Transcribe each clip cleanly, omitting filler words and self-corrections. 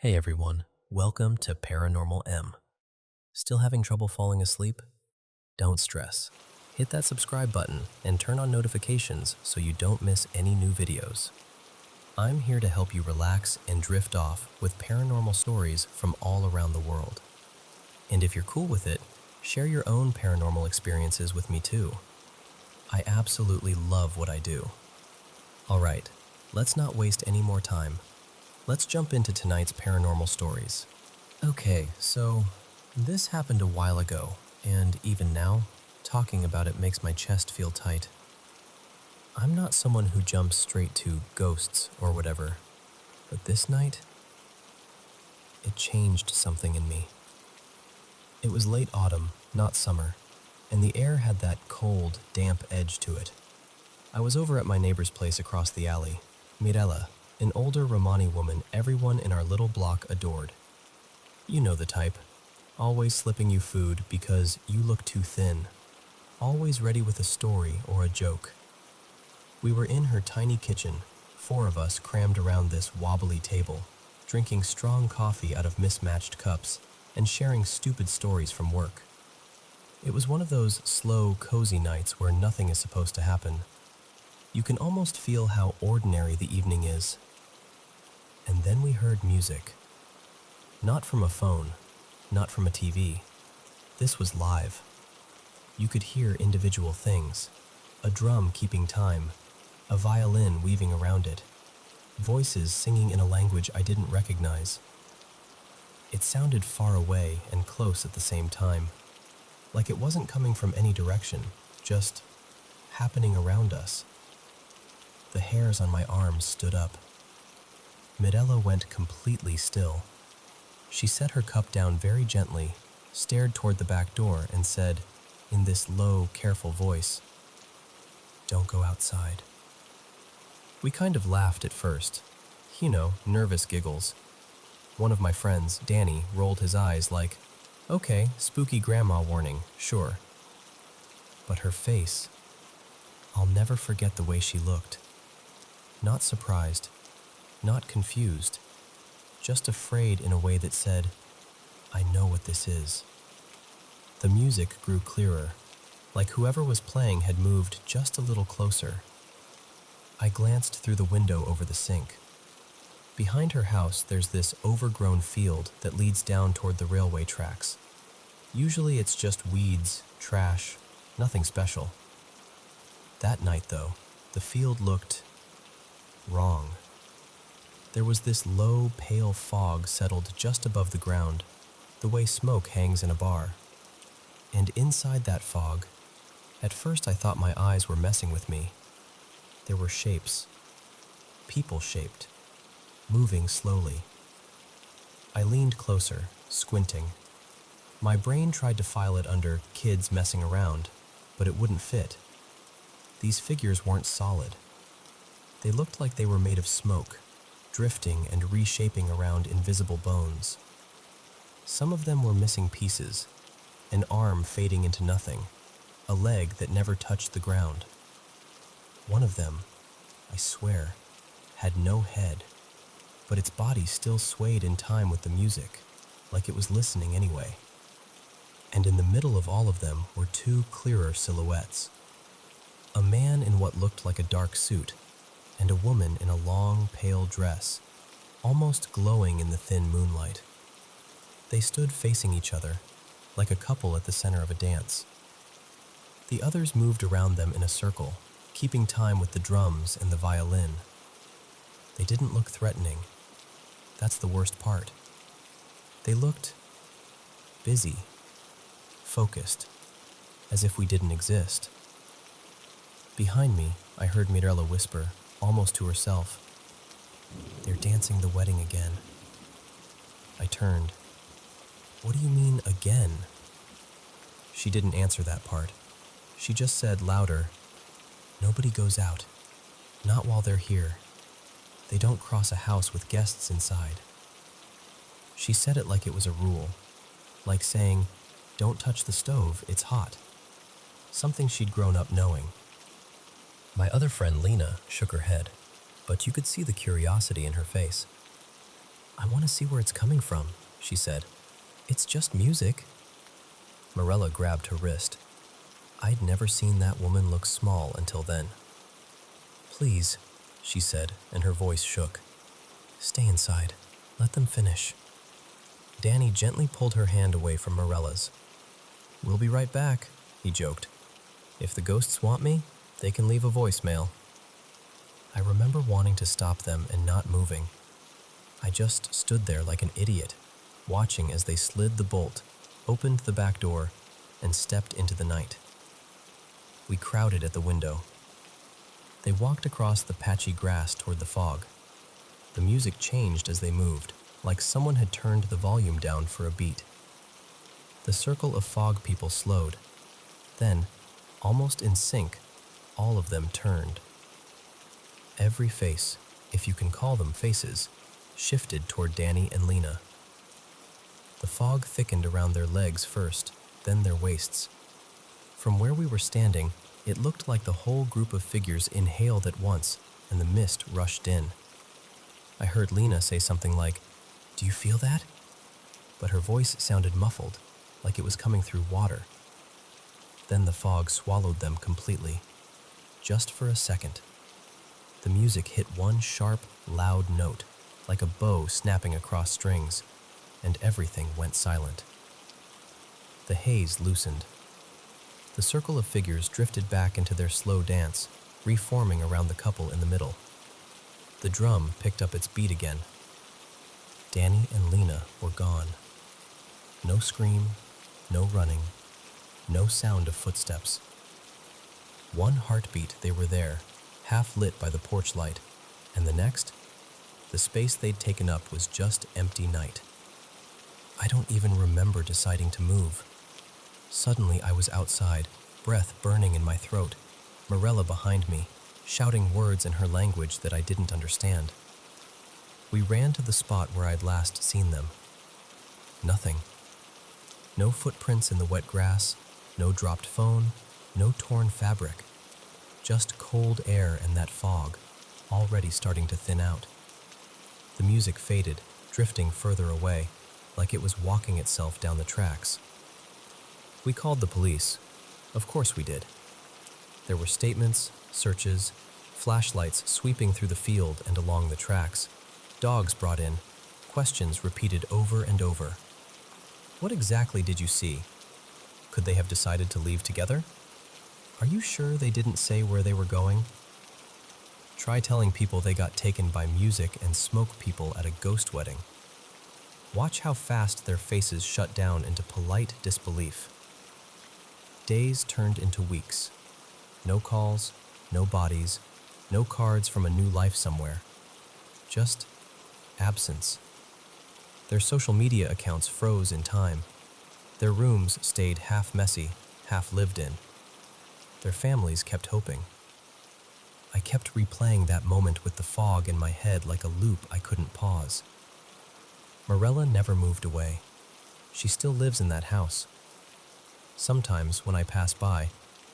Hey everyone, welcome to Paranormal M. Still having trouble falling asleep? Don't stress. Hit that subscribe button and turn on notifications so you don't miss any new videos. I'm here to help you relax and drift off with paranormal stories from all around the world. And if you're cool with it, share your own paranormal experiences with me too. I absolutely love what I do. Alright, let's not waste any more time. Let's jump into tonight's paranormal stories. Okay, so this happened a while ago, and even now, talking about it makes my chest feel tight. I'm not someone who jumps straight to ghosts or whatever, but this night, it changed something in me. It was late autumn, not summer, and the air had that cold, damp edge to it. I was over at my neighbor's place across the alley, Mirella, an older Romani woman everyone in our little block adored. You know the type, always slipping you food because you look too thin, always ready with a story or a joke. We were in her tiny kitchen, 4 of us crammed around this wobbly table, drinking strong coffee out of mismatched cups and sharing stupid stories from work. It was one of those slow, cozy nights where nothing is supposed to happen. You can almost feel how ordinary the evening is. And then we heard music. Not from a phone, not from a TV. This was live. You could hear individual things. A drum keeping time, a violin weaving around it, voices singing in a language I didn't recognize. It sounded far away and close at the same time, like it wasn't coming from any direction, just happening around us. The hairs on my arms stood up. Mirella went completely still. She set her cup down very gently, stared toward the back door, and said, in this low, careful voice, "Don't go outside." We kind of laughed at first. You know, nervous giggles. One of my friends, Danny, rolled his eyes like, "Okay, spooky grandma warning, sure." But her face, I'll never forget the way she looked. Not surprised, not confused, just afraid in a way that said, "I know what this is." The music grew clearer, like whoever was playing had moved just a little closer. I glanced through the window over the sink. Behind her house, there's this overgrown field that leads down toward the railway tracks. Usually it's just weeds, trash, nothing special. That night, though, the field looked wrong. There was this low, pale fog settled just above the ground, the way smoke hangs in a bar. And inside that fog, at first I thought my eyes were messing with me. There were shapes, people-shaped, moving slowly. I leaned closer, squinting. My brain tried to file it under kids messing around, but it wouldn't fit. These figures weren't solid. They looked like they were made of smoke, drifting and reshaping around invisible bones. Some of them were missing pieces, an arm fading into nothing, a leg that never touched the ground. One of them, I swear, had no head, but its body still swayed in time with the music, like it was listening anyway. And in the middle of all of them were 2 clearer silhouettes. A man in what looked like a dark suit, and a woman in a long, pale dress, almost glowing in the thin moonlight. They stood facing each other, like a couple at the center of a dance. The others moved around them in a circle, keeping time with the drums and the violin. They didn't look threatening. That's the worst part. They looked busy, focused, as if we didn't exist. Behind me, I heard Mirella whisper, almost to herself, "They're dancing the wedding again." I turned. "What do you mean, again?" She didn't answer that part. She just said louder, "Nobody goes out. Not while they're here. They don't cross a house with guests inside." She said it like it was a rule, like saying, "Don't touch the stove, it's hot." Something she'd grown up knowing. My other friend, Lena, shook her head, but you could see the curiosity in her face. "I want to see where it's coming from," she said. "It's just music." Morella grabbed her wrist. I'd never seen that woman look small until then. "Please," she said, and her voice shook. "Stay inside. Let them finish." Danny gently pulled her hand away from Morella's. "We'll be right back," he joked. "If the ghosts want me, they can leave a voicemail." I remember wanting to stop them and not moving. I just stood there like an idiot, watching as they slid the bolt, opened the back door, and stepped into the night. We crowded at the window. They walked across the patchy grass toward the fog. The music changed as they moved, like someone had turned the volume down for a beat. The circle of fog people slowed. Then, almost in sync, all of them turned. Every face, if you can call them faces, shifted toward Danny and Lena. The fog thickened around their legs first, then their waists. From where we were standing, it looked like the whole group of figures inhaled at once, and the mist rushed in. I heard Lena say something like, "Do you feel that?" But her voice sounded muffled, like it was coming through water. Then the fog swallowed them completely, just for a second. The music hit one sharp, loud note, like a bow snapping across strings, and everything went silent. The haze loosened. The circle of figures drifted back into their slow dance, reforming around the couple in the middle. The drum picked up its beat again. Danny and Lena were gone. No scream, no running, no sound of footsteps. One heartbeat they were there, half lit by the porch light, and the next, the space they'd taken up was just empty night. I don't even remember deciding to move. Suddenly I was outside, breath burning in my throat, Morella behind me, shouting words in her language that I didn't understand. We ran to the spot where I'd last seen them. Nothing. No footprints in the wet grass, no dropped phone, no torn fabric. Just cold air and that fog, already starting to thin out. The music faded, drifting further away, like it was walking itself down the tracks. We called the police. Of course we did. There were statements, searches, flashlights sweeping through the field and along the tracks, dogs brought in, questions repeated over and over. What exactly did you see? Could they have decided to leave together? Are you sure they didn't say where they were going? Try telling people they got taken by music and smoke people at a ghost wedding. Watch how fast their faces shut down into polite disbelief. Days turned into weeks. No calls, no bodies, no cards from a new life somewhere. Just absence. Their social media accounts froze in time. Their rooms stayed half messy, half lived in. Their families kept hoping. I kept replaying that moment with the fog in my head like a loop I couldn't pause. Morella never moved away. She still lives in that house. Sometimes, when I pass by,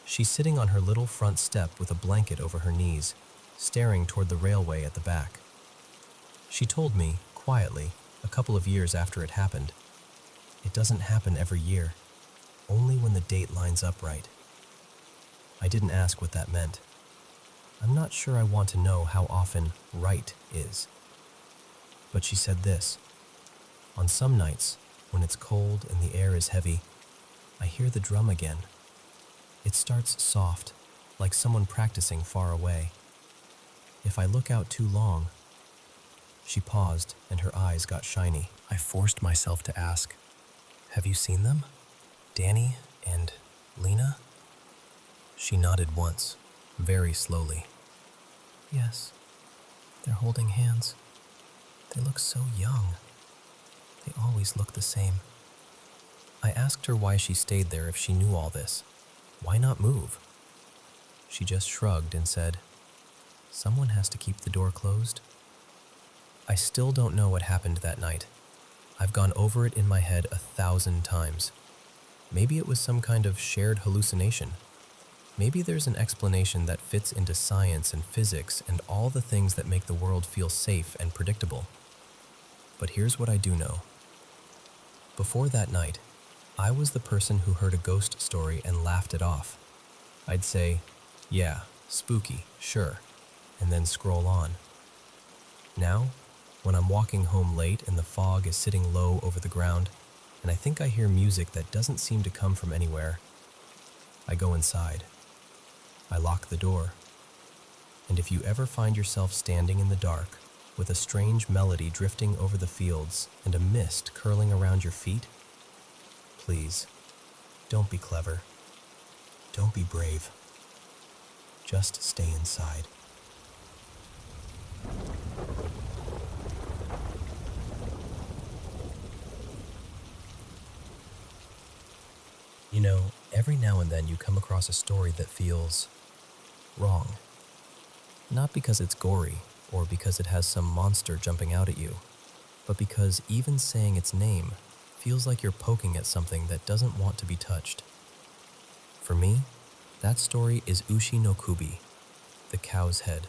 she's sitting on her little front step with a blanket over her knees, staring toward the railway at the back. She told me, quietly, a couple of years after it happened, "It doesn't happen every year, only when the date lines up right." I didn't ask what that meant. I'm not sure I want to know how often right is. But she said this: "On some nights, when it's cold and the air is heavy, I hear the drum again. It starts soft, like someone practicing far away. If I look out too long..." She paused, and her eyes got shiny. I forced myself to ask, "Have you seen them? Danny and Lena?" She nodded once, very slowly. "Yes, they're holding hands. They look so young. They always look the same." I asked her why she stayed there if she knew all this. Why not move? She just shrugged and said, "Someone has to keep the door closed." I still don't know what happened that night. I've gone over it in my head 1,000 times. Maybe it was some kind of shared hallucination. Maybe there's an explanation that fits into science and physics and all the things that make the world feel safe and predictable. But here's what I do know. Before that night, I was the person who heard a ghost story and laughed it off. I'd say, yeah, spooky, sure, and then scroll on. Now, when I'm walking home late and the fog is sitting low over the ground, and I think I hear music that doesn't seem to come from anywhere, I go inside. I lock the door. And if you ever find yourself standing in the dark, with a strange melody drifting over the fields and a mist curling around your feet, please, don't be clever. Don't be brave. Just stay inside. You know, every now and then you come across a story that feels wrong. Not because it's gory or because it has some monster jumping out at you, but because even saying its name feels like you're poking at something that doesn't want to be touched. For me, that story is Ushi no Kubi, the cow's head.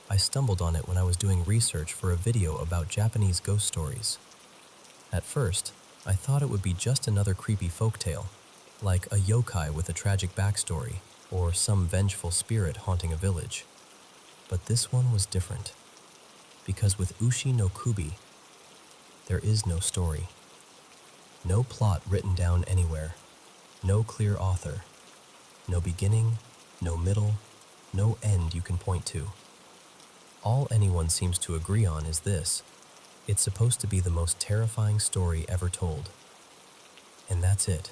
I stumbled on it when I was doing research for a video about Japanese ghost stories. At first, I thought it would be just another creepy folktale, like a yokai with a tragic backstory, or some vengeful spirit haunting a village. But this one was different, because with Ushi no Kubi, there is no story. No plot written down anywhere, no clear author, no beginning, no middle, no end you can point to. All anyone seems to agree on is this: it's supposed to be the most terrifying story ever told. And that's it.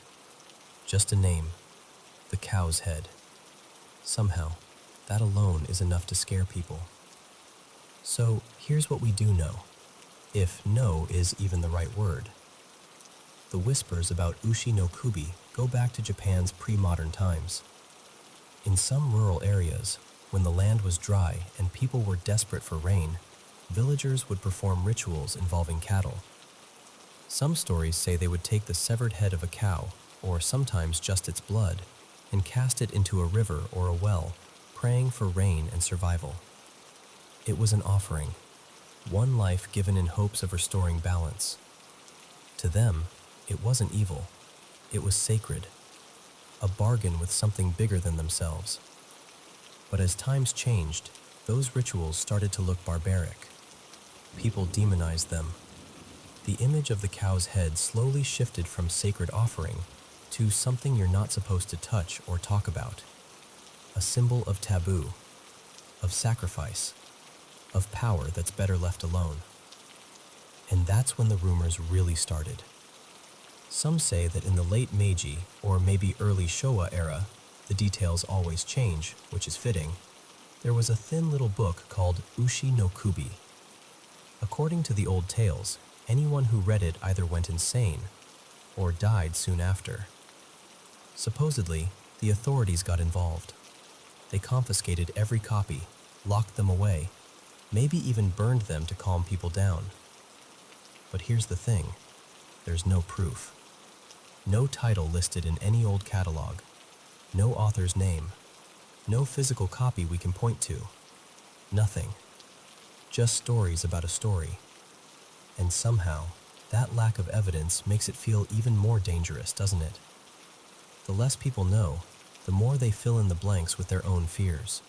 Just a name, the cow's head. Somehow, that alone is enough to scare people. So here's what we do know, if know is even the right word. The whispers about Ushi no Kubi go back to Japan's pre-modern times. In some rural areas, when the land was dry and people were desperate for rain, villagers would perform rituals involving cattle. Some stories say they would take the severed head of a cow, or sometimes just its blood, and cast it into a river or a well, praying for rain and survival. It was an offering, one life given in hopes of restoring balance. To them, it wasn't evil, it was sacred, a bargain with something bigger than themselves. But as times changed, those rituals started to look barbaric. People demonized them. The image of the cow's head slowly shifted from sacred offering to something you're not supposed to touch or talk about. A symbol of taboo, of sacrifice, of power that's better left alone. And that's when the rumors really started. Some say that in the late Meiji, or maybe early Showa era, the details always change, which is fitting, there was a thin little book called Ushi no Kubi. According to the old tales, anyone who read it either went insane or died soon after. Supposedly, the authorities got involved. They confiscated every copy, locked them away, maybe even burned them to calm people down. But here's the thing, there's no proof. No title listed in any old catalog, no author's name, no physical copy we can point to, nothing. Just stories about a story. And somehow, that lack of evidence makes it feel even more dangerous, doesn't it? The less people know, the more they fill in the blanks with their own fears.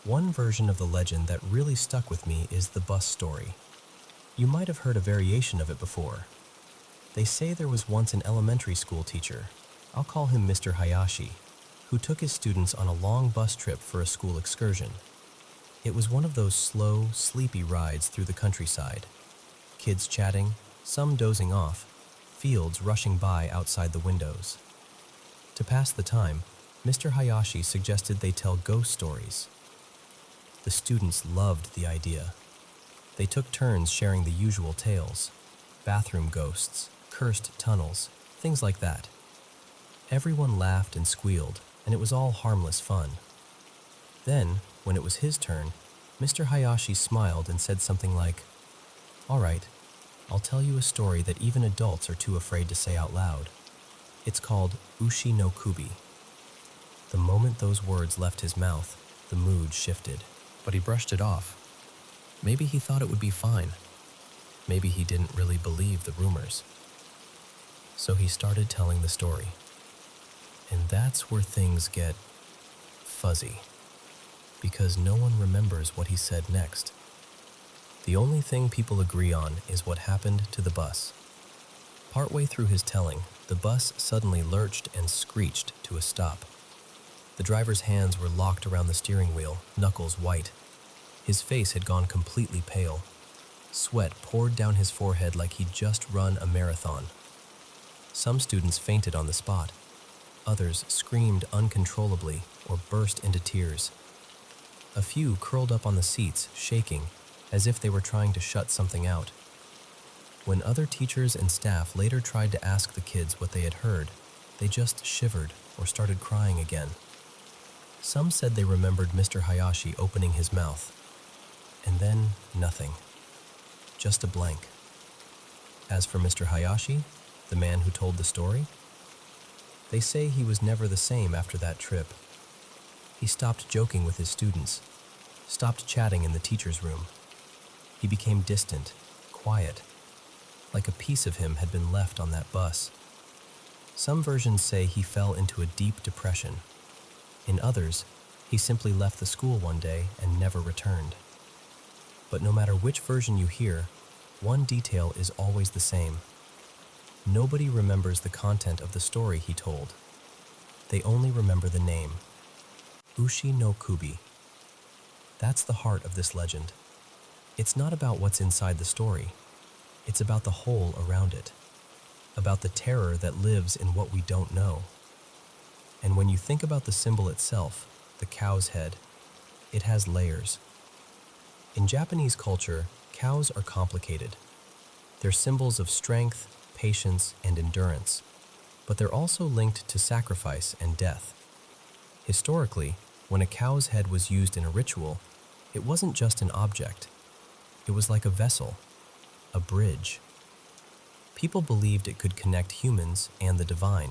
One version of the legend that really stuck with me is the bus story. You might have heard a variation of it before. They say there was once an elementary school teacher, I'll call him Mr. Hayashi, who took his students on a long bus trip for a school excursion. It was one of those slow, sleepy rides through the countryside. Kids chatting, some dozing off, fields rushing by outside the windows. To pass the time, Mr. Hayashi suggested they tell ghost stories. The students loved the idea. They took turns sharing the usual tales, bathroom ghosts, cursed tunnels, things like that. Everyone laughed and squealed, and it was all harmless fun. Then, when it was his turn, Mr. Hayashi smiled and said something like, "All right, I'll tell you a story that even adults are too afraid to say out loud. It's called Ushi no Kubi." The moment those words left his mouth, the mood shifted. But he brushed it off. Maybe he thought it would be fine. Maybe he didn't really believe the rumors. So he started telling the story. And that's where things get fuzzy, because no one remembers what he said next. The only thing people agree on is what happened to the bus. Partway through his telling, the bus suddenly lurched and screeched to a stop. The driver's hands were locked around the steering wheel, knuckles white. His face had gone completely pale. Sweat poured down his forehead like he'd just run a marathon. Some students fainted on the spot. Others screamed uncontrollably or burst into tears. A few curled up on the seats, shaking, as if they were trying to shut something out. When other teachers and staff later tried to ask the kids what they had heard, they just shivered or started crying again. Some said they remembered Mr. Hayashi opening his mouth, and then nothing. Just a blank. As for Mr. Hayashi, the man who told the story, they say he was never the same after that trip. He stopped joking with his students, stopped chatting in the teacher's room. He became distant, quiet, like a piece of him had been left on that bus. Some versions say he fell into a deep depression. In others, he simply left the school one day and never returned. But no matter which version you hear, one detail is always the same. Nobody remembers the content of the story he told. They only remember the name, Ushi no Kubi. That's the heart of this legend. It's not about what's inside the story. It's about the whole around it, about the terror that lives in what we don't know. And when you think about the symbol itself, the cow's head, it has layers. In Japanese culture, cows are complicated. They're symbols of strength, patience, and endurance, but they're also linked to sacrifice and death. Historically, when a cow's head was used in a ritual, it wasn't just an object. It was like a vessel, a bridge. People believed it could connect humans and the divine,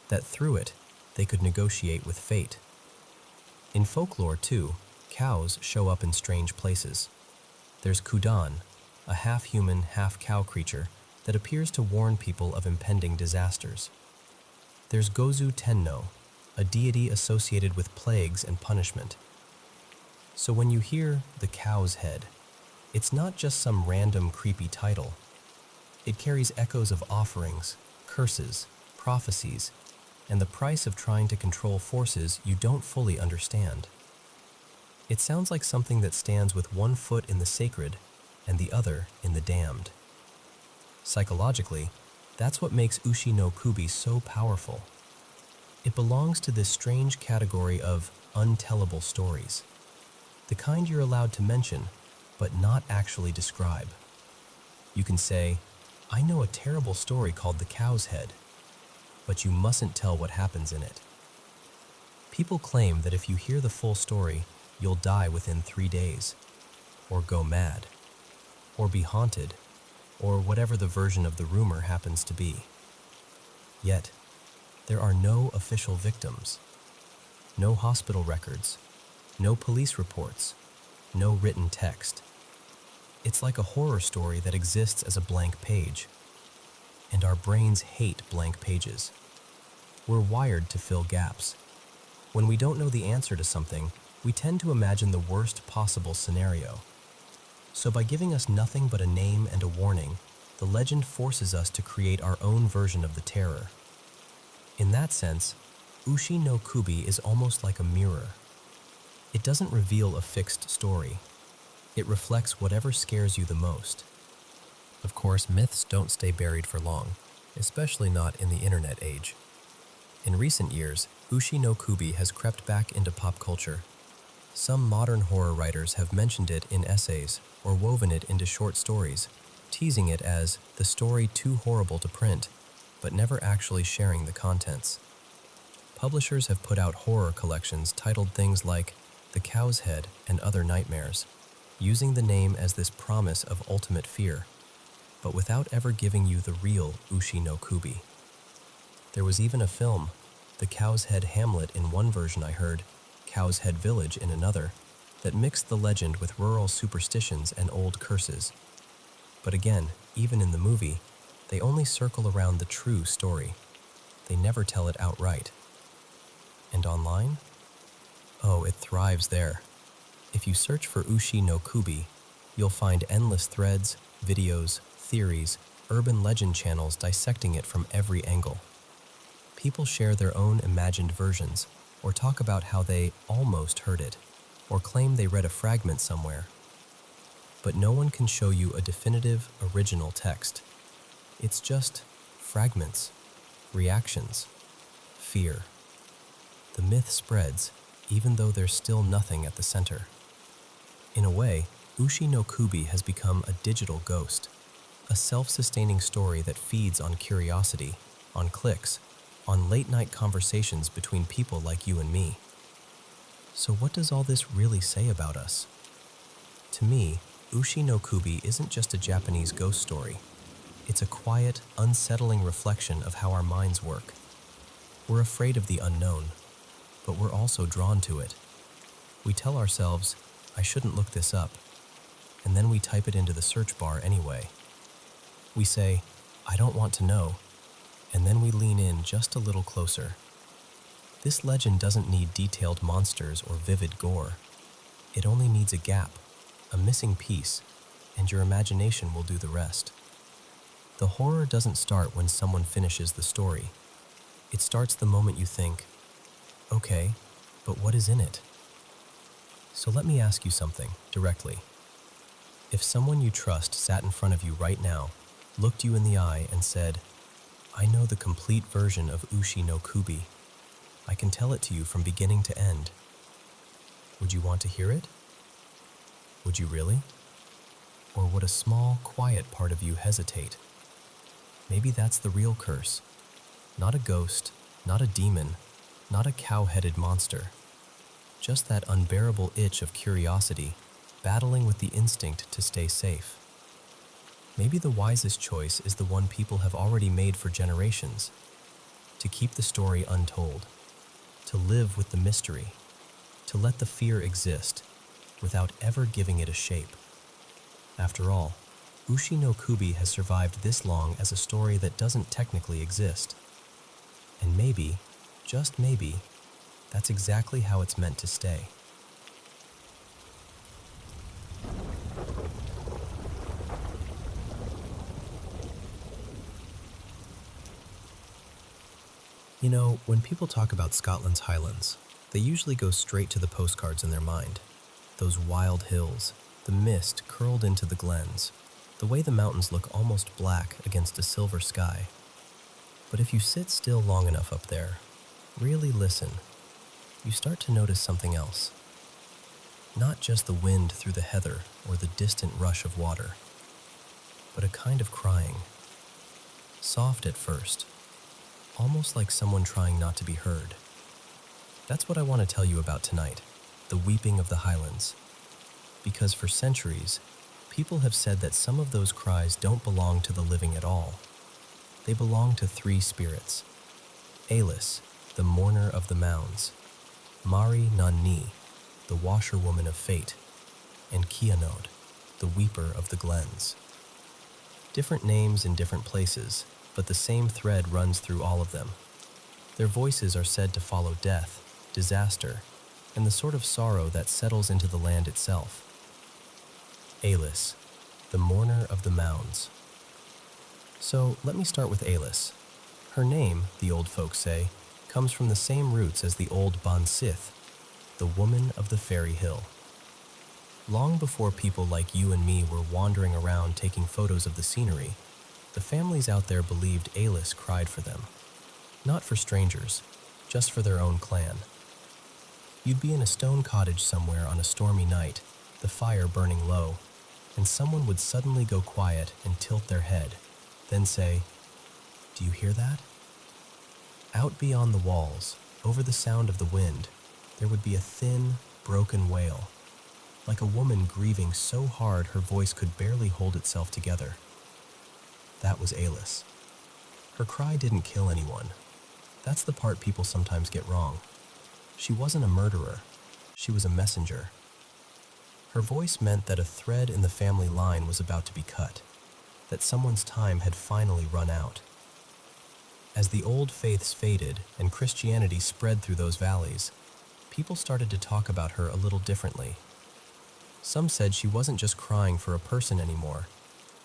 that through it, they could negotiate with fate. In folklore, too, cows show up in strange places. There's Kudan, a half-human, half-cow creature that appears to warn people of impending disasters. There's Gozu Tenno, a deity associated with plagues and punishment. So when you hear the cow's head, it's not just some random creepy title. It carries echoes of offerings, curses, prophecies, and the price of trying to control forces you don't fully understand. It sounds like something that stands with one foot in the sacred and the other in the damned. Psychologically, that's what makes Ushi no Kubi so powerful. It belongs to this strange category of untellable stories, the kind you're allowed to mention, but not actually describe. You can say, I know a terrible story called The Cow's Head, but you mustn't tell what happens in it. People claim that if you hear the full story, you'll die within 3 days, or go mad, or be haunted, or whatever the version of the rumor happens to be. Yet, there are no official victims, no hospital records, no police reports, no written text. It's like a horror story that exists as a blank page, and our brains hate blank pages. We're wired to fill gaps. When we don't know the answer to something, we tend to imagine the worst possible scenario. So by giving us nothing but a name and a warning, the legend forces us to create our own version of the terror. In that sense, Ushi no Kubi is almost like a mirror. It doesn't reveal a fixed story. It reflects whatever scares you the most. Of course, myths don't stay buried for long, especially not in the internet age. In recent years, Ushi no Kubi has crept back into pop culture. Some modern horror writers have mentioned it in essays or woven it into short stories, teasing it as the story too horrible to print, but never actually sharing the contents. Publishers have put out horror collections titled things like The Cow's Head and Other Nightmares, using the name as this promise of ultimate fear, but without ever giving you the real Ushi no Kubi. There was even a film, The Cow's Head Hamlet in one version I heard, Cow's Head Village in another, that mixed the legend with rural superstitions and old curses. But again, even in the movie, they only circle around the true story. They never tell it outright. And online? Oh, it thrives there. If you search for Ushi no Kubi, you'll find endless threads, videos, theories, urban legend channels dissecting it from every angle. People share their own imagined versions, or talk about how they almost heard it, or claim they read a fragment somewhere. But no one can show you a definitive, original text. It's just fragments, reactions, fear. The myth spreads, even though there's still nothing at the center. In a way, Ushi no Kubi has become a digital ghost, a self-sustaining story that feeds on curiosity, on clicks, on late-night conversations between people like you and me. So what does all this really say about us? To me, Ushi no Kubi isn't just a Japanese ghost story. It's a quiet, unsettling reflection of how our minds work. We're afraid of the unknown, but we're also drawn to it. We tell ourselves, I shouldn't look this up, and then we type it into the search bar anyway. We say, I don't want to know, and then we lean in just a little closer. This legend doesn't need detailed monsters or vivid gore. It only needs a gap, a missing piece, and your imagination will do the rest. The horror doesn't start when someone finishes the story. It starts the moment you think, okay, but what is in it? So let me ask you something directly. If someone you trust sat in front of you right now, looked you in the eye and said, I know the complete version of Ushi no Kubi. I can tell it to you from beginning to end. Would you want to hear it? Would you really? Or would a small, quiet part of you hesitate? Maybe that's the real curse. Not a ghost, not a demon, not a cow-headed monster. Just that unbearable itch of curiosity, battling with the instinct to stay safe. Maybe the wisest choice is the one people have already made for generations. To keep the story untold. To live with the mystery. To let the fear exist, without ever giving it a shape. After all, Ushi no Kubi has survived this long as a story that doesn't technically exist. And maybe, just maybe, that's exactly how it's meant to stay. You know, when people talk about Scotland's Highlands, they usually go straight to the postcards in their mind. Those wild hills, the mist curled into the glens, the way the mountains look almost black against a silver sky. But if you sit still long enough up there, really listen, you start to notice something else. Not just the wind through the heather or the distant rush of water, but a kind of crying. Soft at first, almost like someone trying not to be heard. That's what I want to tell you about tonight, the weeping of the Highlands. Because for centuries, people have said that some of those cries don't belong to the living at all. They belong to three spirits. Alis, the mourner of the mounds, Mari Nanni, the washerwoman of fate, and Kianod, the weeper of the glens. Different names in different places, but the same thread runs through all of them. Their voices are said to follow death, disaster, and the sort of sorrow that settles into the land itself. Alis, the mourner of the mounds. So let me start with Alis. Her name, the old folks say, comes from the same roots as the old Ban Sith, the woman of the fairy hill. Long before people like you and me were wandering around taking photos of the scenery, the families out there believed Alis cried for them. Not for strangers, just for their own clan. You'd be in a stone cottage somewhere on a stormy night, the fire burning low, and someone would suddenly go quiet and tilt their head, then say, "Do you hear that?" Out beyond the walls, over the sound of the wind, there would be a thin, broken wail, like a woman grieving so hard her voice could barely hold itself together. That was Alis. Her cry didn't kill anyone. That's the part people sometimes get wrong. She wasn't a murderer. She was a messenger. Her voice meant that a thread in the family line was about to be cut. that someone's time had finally run out. As the old faiths faded and Christianity spread through those valleys, people started to talk about her a little differently. Some said she wasn't just crying for a person anymore,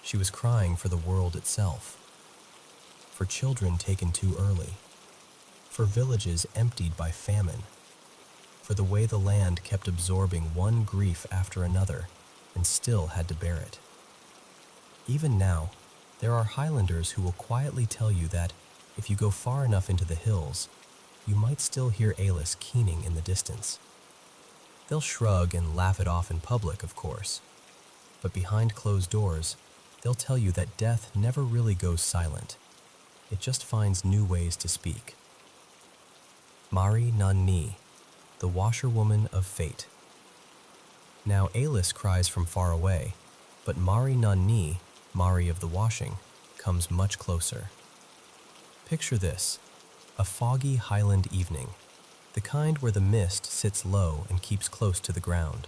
she was crying for the world itself. For children taken too early, for villages emptied by famine, for the way the land kept absorbing one grief after another and still had to bear it. Even now, there are Highlanders who will quietly tell you that if you go far enough into the hills, you might still hear Alis keening in the distance. They'll shrug and laugh it off in public, of course, but behind closed doors, they'll tell you that death never really goes silent. It just finds new ways to speak. Mari nan ni, the washerwoman of fate. Now Alis cries from far away, but Mari nan ni, Mari of the washing, comes much closer. Picture this, a foggy highland evening, the kind where the mist sits low and keeps close to the ground.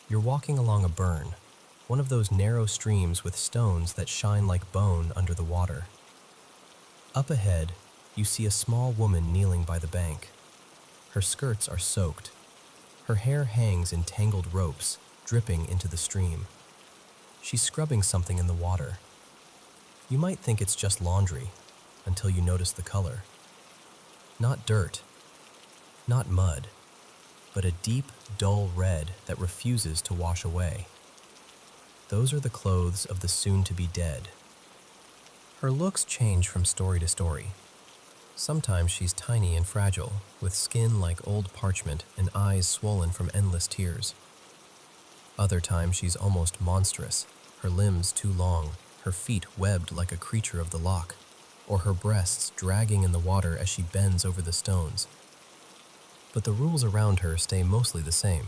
You're walking along a burn, one of those narrow streams with stones that shine like bone under the water. Up ahead, you see a small woman kneeling by the bank. Her skirts are soaked. Her hair hangs in tangled ropes, dripping into the stream. She's scrubbing something in the water. You might think it's just laundry, until you notice the color. Not dirt, not mud, but a deep, dull red that refuses to wash away. Those are the clothes of the soon-to-be dead. Her looks change from story to story. Sometimes she's tiny and fragile, with skin like old parchment and eyes swollen from endless tears. Other times she's almost monstrous, her limbs too long, her feet webbed like a creature of the loch, or her breasts dragging in the water as she bends over the stones. But the rules around her stay mostly the same.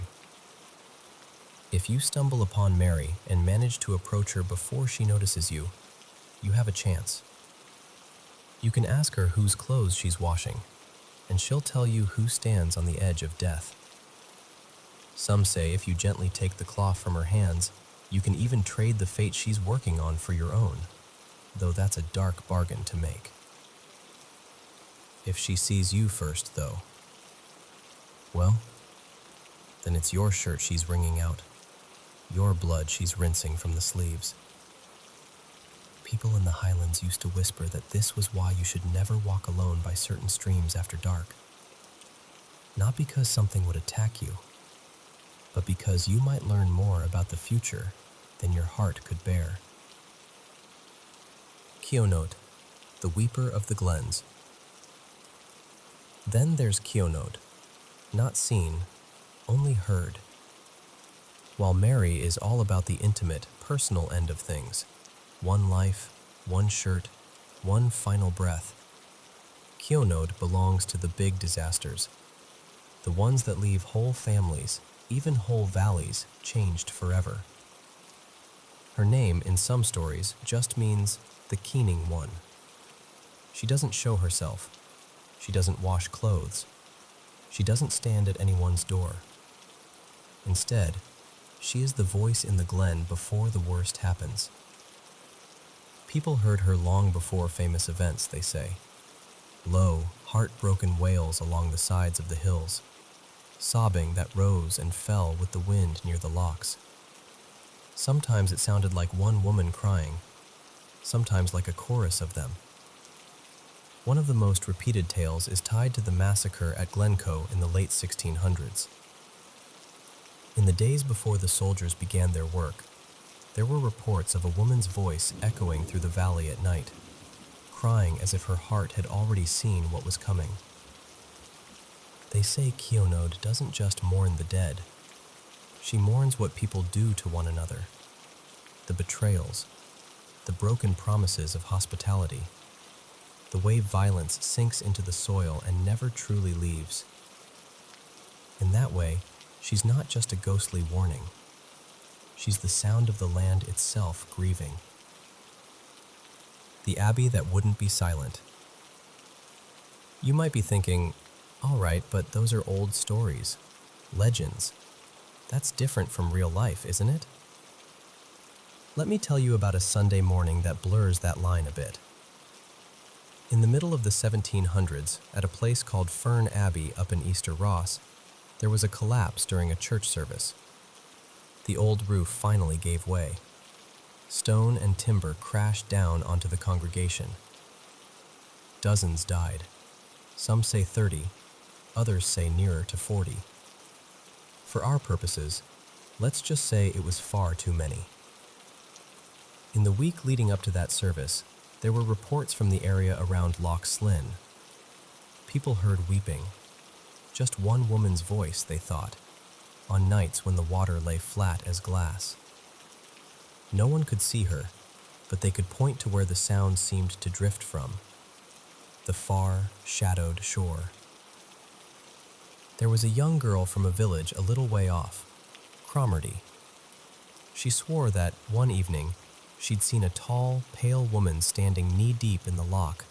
If you stumble upon Mary and manage to approach her before she notices you, you have a chance. You can ask her whose clothes she's washing, and she'll tell you who stands on the edge of death. Some say if you gently take the cloth from her hands, you can even trade the fate she's working on for your own, though that's a dark bargain to make. If she sees you first, though, well, then it's your shirt she's wringing out, your blood she's rinsing from the sleeves. People in the Highlands used to whisper that this was why you should never walk alone by certain streams after dark. Not because something would attack you, but because you might learn more about the future than your heart could bear. Kionod, the weeper of the glens. Then there's Kionod, not seen, only heard. While Mary is all about the intimate, personal end of things, one life, one shirt, one final breath, Kionod belongs to the big disasters, the ones that leave whole families, even whole valleys, changed forever. Her name, in some stories, just means the keening one. She doesn't show herself. She doesn't wash clothes. She doesn't stand at anyone's door. Instead, she is the voice in the glen before the worst happens. People heard her long before famous events, they say. Low, heartbroken wails along the sides of the hills, sobbing that rose and fell with the wind near the lochs. Sometimes it sounded like one woman crying, sometimes like a chorus of them. One of the most repeated tales is tied to the massacre at Glencoe in the late 1600s. In the days before the soldiers began their work, there were reports of a woman's voice echoing through the valley at night, crying as if her heart had already seen what was coming. They say Kionod doesn't just mourn the dead. She mourns what people do to one another, the betrayals, the broken promises of hospitality, the way violence sinks into the soil and never truly leaves. In that way, she's not just a ghostly warning. She's the sound of the land itself grieving. The abbey that wouldn't be silent. You might be thinking, all right, but those are old stories, legends. That's different from real life, isn't it? Let me tell you about a Sunday morning that blurs that line a bit. In the middle of the 1700s, at a place called Fern Abbey up in Easter Ross, there was a collapse during a church service. The old roof finally gave way. Stone and timber crashed down onto the congregation. Dozens died. Some say 30, others say nearer to 40. For our purposes, let's just say it was far too many. In the week leading up to that service, there were reports from the area around Loch Slinn. People heard weeping. Just one woman's voice, they thought, on nights when the water lay flat as glass. No one could see her, but they could point to where the sound seemed to drift from. The far, shadowed shore. There was a young girl from a village a little way off, Cromarty. She swore that, one evening, she'd seen a tall, pale woman standing knee-deep in the loch,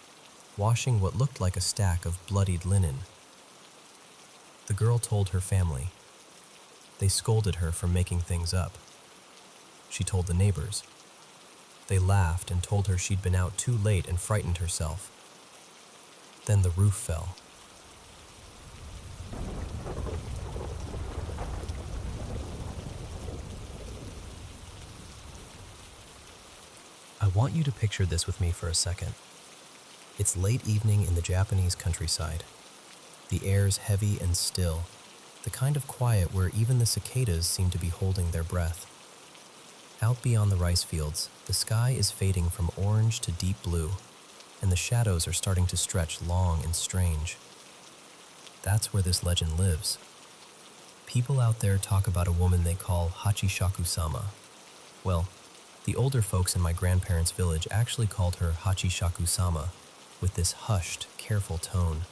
washing what looked like a stack of bloodied linen. The girl told her family. They scolded her for making things up. She told the neighbors. They laughed and told her she'd been out too late and frightened herself. Then the roof fell. I want you to picture this with me for a second. It's late evening in the Japanese countryside. The air's heavy and still, the kind of quiet where even the cicadas seem to be holding their breath. Out beyond the rice fields, the sky is fading from orange to deep blue, and the shadows are starting to stretch long and strange. That's where this legend lives. People out there talk about a woman they call Hachishaku-sama. Well, the older folks in my grandparents' village actually called her Hachishaku-sama, with this hushed, careful tone,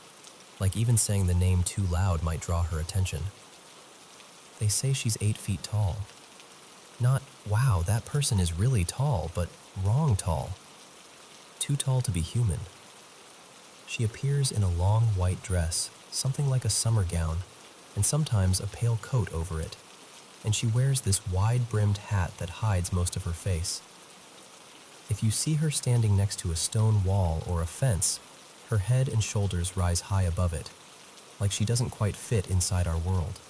like even saying the name too loud might draw her attention. They say she's 8 feet tall. Not, wow, that person is really tall, but wrong tall. Too tall to be human. She appears in a long white dress, something like a summer gown, and sometimes a pale coat over it, and she wears this wide-brimmed hat that hides most of her face. If you see her standing next to a stone wall or a fence, her head and shoulders rise high above it, like she doesn't quite fit inside our world.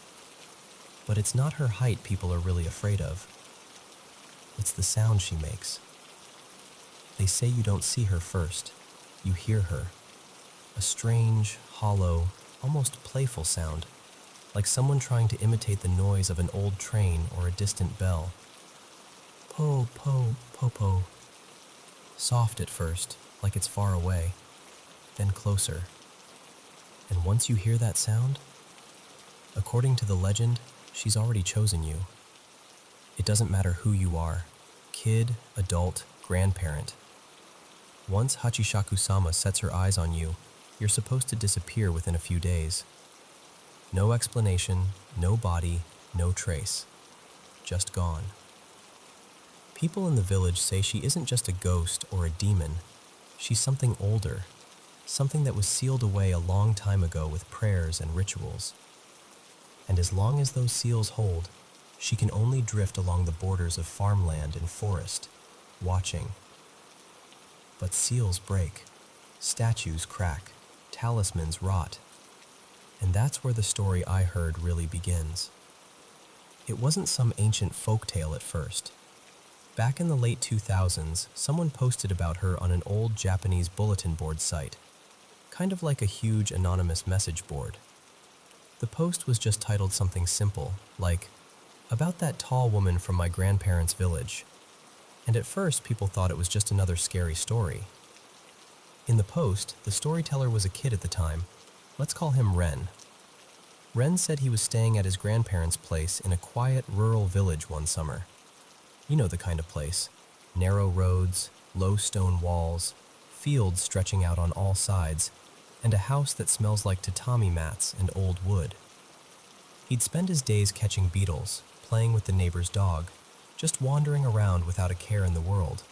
But it's not her height people are really afraid of. It's the sound she makes. They say you don't see her first, you hear her. A strange, hollow, almost playful sound, like someone trying to imitate the noise of an old train or a distant bell. Po, po, po, po. Soft at first, like it's far away, then closer. And once you hear that sound, according to the legend, she's already chosen you. It doesn't matter who you are, kid, adult, grandparent. Once Hachishaku-sama sets her eyes on you, you're supposed to disappear within a few days. No explanation, no body, no trace. Just gone. People in the village say she isn't just a ghost or a demon. She's something older, something that was sealed away a long time ago with prayers and rituals. And as long as those seals hold, she can only drift along the borders of farmland and forest, watching. But seals break, statues crack, talismans rot. And that's where the story I heard really begins. It wasn't some ancient folktale at first. Back in the late 2000s, someone posted about her on an old Japanese bulletin board site, kind of like a huge anonymous message board. The post was just titled something simple, like, "About that tall woman from my grandparents' village." And at first, people thought it was just another scary story. In the post, the storyteller was a kid at the time. Let's call him Ren. Ren said he was staying at his grandparents' place in a quiet rural village one summer. You know the kind of place. Narrow roads, low stone walls, fields stretching out on all sides, and a house that smells like tatami mats and old wood. He'd spend his days catching beetles, playing with the neighbor's dog, just wandering around without a care in the world.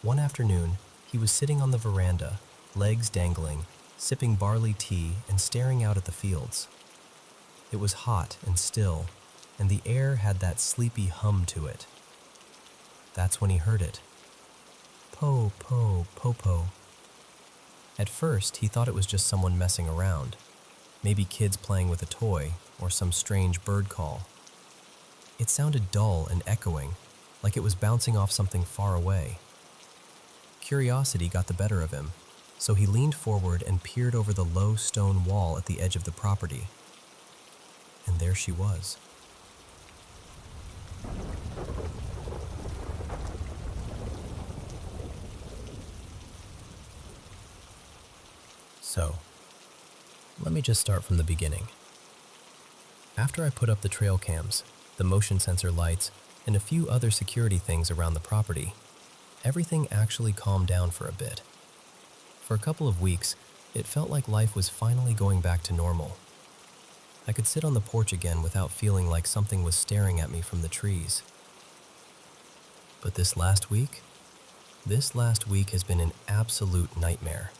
One afternoon, he was sitting on the veranda, legs dangling, sipping barley tea and staring out at the fields. It was hot and still, and the air had that sleepy hum to it. that's when he heard it. Po, po, po, po. At first, he thought it was just someone messing around, maybe kids playing with a toy or some strange bird call. It sounded dull and echoing, like it was bouncing off something far away. Curiosity got the better of him, so he leaned forward and peered over the low stone wall at the edge of the property. And there she was. So, let me just start from the beginning. After I put up the trail cams, the motion sensor lights, and a few other security things around the property, everything actually calmed down for a bit. For a couple of weeks, it felt like life was finally going back to normal. I could sit on the porch again without feeling like something was staring at me from the trees. But this last week has been an absolute nightmare.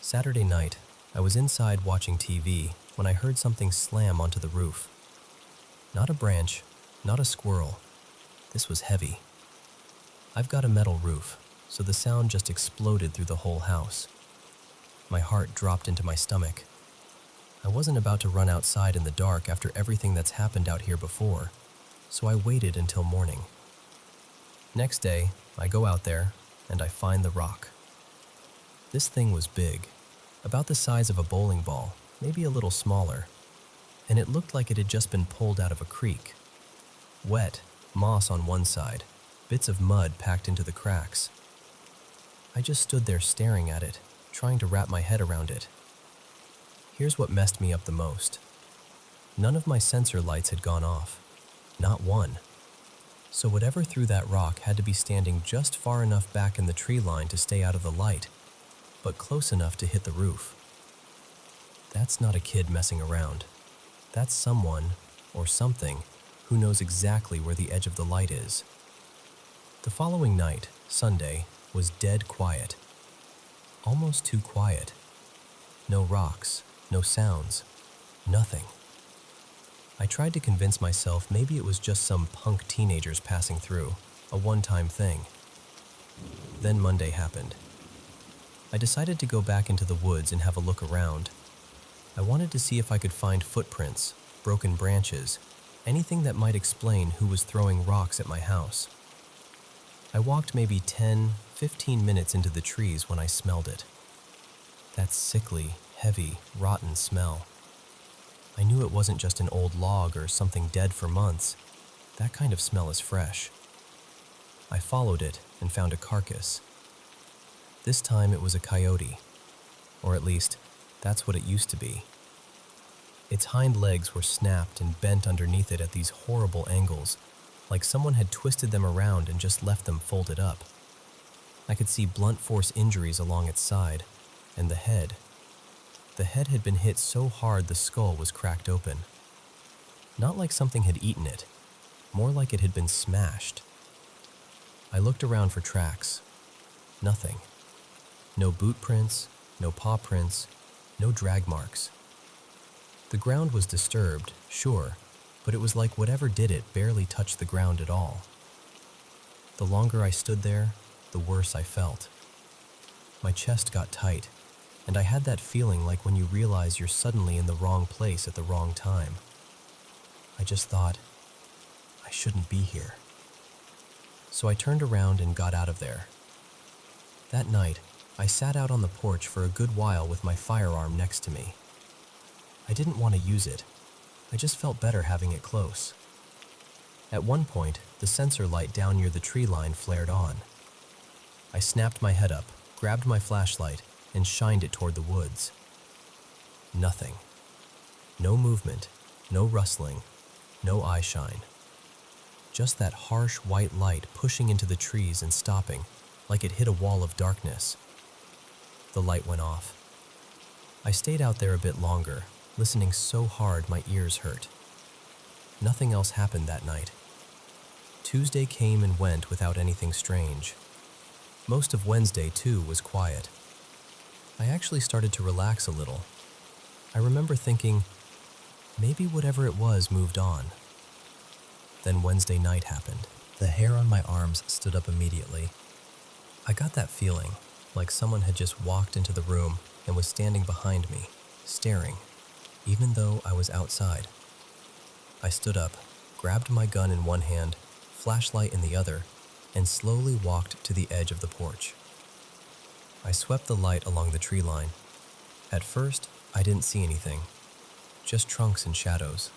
Saturday night, I was inside watching TV when I heard something slam onto the roof. Not a branch, not a squirrel. This was heavy. I've got a metal roof, so the sound just exploded through the whole house. My heart dropped into my stomach. I wasn't about to run outside in the dark after everything that's happened out here before, so I waited until morning. Next day, I go out there and I find the rock. This thing was big, about the size of a bowling ball, maybe a little smaller, and it looked like it had just been pulled out of a creek. Wet, moss on one side, bits of mud packed into the cracks. I just stood there staring at it, trying to wrap my head around it. Here's what messed me up the most. None of my sensor lights had gone off, not one. So whatever threw that rock had to be standing just far enough back in the tree line to stay out of the light, but close enough to hit the roof. That's not a kid messing around. That's someone, or something, who knows exactly where the edge of the light is. The following night, Sunday, was dead quiet. Almost too quiet. No rocks, no sounds, nothing. I tried to convince myself maybe it was just some punk teenagers passing through, a one-time thing. Then Monday happened. I decided to go back into the woods and have a look around. I wanted to see if I could find footprints, broken branches, anything that might explain who was throwing rocks at my house. I walked maybe 10, 15 minutes into the trees when I smelled it. That sickly, heavy, rotten smell. I knew it wasn't just an old log or something dead for months. That kind of smell is fresh. I followed it and found a carcass. This time it was a coyote, or at least, that's what it used to be. Its hind legs were snapped and bent underneath it at these horrible angles, like someone had twisted them around and just left them folded up. I could see blunt force injuries along its side, and the head. The head had been hit so hard the skull was cracked open. Not like something had eaten it, more like it had been smashed. I looked around for tracks. Nothing. No boot prints, no paw prints, no drag marks. The ground was disturbed, sure, but it was like whatever did it barely touched the ground at all. The longer I stood there, the worse I felt. My chest got tight, and I had that feeling like when you realize you're suddenly in the wrong place at the wrong time. I just thought, I shouldn't be here. So I turned around and got out of there. That night, I sat out on the porch for a good while with my firearm next to me. I didn't want to use it. I just felt better having it close. At one point, the sensor light down near the tree line flared on. I snapped my head up, grabbed my flashlight, and shined it toward the woods. Nothing. No movement, no rustling, no eye shine. Just that harsh white light pushing into the trees and stopping, like it hit a wall of darkness. The light went off. I stayed out there a bit longer, listening so hard my ears hurt. Nothing else happened that night. Tuesday came and went without anything strange. Most of Wednesday, too, was quiet. I actually started to relax a little. I remember thinking, maybe whatever it was moved on. Then Wednesday night happened. The hair on my arms stood up immediately. I got that feeling, like someone had just walked into the room and was standing behind me, staring, even though I was outside. I stood up, grabbed my gun in one hand, flashlight in the other, and slowly walked to the edge of the porch. I swept the light along the tree line. At first, I didn't see anything, just trunks and shadows.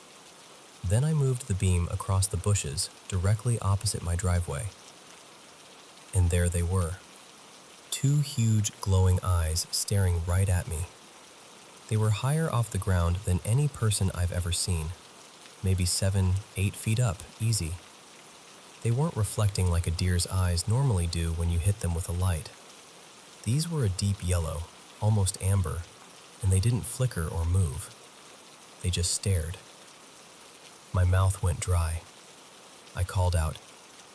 Then I moved the beam across the bushes directly opposite my driveway. And there they were, two huge glowing eyes staring right at me. They were higher off the ground than any person I've ever seen, maybe 7, 8 feet up, easy. They weren't reflecting like a deer's eyes normally do when you hit them with a light. These were a deep yellow, almost amber, and they didn't flicker or move. They just stared. My mouth went dry. I called out,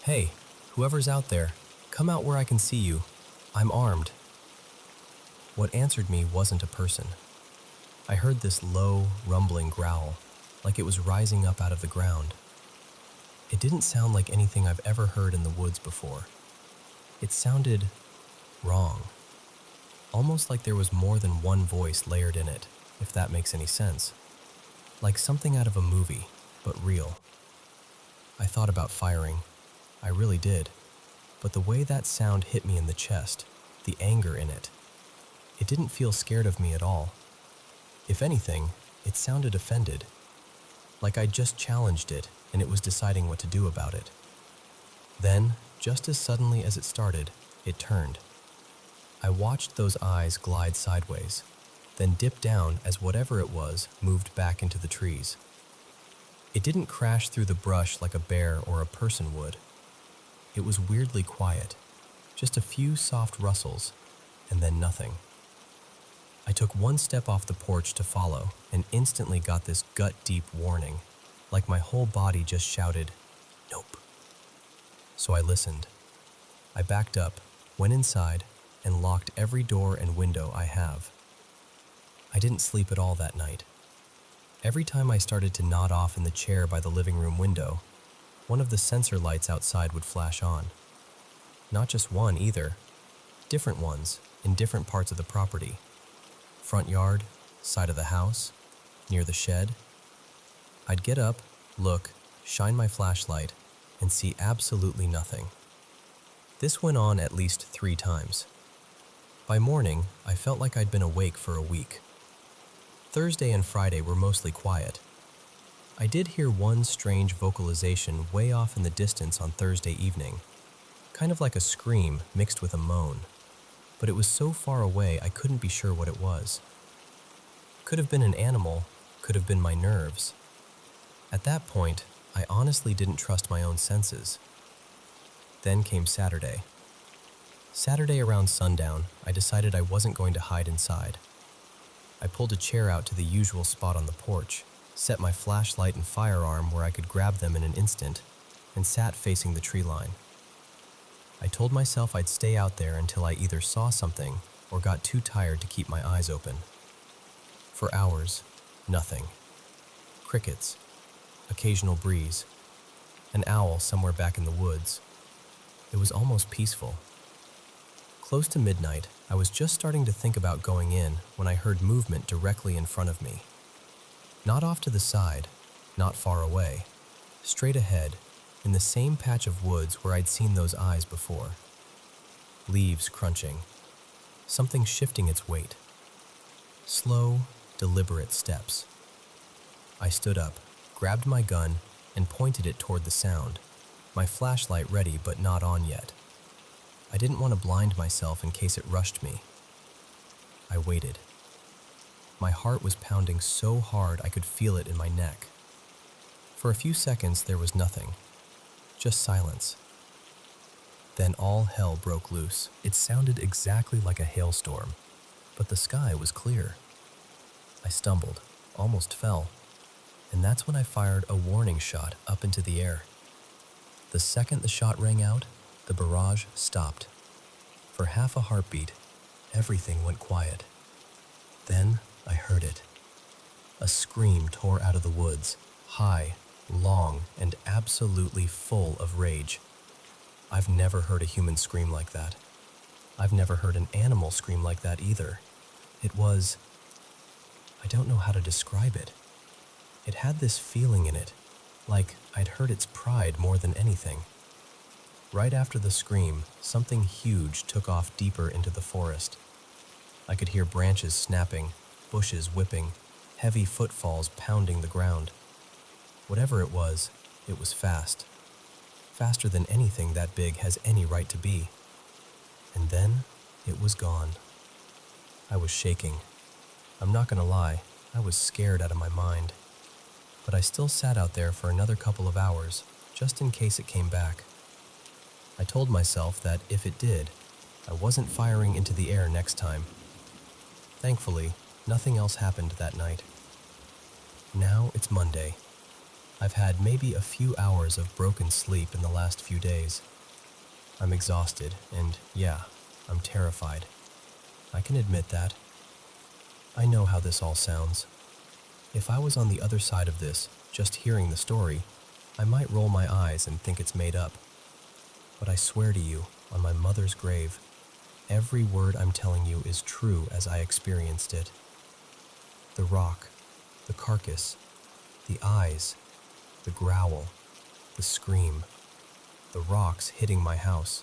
"Hey, whoever's out there, come out where I can see you. I'm armed." What answered me wasn't a person. I heard this low, rumbling growl, like it was rising up out of the ground. It didn't sound like anything I've ever heard in the woods before. It sounded wrong. Almost like there was more than one voice layered in it, if that makes any sense. Like something out of a movie, but real. I thought about firing. I really did. But the way that sound hit me in the chest, the anger in it didn't feel scared of me at all. If anything, it sounded offended. Like I just challenged it and it was deciding what to do about it. Then, just as suddenly as it started, it turned. I watched those eyes glide sideways, then dip down as whatever it was moved back into the trees. It didn't crash through the brush like a bear or a person would. It was weirdly quiet, just a few soft rustles, and then nothing. I took one step off the porch to follow and instantly got this gut-deep warning, like my whole body just shouted, "Nope." So I listened. I backed up, went inside, and locked every door and window I have. I didn't sleep at all that night. Every time I started to nod off in the chair by the living room window, one of the sensor lights outside would flash on. Not just one either, different ones in different parts of the property. Front yard, side of the house, near the shed. I'd get up, look, shine my flashlight, and see absolutely nothing. This went on at least 3 times. By morning, I felt like I'd been awake for a week. Thursday and Friday were mostly quiet. I did hear one strange vocalization way off in the distance on Thursday evening, kind of like a scream mixed with a moan, but it was so far away I couldn't be sure what it was. Could have been an animal, could have been my nerves. At that point, I honestly didn't trust my own senses. Then came Saturday. Saturday around sundown, I decided I wasn't going to hide inside. I pulled a chair out to the usual spot on the porch, set my flashlight and firearm where I could grab them in an instant, and sat facing the tree line. I told myself I'd stay out there until I either saw something or got too tired to keep my eyes open. For hours, nothing. Crickets, occasional breeze, an owl somewhere back in the woods. It was almost peaceful. Close to midnight, I was just starting to think about going in when I heard movement directly in front of me. Not off to the side, not far away, straight ahead, in the same patch of woods where I'd seen those eyes before. Leaves crunching, something shifting its weight. Slow, deliberate steps. I stood up, grabbed my gun, and pointed it toward the sound, my flashlight ready but not on yet. I didn't want to blind myself in case it rushed me. I waited. My heart was pounding so hard I could feel it in my neck. For a few seconds there was nothing, just silence. Then all hell broke loose. It sounded exactly like a hailstorm, but the sky was clear. I stumbled, almost fell, and that's when I fired a warning shot up into the air. The second the shot rang out, the barrage stopped. For half a heartbeat, everything went quiet. Then I heard it. A scream tore out of the woods, high, long, and absolutely full of rage. I've never heard a human scream like that. I've never heard an animal scream like that either. It was... I don't know how to describe it. It had this feeling in it, like I'd heard its pride more than anything. Right after the scream, something huge took off deeper into the forest. I could hear branches snapping, bushes whipping, heavy footfalls pounding the ground. Whatever it was fast. Faster than anything that big has any right to be. And then, it was gone. I was shaking. I'm not gonna lie, I was scared out of my mind. But I still sat out there for another couple of hours, just in case it came back. I told myself that if it did, I wasn't firing into the air next time. Thankfully, nothing else happened that night. Now it's Monday. I've had maybe a few hours of broken sleep in the last few days. I'm exhausted, and yeah, I'm terrified. I can admit that. I know how this all sounds. If I was on the other side of this, just hearing the story, I might roll my eyes and think it's made up. But I swear to you, on my mother's grave, every word I'm telling you is true as I experienced it. The rock, the carcass, the eyes, the growl, the scream, the rocks hitting my house.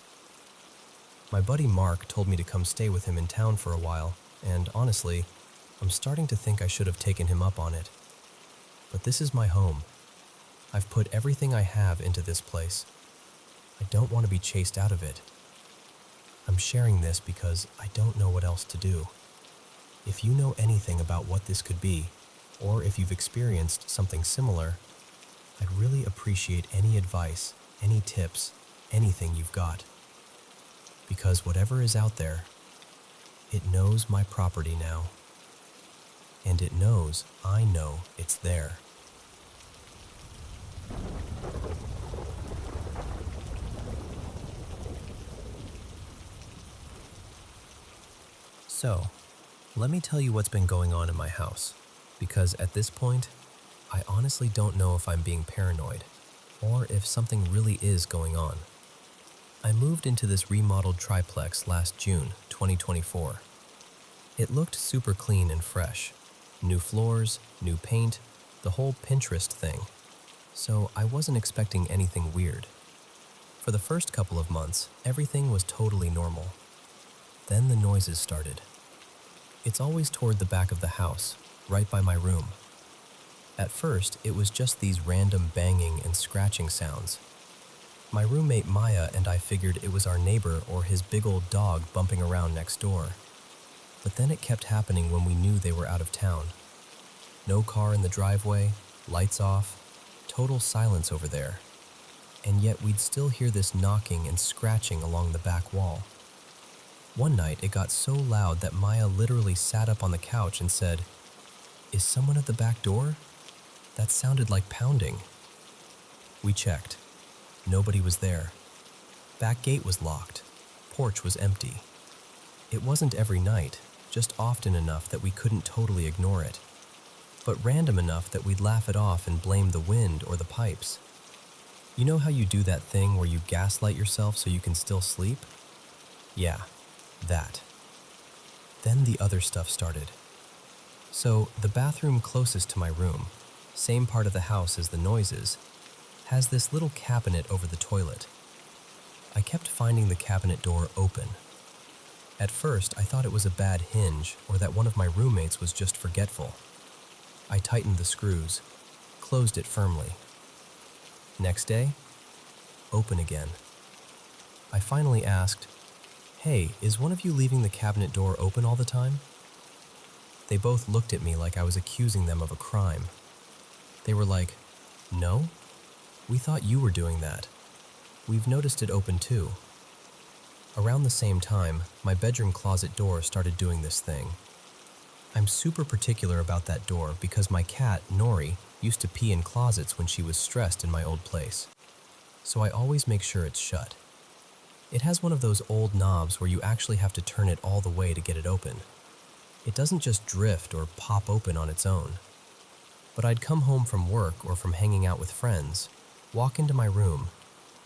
My buddy Mark told me to come stay with him in town for a while, and honestly, I'm starting to think I should have taken him up on it. But this is my home. I've put everything I have into this place. I don't want to be chased out of it. I'm sharing this because I don't know what else to do. If you know anything about what this could be, or if you've experienced something similar, I'd really appreciate any advice, any tips, anything you've got. Because whatever is out there, it knows my property now. And it knows I know it's there. So, let me tell you what's been going on in my house, because at this point, I honestly don't know if I'm being paranoid, or if something really is going on. I moved into this remodeled triplex last June, 2024. It looked super clean and fresh. New floors, new paint, the whole Pinterest thing. So I wasn't expecting anything weird. For the first couple of months, everything was totally normal. Then the noises started. It's always toward the back of the house, right by my room. At first, it was just these random banging and scratching sounds. My roommate Maya and I figured it was our neighbor or his big old dog bumping around next door. But then it kept happening when we knew they were out of town. No car in the driveway, lights off, total silence over there. And yet we'd still hear this knocking and scratching along the back wall. One night it got so loud that Maya literally sat up on the couch and said, "Is someone at the back door? That sounded like pounding." We checked. Nobody was there. Back gate was locked. Porch was empty. It wasn't every night, just often enough that we couldn't totally ignore it, but random enough that we'd laugh it off and blame the wind or the pipes. You know how you do that thing where you gaslight yourself so you can still sleep? Yeah, that. Then the other stuff started. So the bathroom closest to my room, same part of the house as the noises, has this little cabinet over the toilet. I kept finding the cabinet door open. At first, I thought it was a bad hinge or that one of my roommates was just forgetful. I tightened the screws, closed it firmly. Next day, open again. I finally asked, "Hey, is one of you leaving the cabinet door open all the time?" They both looked at me like I was accusing them of a crime. They were like, "No? We thought you were doing that. We've noticed it open too." Around the same time, my bedroom closet door started doing this thing. I'm super particular about that door because my cat, Nori, used to pee in closets when she was stressed in my old place. So I always make sure it's shut. It has one of those old knobs where you actually have to turn it all the way to get it open. It doesn't just drift or pop open on its own. But I'd come home from work or from hanging out with friends, walk into my room,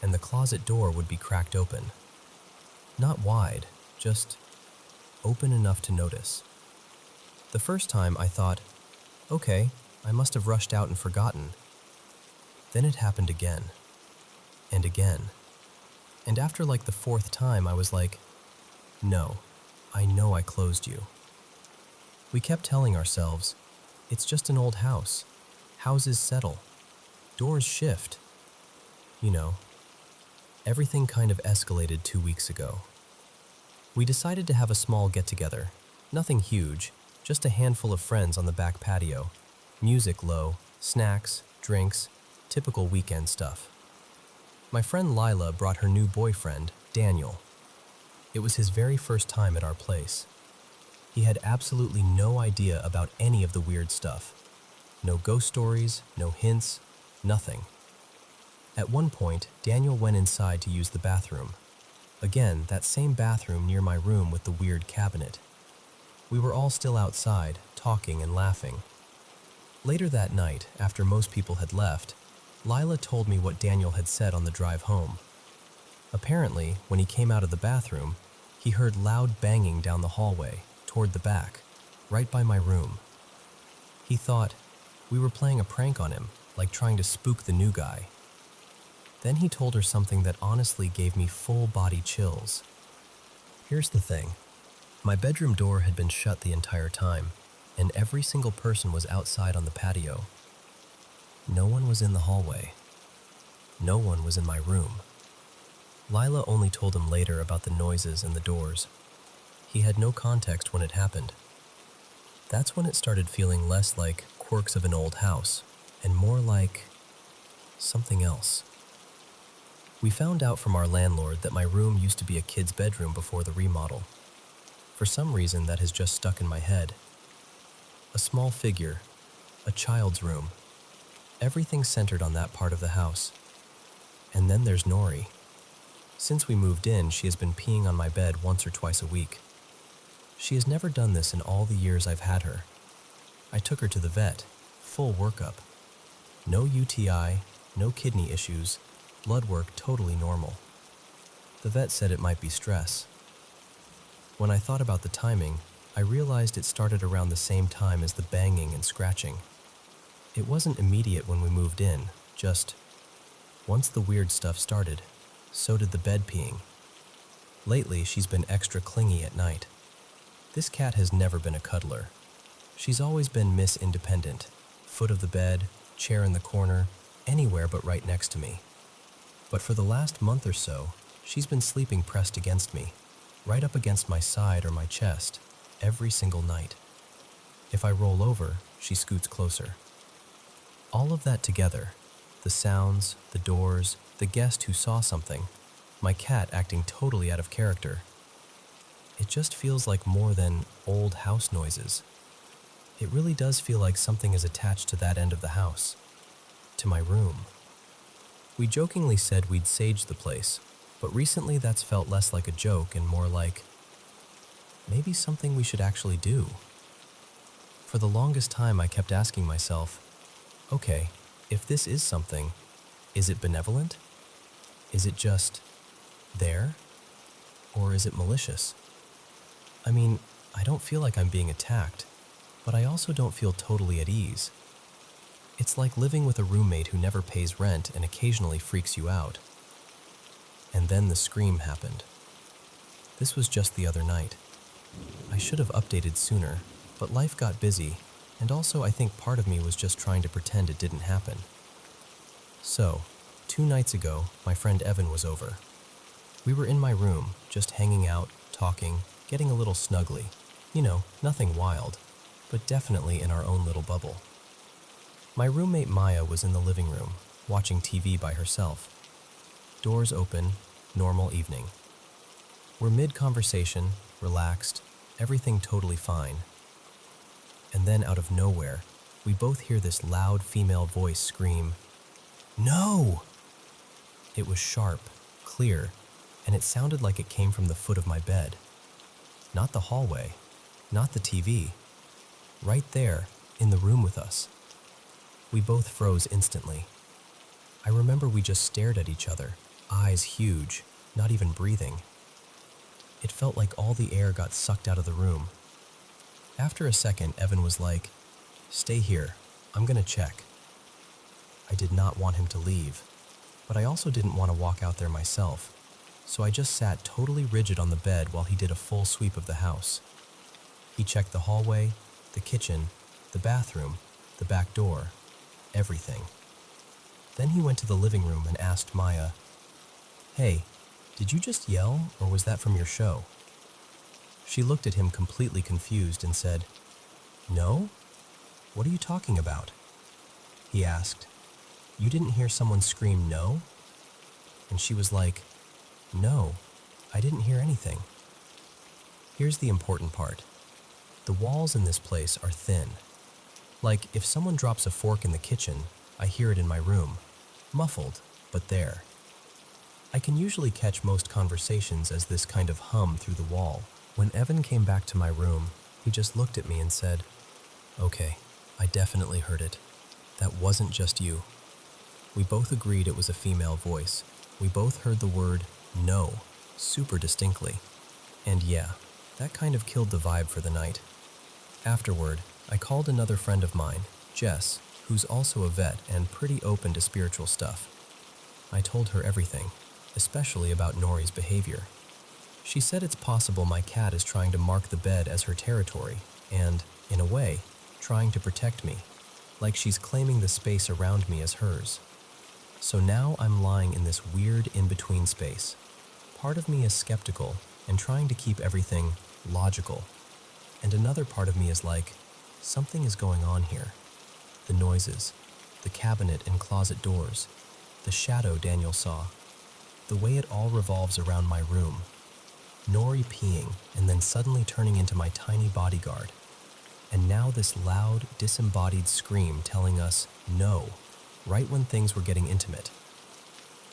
and the closet door would be cracked open. Not wide, just open enough to notice. The first time I thought, okay, I must have rushed out and forgotten. Then it happened again, and again. And after like the fourth time, I was like, no, I know I closed you. We kept telling ourselves, it's just an old house. Houses settle. Doors shift. You know, everything kind of escalated 2 weeks ago. We decided to have a small get-together. Nothing huge, just a handful of friends on the back patio. Music low, snacks, drinks, typical weekend stuff. My friend Lila brought her new boyfriend, Daniel. It was his very first time at our place. He had absolutely no idea about any of the weird stuff. No ghost stories, no hints, nothing. At one point, Daniel went inside to use the bathroom. Again, that same bathroom near my room with the weird cabinet. We were all still outside, talking and laughing. Later that night, after most people had left, Lila told me what Daniel had said on the drive home. Apparently, when he came out of the bathroom, he heard loud banging down the hallway, toward the back, right by my room. He thought we were playing a prank on him, like trying to spook the new guy. Then he told her something that honestly gave me full-body chills. Here's the thing. My bedroom door had been shut the entire time, and every single person was outside on the patio. No one was in the hallway. No one was in my room. Lila only told him later about the noises and the doors. He had no context when it happened. That's when it started feeling less like quirks of an old house, and more like something else. We found out from our landlord that my room used to be a kid's bedroom before the remodel. For some reason, that has just stuck in my head. A small figure, a child's room. Everything centered on that part of the house. And then there's Nori. Since we moved in, she has been peeing on my bed once or twice a week. She has never done this in all the years I've had her. I took her to the vet, full workup. No UTI, no kidney issues, blood work totally normal. The vet said it might be stress. When I thought about the timing, I realized it started around the same time as the banging and scratching. It wasn't immediate when we moved in, just once the weird stuff started, so did the bed peeing. Lately, she's been extra clingy at night. This cat has never been a cuddler. She's always been Miss Independent, foot of the bed, chair in the corner, anywhere but right next to me. But for the last month or so, she's been sleeping pressed against me, right up against my side or my chest, every single night. If I roll over, she scoots closer. All of that together, the sounds, the doors, the guest who saw something, my cat acting totally out of character. It just feels like more than old house noises. It really does feel like something is attached to that end of the house, to my room. We jokingly said we'd sage the place, but recently that's felt less like a joke and more like maybe something we should actually do. For the longest time I kept asking myself, okay, if this is something, is it benevolent? Is it just there? Or is it malicious? I mean, I don't feel like I'm being attacked, but I also don't feel totally at ease. It's like living with a roommate who never pays rent and occasionally freaks you out. And then the scream happened. This was just the other night. I should have updated sooner, but life got busy, and also I think part of me was just trying to pretend it didn't happen. So, 2 nights ago, my friend Evan was over. We were in my room, just hanging out, talking, getting a little snuggly. You know, nothing wild, but definitely in our own little bubble. My roommate Maya was in the living room, watching TV by herself. Doors open, normal evening. We're mid-conversation, relaxed, everything totally fine. And then out of nowhere, we both hear this loud female voice scream, "No!" It was sharp, clear, and it sounded like it came from the foot of my bed. Not the hallway, not the TV. Right there, in the room with us. We both froze instantly. I remember we just stared at each other, eyes huge, not even breathing. It felt like all the air got sucked out of the room. After a second, Evan was like, "Stay here, I'm gonna check." I did not want him to leave, but I also didn't want to walk out there myself, so I just sat totally rigid on the bed while he did a full sweep of the house. He checked the hallway, the kitchen, the bathroom, the back door, everything. Then he went to the living room and asked Maya, "Hey, did you just yell, or was that from your show?" She looked at him completely confused and said, "No? What are you talking about?" He asked, "You didn't hear someone scream no?" And she was like, "No, I didn't hear anything." Here's the important part. The walls in this place are thin. Like, if someone drops a fork in the kitchen, I hear it in my room, muffled, but there. I can usually catch most conversations as this kind of hum through the wall. When Evan came back to my room, he just looked at me and said, "Okay, I definitely heard it. That wasn't just you." We both agreed it was a female voice. We both heard the word no super distinctly. And yeah, that kind of killed the vibe for the night. Afterward, I called another friend of mine, Jess, who's also a vet and pretty open to spiritual stuff. I told her everything, especially about Nori's behavior. She said it's possible my cat is trying to mark the bed as her territory and, in a way, trying to protect me, like she's claiming the space around me as hers. So now I'm lying in this weird in-between space. Part of me is skeptical and trying to keep everything logical, and another part of me is like, something is going on here. The noises, the cabinet and closet doors, the shadow Daniel saw, the way it all revolves around my room. Nori peeing and then suddenly turning into my tiny bodyguard. And now this loud, disembodied scream telling us no, right when things were getting intimate.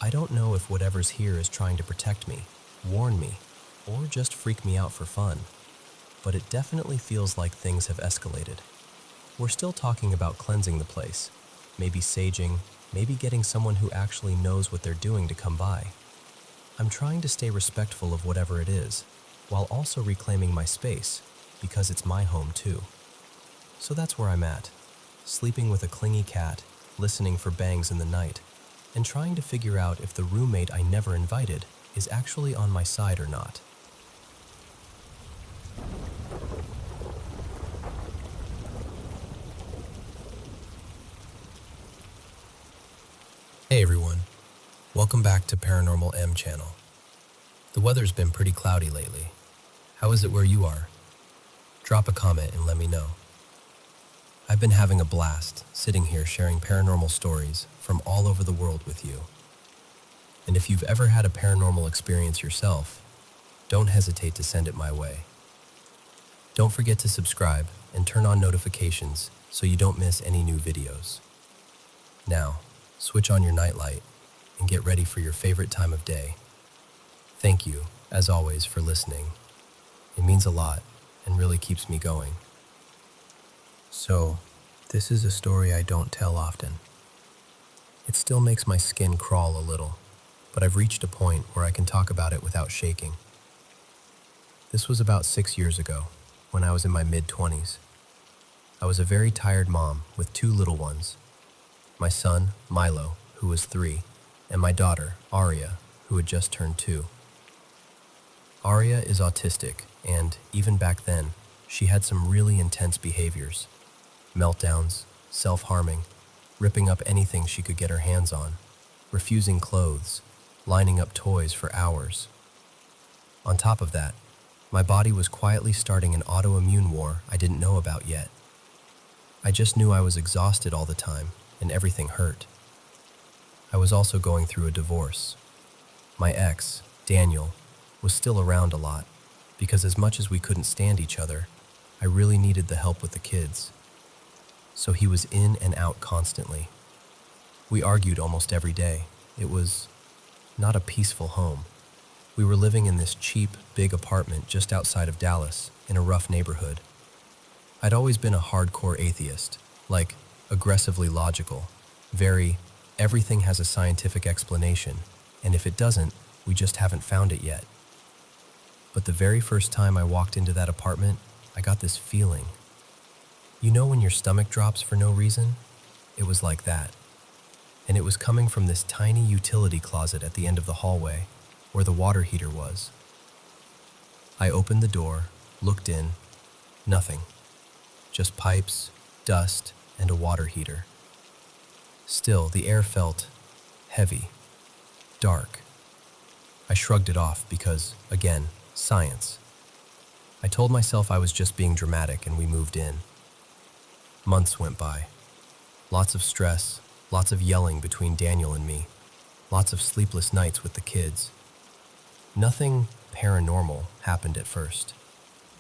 I don't know if whatever's here is trying to protect me, warn me, or just freak me out for fun, but it definitely feels like things have escalated. We're still talking about cleansing the place, maybe saging, maybe getting someone who actually knows what they're doing to come by. I'm trying to stay respectful of whatever it is, while also reclaiming my space, because it's my home too. So that's where I'm at, sleeping with a clingy cat, listening for bangs in the night, and trying to figure out if the roommate I never invited is actually on my side or not. Hey everyone, welcome back to Paranormal M channel. The weather's been pretty cloudy lately. How is it where you are? Drop a comment and let me know. I've been having a blast sitting here sharing paranormal stories from all over the world with you. And if you've ever had a paranormal experience yourself, don't hesitate to send it my way. Don't forget to subscribe and turn on notifications so you don't miss any new videos. Now, switch on your nightlight and get ready for your favorite time of day. Thank you, as always, for listening. It means a lot and really keeps me going. So, this is a story I don't tell often. It still makes my skin crawl a little, but I've reached a point where I can talk about it without shaking. This was about 6 years ago, when I was in my mid-20s. I was a very tired mom with 2 little ones. My son, Milo, who was 3, and my daughter, Aria, who had just turned 2. Aria is autistic, and even back then, she had some really intense behaviors. Meltdowns, self-harming, ripping up anything she could get her hands on, refusing clothes, lining up toys for hours. On top of that, my body was quietly starting an autoimmune war I didn't know about yet. I just knew I was exhausted all the time, and everything hurt. I was also going through a divorce. My ex, Daniel, was still around a lot, because as much as we couldn't stand each other, I really needed the help with the kids. So he was in and out constantly. We argued almost every day. It was not a peaceful home. We were living in this cheap, big apartment just outside of Dallas, in a rough neighborhood. I'd always been a hardcore atheist, like aggressively logical, very everything has a scientific explanation, And if it doesn't, we just haven't found it yet. But the very first time I walked into that apartment, I got this feeling. You know when your stomach drops for no reason? It was like that. And it was coming from this tiny utility closet at the end of the hallway, where the water heater was. I opened the door, looked in, nothing. Just pipes, dust, and a water heater. Still, the air felt heavy, dark. I shrugged it off because, again, science. I told myself I was just being dramatic and we moved in. Months went by. Lots of stress, lots of yelling between Daniel and me, lots of sleepless nights with the kids. Nothing paranormal happened at first,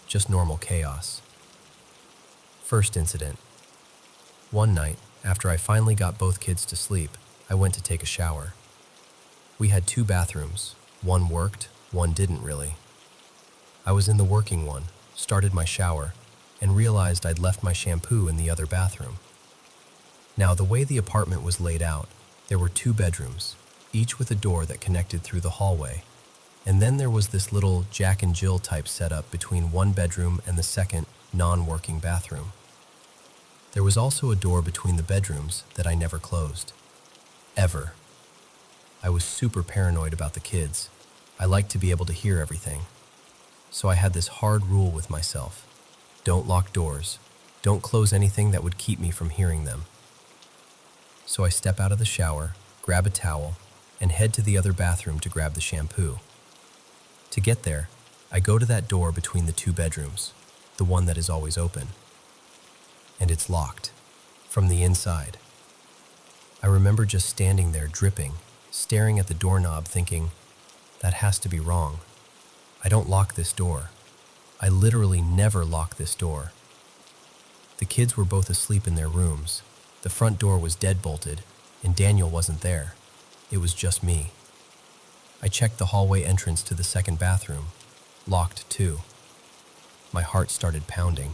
just normal chaos. First incident. One night, after I finally got both kids to sleep, I went to take a shower. We had 2 bathrooms. One worked, one didn't really. I was in the working one, started my shower, and realized I'd left my shampoo in the other bathroom. Now, the way the apartment was laid out, there were 2 bedrooms, each with a door that connected through the hallway. And then there was this little Jack and Jill type setup between one bedroom and the second, non-working bathroom. There was also a door between the bedrooms that I never closed. Ever. I was super paranoid about the kids. I liked to be able to hear everything. So I had this hard rule with myself. Don't lock doors. Don't close anything that would keep me from hearing them. So I step out of the shower, grab a towel, and head to the other bathroom to grab the shampoo. To get there, I go to that door between the 2 bedrooms, the one that is always open. And it's locked, from the inside. I remember just standing there dripping, staring at the doorknob thinking, that has to be wrong. I don't lock this door. I literally never lock this door. The kids were both asleep in their rooms. The front door was deadbolted, and Daniel wasn't there. It was just me. I checked the hallway entrance to the second bathroom, locked too. My heart started pounding.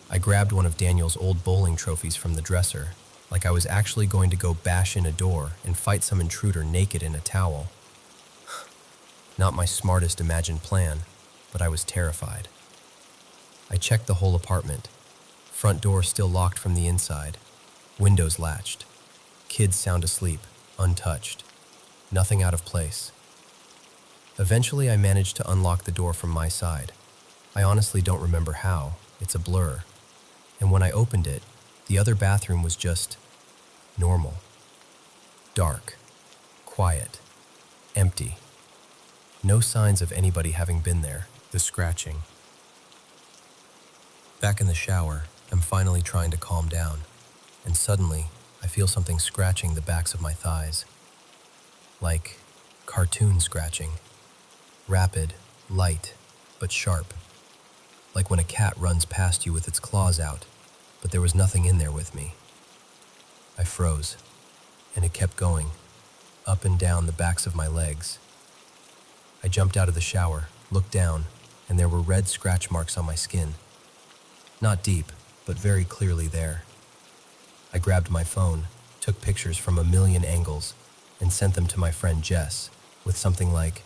I grabbed one of Daniel's old bowling trophies from the dresser, like I was actually going to go bash in a door and fight some intruder naked in a towel. Not my smartest imagined plan, but I was terrified. I checked the whole apartment. Front door still locked from the inside. Windows latched. Kids sound asleep, untouched. Nothing out of place. Eventually, I managed to unlock the door from my side. I honestly don't remember how. It's a blur. And when I opened it, the other bathroom was just normal. Dark. Quiet. Empty. No signs of anybody having been there. The scratching. Back in the shower, I'm finally trying to calm down, and suddenly, I feel something scratching the backs of my thighs. Like cartoon scratching. Rapid, light, but sharp. Like when a cat runs past you with its claws out, but there was nothing in there with me. I froze, and it kept going, up and down the backs of my legs. I jumped out of the shower, looked down, and there were red scratch marks on my skin. Not deep, but very clearly there. I grabbed my phone, took pictures from a million angles, and sent them to my friend Jess with something like,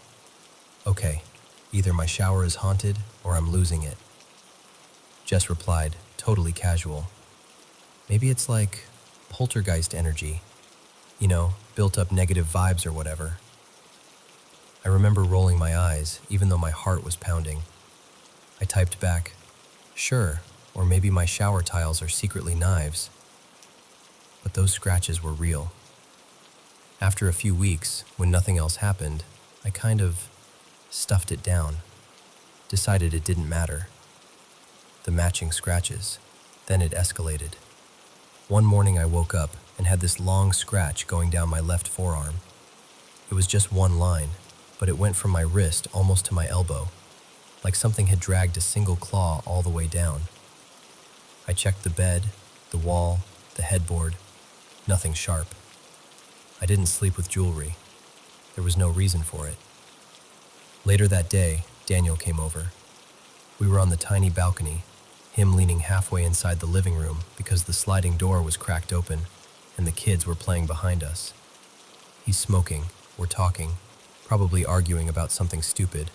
"Okay, either my shower is haunted or I'm losing it." Jess replied, totally casual, "Maybe it's like poltergeist energy, built up negative vibes or whatever." I remember rolling my eyes, even though my heart was pounding. I typed back, "Sure, or maybe my shower tiles are secretly knives." But those scratches were real. After a few weeks, when nothing else happened, I kind of stuffed it down, decided it didn't matter. The matching scratches, then it escalated. One morning I woke up and had this long scratch going down my left forearm. It was just one line, but it went from my wrist almost to my elbow, like something had dragged a single claw all the way down. I checked the bed, the wall, the headboard, nothing sharp. I didn't sleep with jewelry. There was no reason for it. Later that day, Daniel came over. We were on the tiny balcony, him leaning halfway inside the living room because the sliding door was cracked open and the kids were playing behind us. He's smoking, We're talking, probably arguing about something stupid,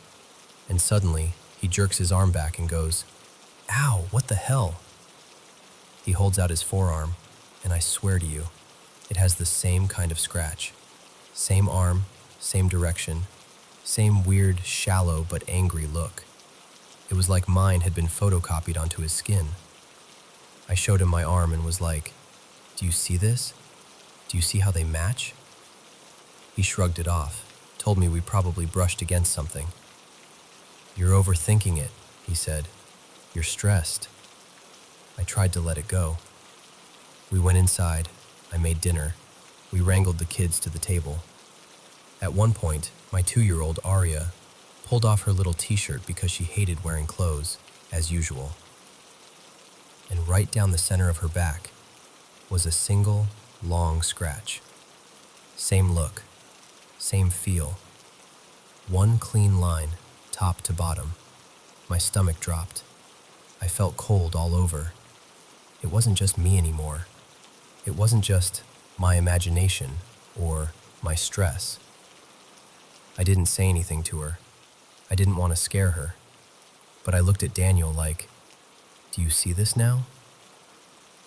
and suddenly he jerks his arm back and goes, "Ow, what the hell?" He holds out his forearm, and I swear to you, it has the same kind of scratch. Same arm, same direction, same weird, shallow but angry look. It was like mine had been photocopied onto his skin. I showed him my arm and was like, "Do you see this? Do you see how they match?" He shrugged it off, told me we probably brushed against something. "You're overthinking it," he said. "You're stressed." I tried to let it go. We went inside. I made dinner. We wrangled the kids to the table. At one point, my 2-year-old Aria pulled off her little t-shirt because she hated wearing clothes, as usual. And right down the center of her back was a single, long scratch. Same look, same feel. One clean line, top to bottom. My stomach dropped. I felt cold all over. It wasn't just me anymore. It wasn't just my imagination or my stress. I didn't say anything to her. I didn't want to scare her. But I looked at Daniel like, "Do you see this now?"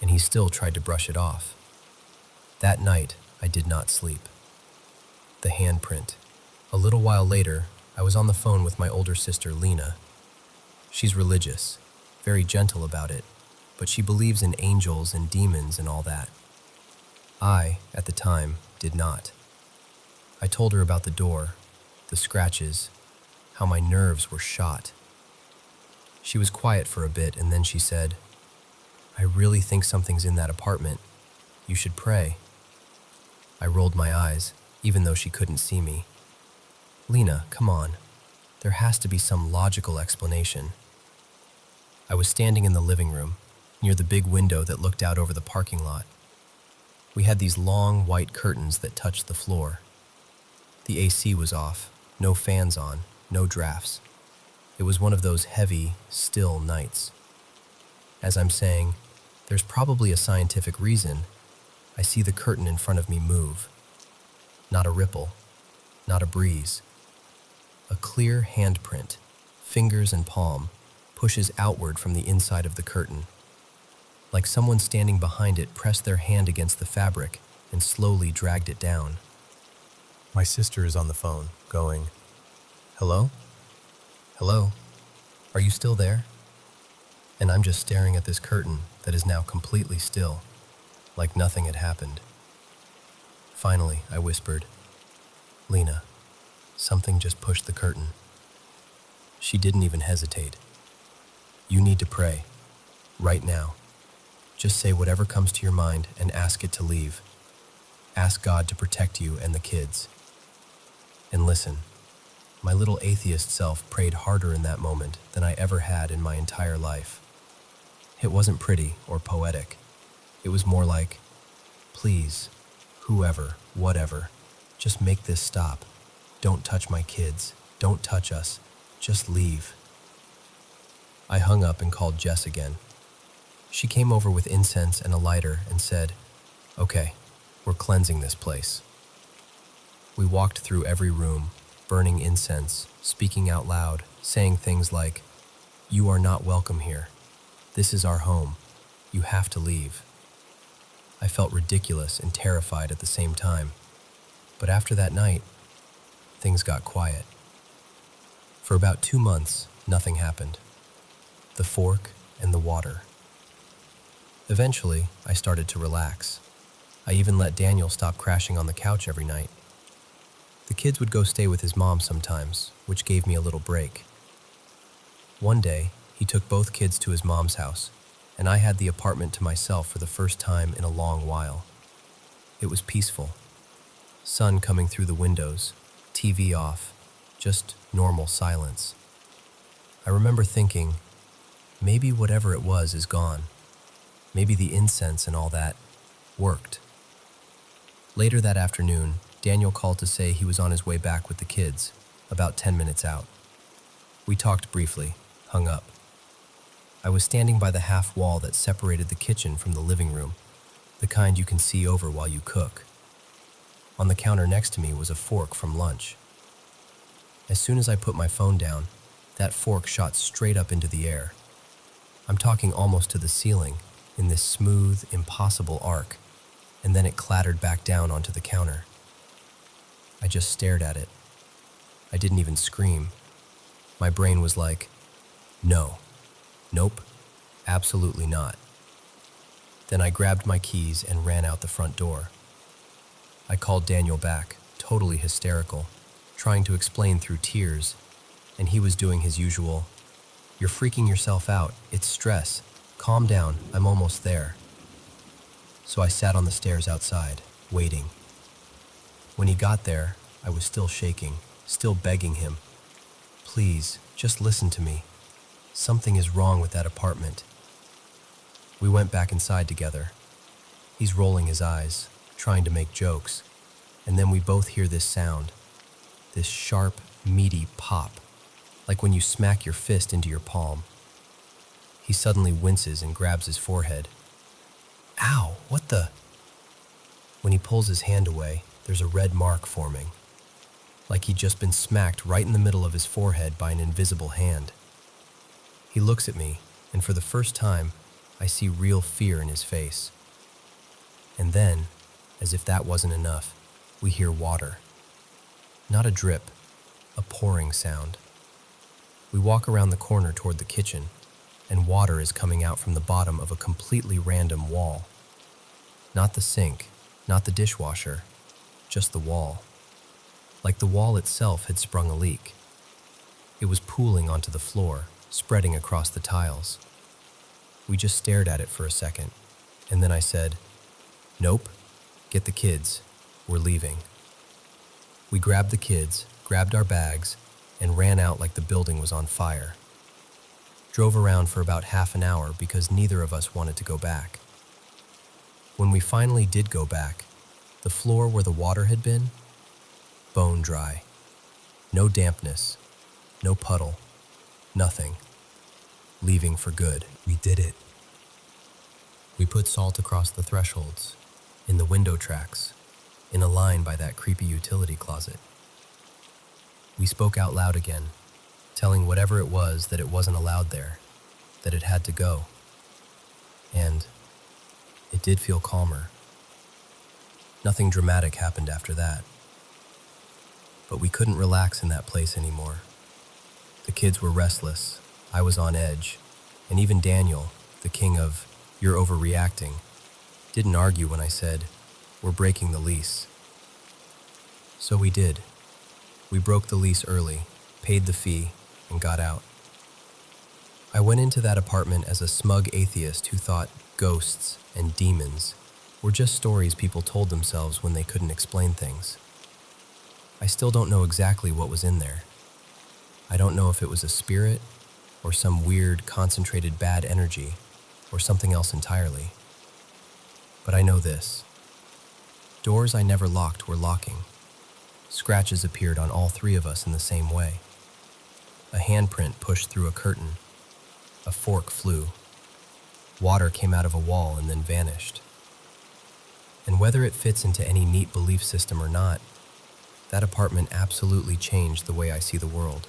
And he still tried to brush it off. That night, I did not sleep. The handprint. A little while later, I was on the phone with my older sister, Lena. She's religious, very gentle about it, but she believes in angels and demons and all that. I, at the time, did not. I told her about the door, the scratches, how my nerves were shot. She was quiet for a bit, and then she said, "I really think something's in that apartment. You should pray." I rolled my eyes, even though she couldn't see me. "Lena, come on. There has to be some logical explanation." I was standing in the living room, near the big window that looked out over the parking lot. We had these long, white curtains that touched the floor. The AC was off, no fans on, no drafts. It was one of those heavy, still nights. As I'm saying, there's probably a scientific reason, I see the curtain in front of me move. Not a ripple, not a breeze. A clear handprint, fingers and palm, pushes outward from the inside of the curtain. Like someone standing behind it pressed their hand against the fabric and slowly dragged it down. My sister is on the phone, going, "Hello? Hello? Are you still there?" And I'm just staring at this curtain that is now completely still, like nothing had happened. Finally, I whispered, "Lena, something just pushed the curtain." She didn't even hesitate. "You need to pray, right now. Just say whatever comes to your mind and ask it to leave. Ask God to protect you and the kids." And listen, my little atheist self prayed harder in that moment than I ever had in my entire life. It wasn't pretty or poetic. It was more like, "Please, whoever, whatever, just make this stop. Don't touch my kids. Don't touch us. Just leave." I hung up and called Jess again. She came over with incense and a lighter and said, "Okay, we're cleansing this place." We walked through every room, burning incense, speaking out loud, saying things like, "You are not welcome here. This is our home. You have to leave." I felt ridiculous and terrified at the same time. But after that night, things got quiet. For about 2 months, nothing happened. The fork and the water. Eventually, I started to relax. I even let Daniel stop crashing on the couch every night. The kids would go stay with his mom sometimes, which gave me a little break. One day, he took both kids to his mom's house, and I had the apartment to myself for the first time in a long while. It was peaceful. Sun coming through the windows, TV off, just normal silence. I remember thinking, maybe whatever it was is gone. Maybe the incense and all that worked. Later that afternoon, Daniel called to say he was on his way back with the kids, about 10 minutes out. We talked briefly, hung up. I was standing by the half wall that separated the kitchen from the living room, the kind you can see over while you cook. On the counter next to me was a fork from lunch. As soon as I put my phone down, that fork shot straight up into the air. I'm talking almost to the ceiling, in this smooth, impossible arc, and then it clattered back down onto the counter. I just stared at it. I didn't even scream. My brain was like, no, nope, absolutely not. Then I grabbed my keys and ran out the front door. I called Daniel back, totally hysterical, trying to explain through tears, and he was doing his usual, "You're freaking yourself out, it's stress. Calm down, I'm almost there." So I sat on the stairs outside, waiting. When he got there, I was still shaking, still begging him, "Please, just listen to me. Something is wrong with that apartment." We went back inside together. He's rolling his eyes, trying to make jokes, and then we both hear this sound, this sharp, meaty pop, like when you smack your fist into your palm. He suddenly winces and grabs his forehead. "Ow, what the?" When he pulls his hand away, there's a red mark forming, like he'd just been smacked right in the middle of his forehead by an invisible hand. He looks at me, and for the first time, I see real fear in his face. And then, as if that wasn't enough, we hear water. Not a drip, a pouring sound. We walk around the corner toward the kitchen, and water is coming out from the bottom of a completely random wall. Not the sink, not the dishwasher, just the wall. Like the wall itself had sprung a leak. It was pooling onto the floor, spreading across the tiles. We just stared at it for a second, and then I said, "Nope, get the kids, we're leaving." We grabbed the kids, grabbed our bags, and ran out like the building was on fire. Drove around for about half an hour because neither of us wanted to go back. When we finally did go back, the floor where the water had been, bone dry. No dampness, no puddle, nothing. Leaving for good. We did it. We put salt across the thresholds, in the window tracks, in a line by that creepy utility closet. We spoke out loud again, telling whatever it was that it wasn't allowed there, that it had to go. And it did feel calmer. Nothing dramatic happened after that. But we couldn't relax in that place anymore. The kids were restless, I was on edge, and even Daniel, the king of "you're overreacting," didn't argue when I said, "We're breaking the lease." So we did. We broke the lease early, paid the fee, and got out. I went into that apartment as a smug atheist who thought ghosts and demons were just stories people told themselves when they couldn't explain things. I still don't know exactly what was in there. I don't know if it was a spirit, or some weird, concentrated bad energy, or something else entirely. But I know this. Doors I never locked were locking. Scratches appeared on all three of us in the same way. A handprint pushed through a curtain. A fork flew. Water came out of a wall and then vanished. And whether it fits into any neat belief system or not, that apartment absolutely changed the way I see the world.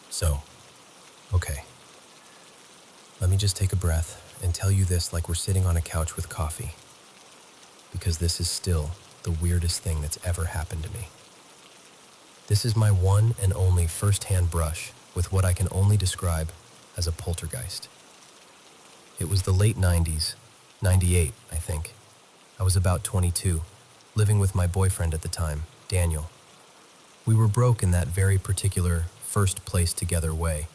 So, okay. Let me just take a breath and tell you this like we're sitting on a couch with coffee. Because this is still the weirdest thing that's ever happened to me. This is my one and only first-hand brush with what I can only describe as a poltergeist. It was the late 90s, 98, I think. I was about 22, living with my boyfriend at the time, Daniel. We were broke in that very particular first place together way,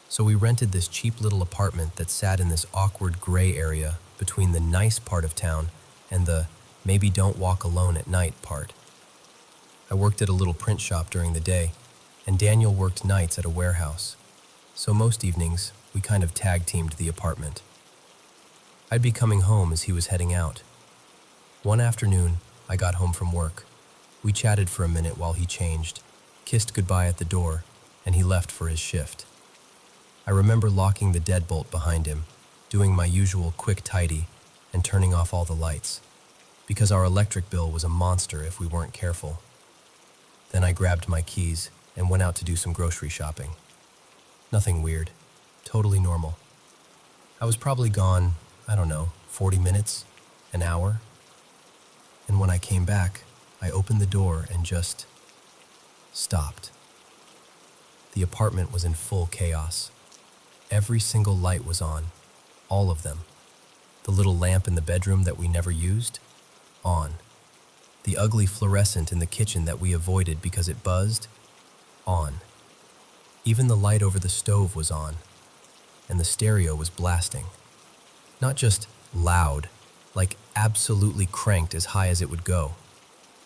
so we rented this cheap little apartment that sat in this awkward gray area between the nice part of town and the maybe don't walk alone at night part. I worked at a little print shop during the day, and Daniel worked nights at a warehouse. So most evenings, we kind of tag-teamed the apartment. I'd be coming home as he was heading out. One afternoon, I got home from work. We chatted for a minute while he changed, kissed goodbye at the door, and he left for his shift. I remember locking the deadbolt behind him, doing my usual quick tidy, and turning off all the lights, because our electric bill was a monster if we weren't careful. Then I grabbed my keys and went out to do some grocery shopping. Nothing weird, totally normal. I was probably gone, 40 minutes, an hour. And when I came back, I opened the door and just stopped. The apartment was in full chaos. Every single light was on, all of them. The little lamp in the bedroom that we never used, on. The ugly fluorescent in the kitchen that we avoided because it buzzed, on. Even the light over the stove was on, and the stereo was blasting. Not just loud, like absolutely cranked as high as it would go.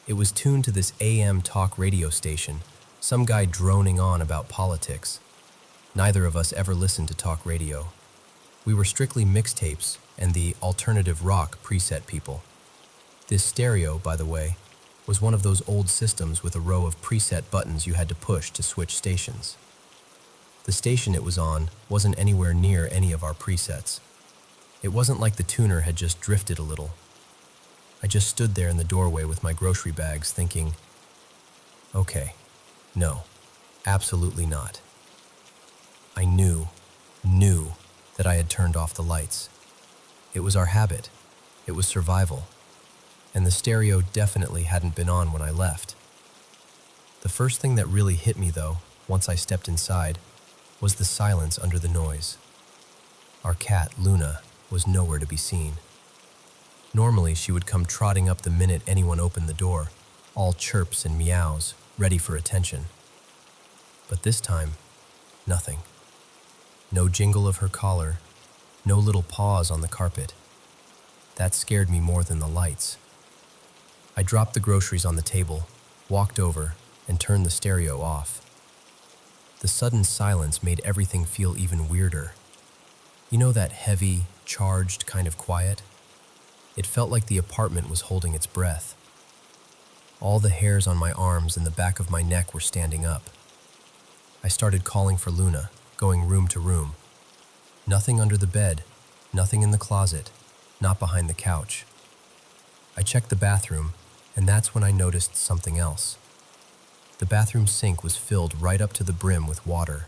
It was tuned to this AM talk radio station, some guy droning on about politics. Neither of us ever listened to talk radio. We were strictly mixtapes and the alternative rock preset people. This stereo, by the way, was one of those old systems with a row of preset buttons you had to push to switch stations. The station it was on wasn't anywhere near any of our presets. It wasn't like the tuner had just drifted a little. I just stood there in the doorway with my grocery bags thinking, okay, no, absolutely not. I knew that I had turned off the lights. It was our habit. It was survival. And the stereo definitely hadn't been on when I left. The first thing that really hit me, though, once I stepped inside, was the silence under the noise. Our cat, Luna, was nowhere to be seen. Normally, she would come trotting up the minute anyone opened the door, all chirps and meows, ready for attention. But this time, nothing. No jingle of her collar, no little paws on the carpet. That scared me more than the lights. I dropped the groceries on the table, walked over, and turned the stereo off. The sudden silence made everything feel even weirder. You know that heavy, charged kind of quiet? It felt like the apartment was holding its breath. All the hairs on my arms and the back of my neck were standing up. I started calling for Luna, going room to room. Nothing under the bed, nothing in the closet, not behind the couch. I checked the bathroom, and that's when I noticed something else. The bathroom sink was filled right up to the brim with water.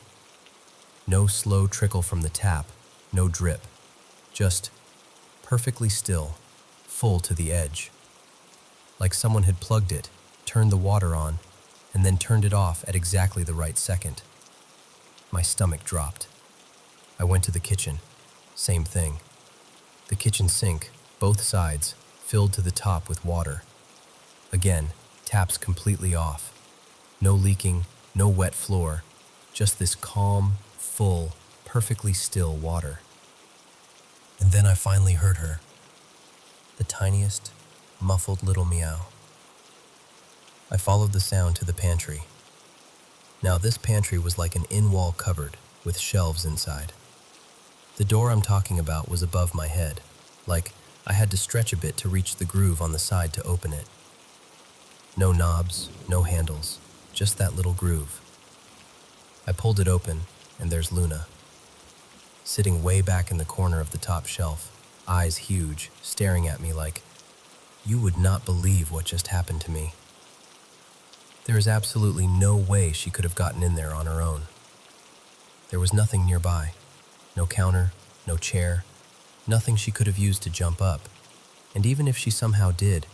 No slow trickle from the tap, no drip. Just perfectly still, full to the edge. Like someone had plugged it, turned the water on, and then turned it off at exactly the right second. My stomach dropped. I went to the kitchen. Same thing. The kitchen sink, both sides, filled to the top with water. Again, taps completely off. No leaking, no wet floor, just this calm, full, perfectly still water. And then I finally heard her. The tiniest, muffled little meow. I followed the sound to the pantry. Now this pantry was like an in-wall cupboard with shelves inside. The door I'm talking about was above my head, like I had to stretch a bit to reach the groove on the side to open it. No knobs, no handles, just that little groove. I pulled it open, and there's Luna. Sitting way back in the corner of the top shelf, eyes huge, staring at me like, you would not believe what just happened to me. There is absolutely no way she could have gotten in there on her own. There was nothing nearby. No counter, no chair, nothing she could have used to jump up. And even if she somehow did,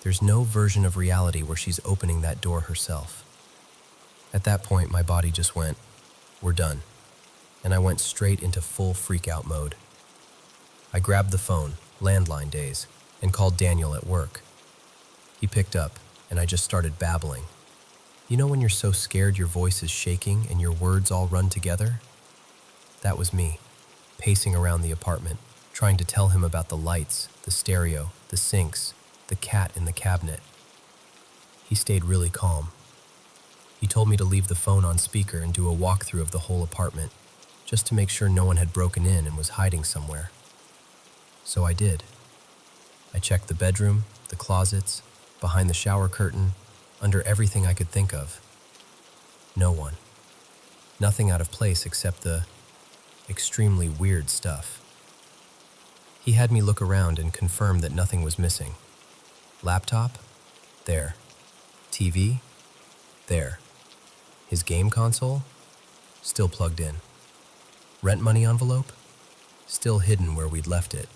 there's no version of reality where she's opening that door herself. At that point, my body just went, we're done. And I went straight into full freak-out mode. I grabbed the phone, landline days, and called Daniel at work. He picked up, and I just started babbling. You know when you're so scared your voice is shaking and your words all run together? That was me, pacing around the apartment, trying to tell him about the lights, the stereo, the sinks, the cat in the cabinet. He stayed really calm. He told me to leave the phone on speaker and do a walkthrough of the whole apartment, just to make sure no one had broken in and was hiding somewhere. So I did. I checked the bedroom, the closets, behind the shower curtain, under everything I could think of. No one. Nothing out of place except the extremely weird stuff. He had me look around and confirm that nothing was missing. Laptop? There. TV? There. His game console? Still plugged in. Rent money envelope? Still hidden where we'd left it.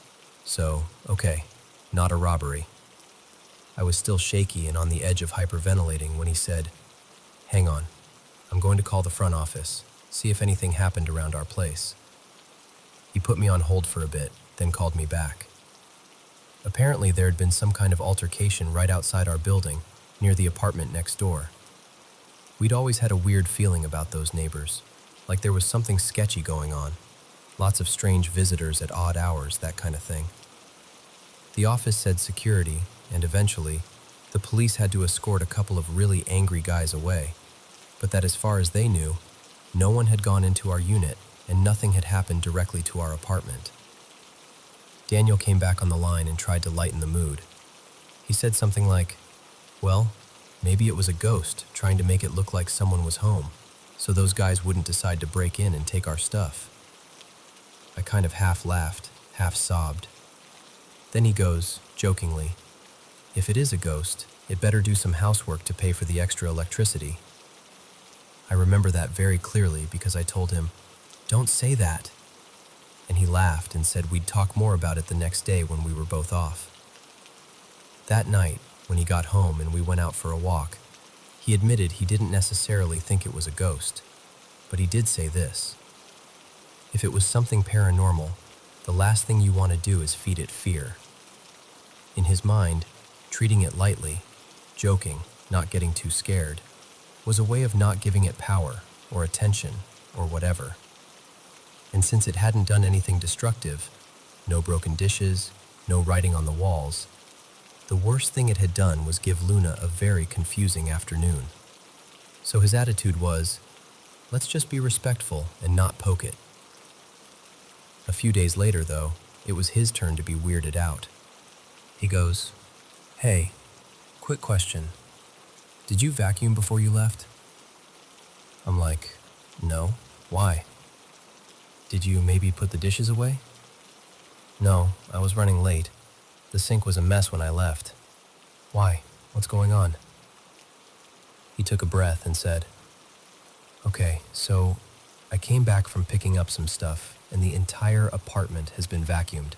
So, okay, not a robbery. I was still shaky and on the edge of hyperventilating when he said, "Hang on, I'm going to call the front office, see if anything happened around our place." He put me on hold for a bit, then called me back. Apparently there had been some kind of altercation right outside our building, near the apartment next door. We'd always had a weird feeling about those neighbors, like there was something sketchy going on. Lots of strange visitors at odd hours, that kind of thing. The office said security, and eventually, the police had to escort a couple of really angry guys away, but that as far as they knew, no one had gone into our unit and nothing had happened directly to our apartment. Daniel came back on the line and tried to lighten the mood. He said something like, "Well, maybe it was a ghost trying to make it look like someone was home, so those guys wouldn't decide to break in and take our stuff." I kind of half laughed, half sobbed. Then he goes, jokingly, "If it is a ghost, it better do some housework to pay for the extra electricity." I remember that very clearly because I told him, "Don't say that." And he laughed and said we'd talk more about it the next day when we were both off. That night, when he got home and we went out for a walk, he admitted he didn't necessarily think it was a ghost, but he did say this: "If it was something paranormal, the last thing you want to do is feed it fear." In his mind, treating it lightly, joking, not getting too scared, was a way of not giving it power or attention or whatever. And since it hadn't done anything destructive, no broken dishes, no writing on the walls, the worst thing it had done was give Luna a very confusing afternoon. So his attitude was, let's just be respectful and not poke it. A few days later, though, it was his turn to be weirded out. He goes, "Hey, quick question. Did you vacuum before you left?" I'm like, "No, why?" "Did you maybe put the dishes away?" "No, I was running late. The sink was a mess when I left." "Why? What's going on?" He took a breath and said, "Okay, so I came back from picking up some stuff and the entire apartment has been vacuumed.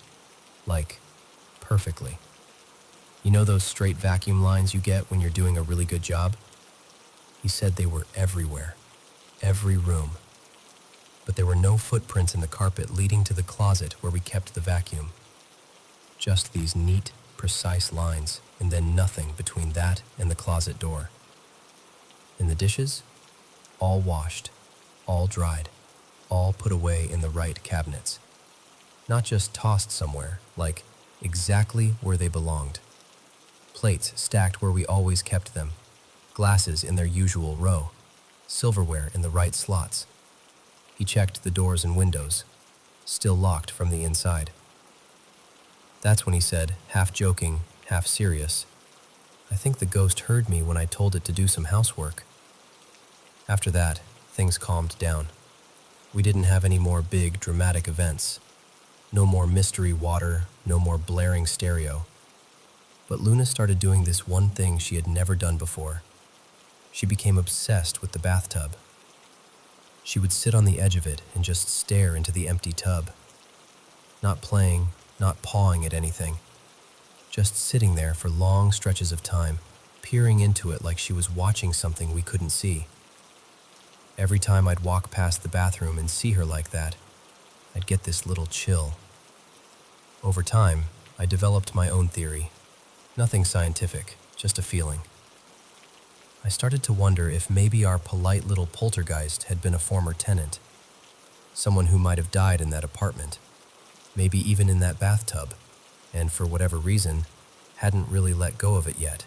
Like, perfectly. You know those straight vacuum lines you get when you're doing a really good job?" He said they were everywhere, every room. But there were no footprints in the carpet leading to the closet where we kept the vacuum. Just these neat, precise lines, and then nothing between that and the closet door. And the dishes? All washed, all dried, all put away in the right cabinets. Not just tossed somewhere, like exactly where they belonged. Plates stacked where we always kept them, glasses in their usual row, silverware in the right slots. He checked the doors and windows, still locked from the inside. That's when he said, half joking, half serious, "I think the ghost heard me when I told it to do some housework." After that, things calmed down. We didn't have any more big, dramatic events. No more mystery water, no more blaring stereo. But Luna started doing this one thing she had never done before. She became obsessed with the bathtub. She would sit on the edge of it and just stare into the empty tub. Not playing, not pawing at anything. Just sitting there for long stretches of time, peering into it like she was watching something we couldn't see. Every time I'd walk past the bathroom and see her like that, I'd get this little chill. Over time, I developed my own theory. Nothing scientific, just a feeling. I started to wonder if maybe our polite little poltergeist had been a former tenant. Someone who might have died in that apartment, maybe even in that bathtub, and for whatever reason, hadn't really let go of it yet.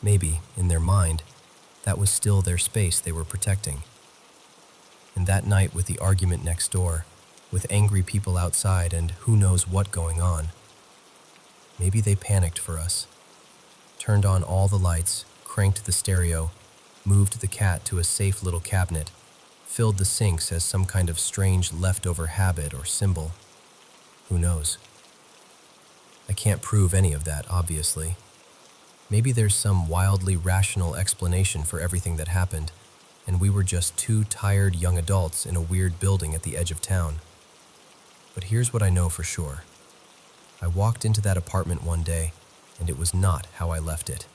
Maybe, in their mind, that was still their space they were protecting. And that night with the argument next door, with angry people outside and who knows what going on, maybe they panicked for us, turned on all the lights, cranked the stereo, moved the cat to a safe little cabinet, filled the sinks as some kind of strange leftover habit or symbol. Who knows? I can't prove any of that, obviously. Maybe there's some wildly rational explanation for everything that happened, and we were just two tired young adults in a weird building at the edge of town. But here's what I know for sure. I walked into that apartment one day, and it was not how I left it.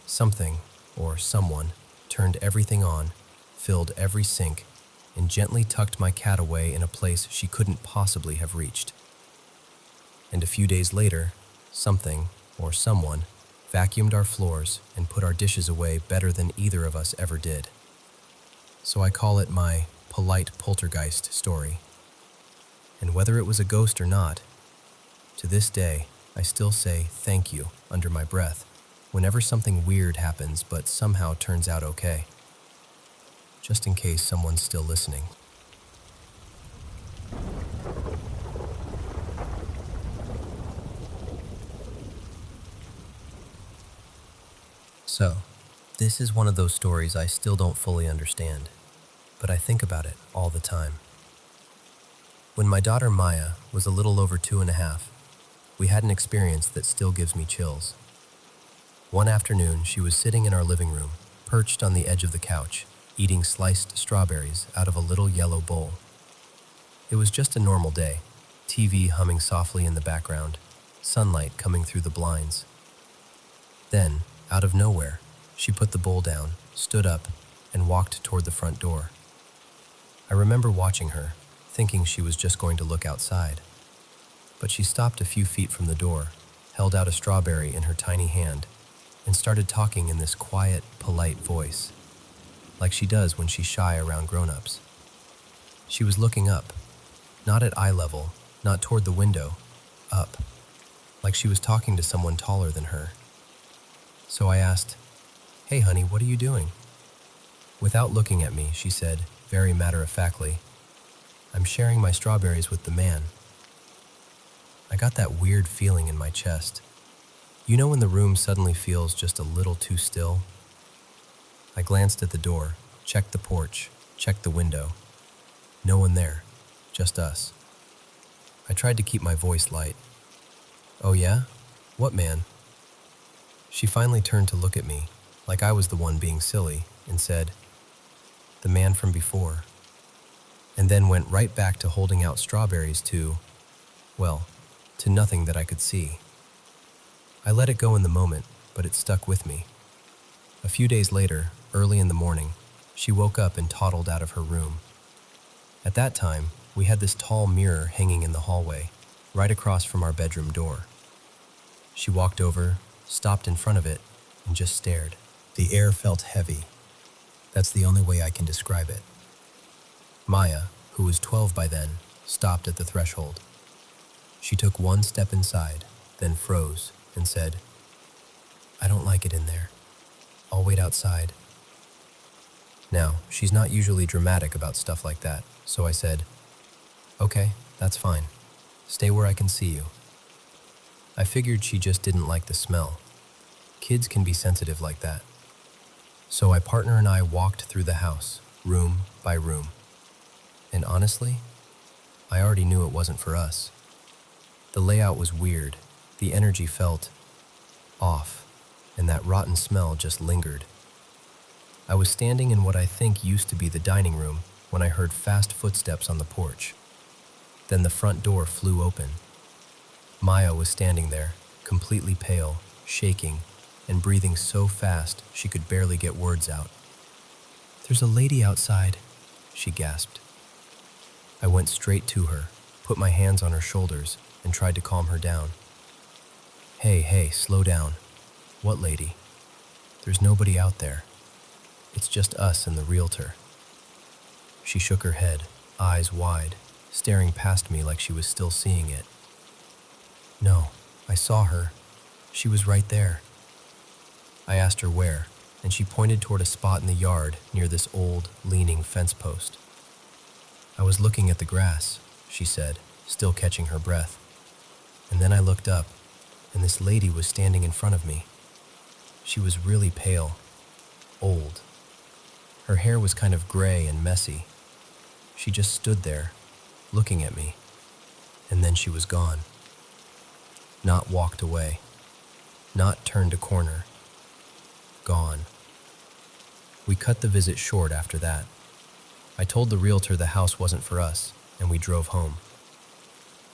Something, or someone, turned everything on, filled every sink, and gently tucked my cat away in a place she couldn't possibly have reached. And a few days later, something, or someone, vacuumed our floors and put our dishes away better than either of us ever did. So I call it my polite poltergeist story. And whether it was a ghost or not, to this day, I still say thank you under my breath whenever something weird happens but somehow turns out okay. Just in case someone's still listening. So, this is one of those stories I still don't fully understand, but I think about it all the time. When my daughter Maya was a little over 2.5, we had an experience that still gives me chills. One afternoon, she was sitting in our living room, perched on the edge of the couch, eating sliced strawberries out of a little yellow bowl. It was just a normal day, TV humming softly in the background, sunlight coming through the blinds. Then, out of nowhere, she put the bowl down, stood up, and walked toward the front door. I remember watching her, thinking she was just going to look outside. But she stopped a few feet from the door, held out a strawberry in her tiny hand, and started talking in this quiet, polite voice, like she does when she's shy around grown-ups. She was looking up, not at eye level, not toward the window, up, like she was talking to someone taller than her. So I asked, "Hey honey, what are you doing?" Without looking at me, she said, very matter-of-factly, "I'm sharing my strawberries with the man." I got that weird feeling in my chest. You know when the room suddenly feels just a little too still? I glanced at the door, checked the porch, checked the window. No one there, just us. I tried to keep my voice light. "Oh yeah? What man?" She finally turned to look at me, like I was the one being silly, and said, "The man from before," and then went right back to holding out strawberries to nothing that I could see. I let it go in the moment, but it stuck with me. A few days later, early in the morning, she woke up and toddled out of her room. At that time, we had this tall mirror hanging in the hallway, right across from our bedroom door. She walked over, stopped in front of it, and just stared. The air felt heavy. That's the only way I can describe it. Maya, who was 12 by then, stopped at the threshold. She took one step inside, then froze and said, "I don't like it in there. I'll wait outside." Now, she's not usually dramatic about stuff like that, so I said, "Okay, that's fine. Stay where I can see you." I figured she just didn't like the smell. Kids can be sensitive like that. So my partner and I walked through the house, room by room. And honestly, I already knew it wasn't for us. The layout was weird, the energy felt off, and that rotten smell just lingered. I was standing in what I think used to be the dining room when I heard fast footsteps on the porch. Then the front door flew open. Maya was standing there, completely pale, shaking, and breathing so fast she could barely get words out. "There's a lady outside," she gasped. I went straight to her, put my hands on her shoulders, and tried to calm her down. Hey, slow down. What lady? There's nobody out there. It's just us and the realtor." She shook her head, eyes wide, staring past me like she was still seeing it. "No, I saw her. She was right there." I asked her where, and she pointed toward a spot in the yard near this old, leaning fence post. "I was looking at the grass," she said, still catching her breath. And then I looked up, and this lady was standing in front of me. She was really pale, old. Her hair was kind of gray and messy. She just stood there, looking at me, and then she was gone. Not walked away, not turned a corner. Gone. We cut the visit short after that. I told the realtor the house wasn't for us, and we drove home.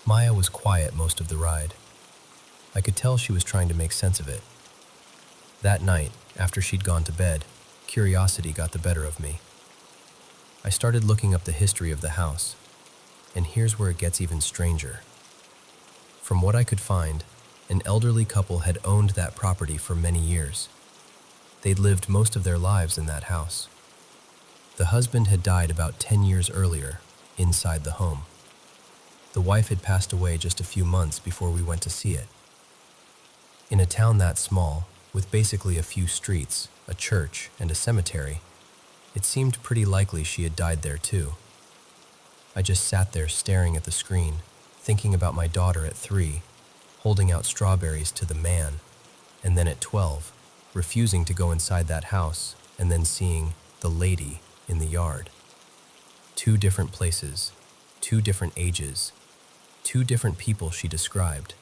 Maya was quiet most of the ride. I could tell she was trying to make sense of it. That night, after she'd gone to bed, curiosity got the better of me. I started looking up the history of the house, and here's where it gets even stranger. From what I could find, an elderly couple had owned that property for many years. They'd lived most of their lives in that house. The husband had died about 10 years earlier, inside the home. The wife had passed away just a few months before we went to see it. In a town that small, with basically a few streets, a church, and a cemetery, it seemed pretty likely she had died there too. I just sat there staring at the screen, thinking about my daughter at 3, holding out strawberries to the man, and then at 12, refusing to go inside that house, and then seeing the lady in the yard. 2 different places, 2 different ages, 2 different people she described.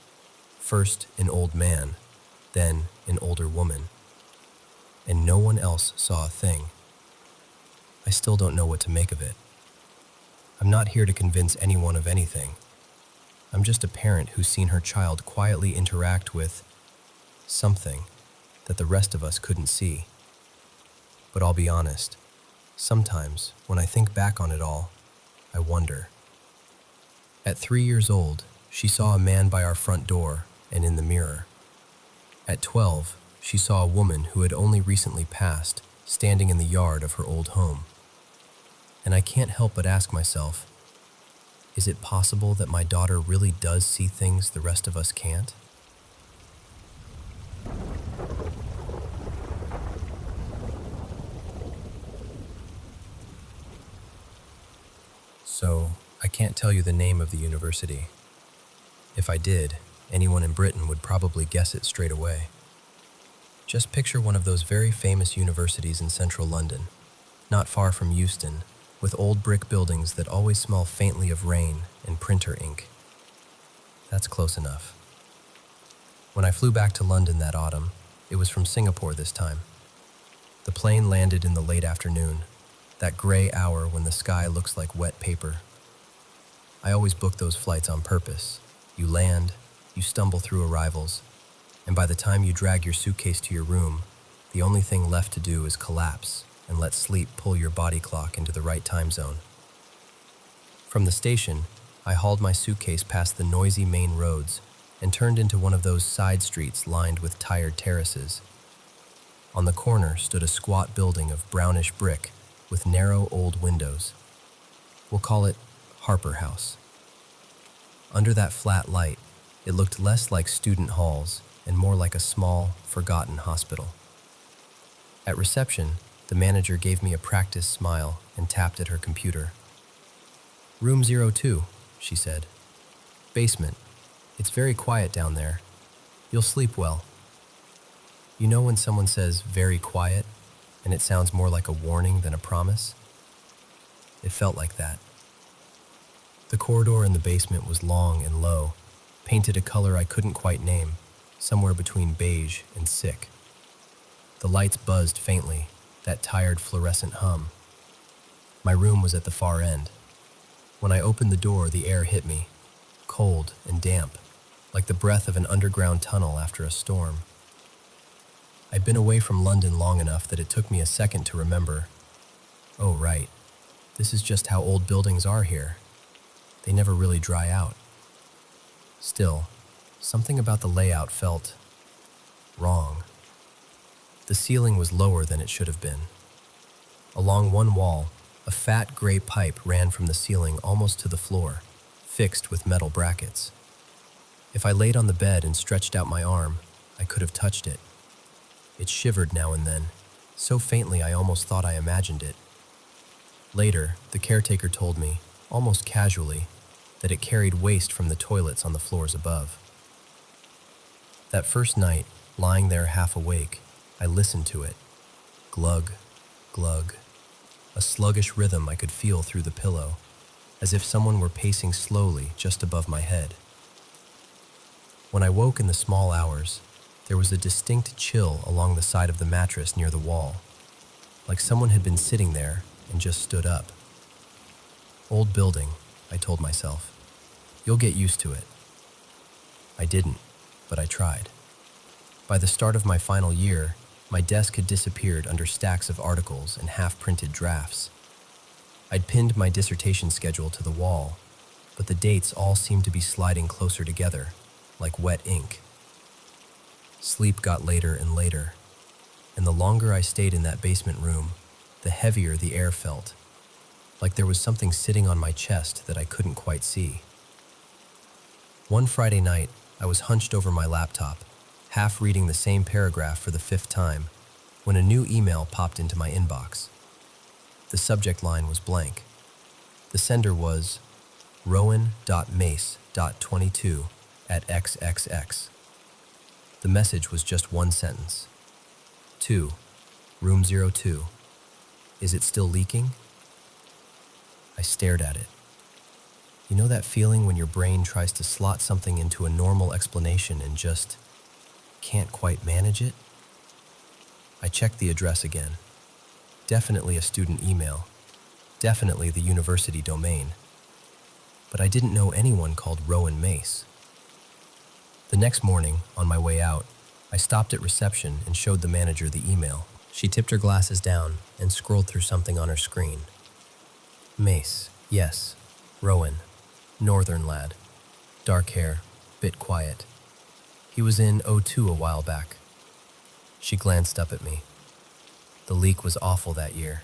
First an old man, then an older woman. And no one else saw a thing. I still don't know what to make of it. I'm not here to convince anyone of anything. I'm just a parent who's seen her child quietly interact with something that the rest of us couldn't see. But I'll be honest, sometimes when I think back on it all, I wonder. At 3 years old, she saw a man by our front door and in the mirror. At 12, she saw a woman who had only recently passed, standing in the yard of her old home. And I can't help but ask myself, is it possible that my daughter really does see things the rest of us can't? So, I can't tell you the name of the university. If I did, anyone in Britain would probably guess it straight away. Just picture one of those very famous universities in central London, not far from Euston, with old brick buildings that always smell faintly of rain and printer ink. That's close enough. When I flew back to London that autumn, it was from Singapore this time. The plane landed in the late afternoon, that gray hour when the sky looks like wet paper. I always book those flights on purpose. You land, you stumble through arrivals, and by the time you drag your suitcase to your room, the only thing left to do is collapse and let sleep pull your body clock into the right time zone. From the station, I hauled my suitcase past the noisy main roads and turned into one of those side streets lined with tired terraces. On the corner stood a squat building of brownish brick with narrow old windows. We'll call it Harper House. Under that flat light, it looked less like student halls and more like a small, forgotten hospital. At reception, the manager gave me a practiced smile and tapped at her computer. "Room 02, she said. "Basement. It's very quiet down there. You'll sleep well." You know when someone says very quiet and it sounds more like a warning than a promise? It felt like that. The corridor in the basement was long and low, painted a color I couldn't quite name, somewhere between beige and sick. The lights buzzed faintly, that tired fluorescent hum. My room was at the far end. When I opened the door, the air hit me, cold and damp, like the breath of an underground tunnel after a storm. I'd been away from London long enough that it took me a second to remember, oh right, this is just how old buildings are here. They never really dry out. Still, something about the layout felt wrong. The ceiling was lower than it should have been. Along one wall, a fat gray pipe ran from the ceiling almost to the floor, fixed with metal brackets. If I laid on the bed and stretched out my arm, I could have touched it. It shivered now and then, so faintly I almost thought I imagined it. Later, the caretaker told me, almost casually, that it carried waste from the toilets on the floors above. That first night, lying there half awake, I listened to it. Glug, glug, a sluggish rhythm I could feel through the pillow, as if someone were pacing slowly just above my head. When I woke in the small hours, there was a distinct chill along the side of the mattress near the wall, like someone had been sitting there and just stood up. Old building, I told myself. You'll get used to it. I didn't, but I tried. By the start of my final year, my desk had disappeared under stacks of articles and half-printed drafts. I'd pinned my dissertation schedule to the wall, but the dates all seemed to be sliding closer together, like wet ink. Sleep got later and later, and the longer I stayed in that basement room, the heavier the air felt, like there was something sitting on my chest that I couldn't quite see. One Friday night, I was hunched over my laptop, half reading the same paragraph for the 5th time, when a new email popped into my inbox. The subject line was blank. The sender was rowan.mace.22@xxx. The message was just one sentence. 2. Room 02. Is it still leaking? I stared at it. You know that feeling when your brain tries to slot something into a normal explanation and just can't quite manage it? I checked the address again. Definitely a student email. Definitely the university domain. But I didn't know anyone called Rowan Mace. The next morning, on my way out, I stopped at reception and showed the manager the email. She tipped her glasses down and scrolled through something on her screen. Mace, yes. Rowan. Northern lad. Dark hair, bit quiet. He was in O2 a while back. She glanced up at me. The leak was awful that year.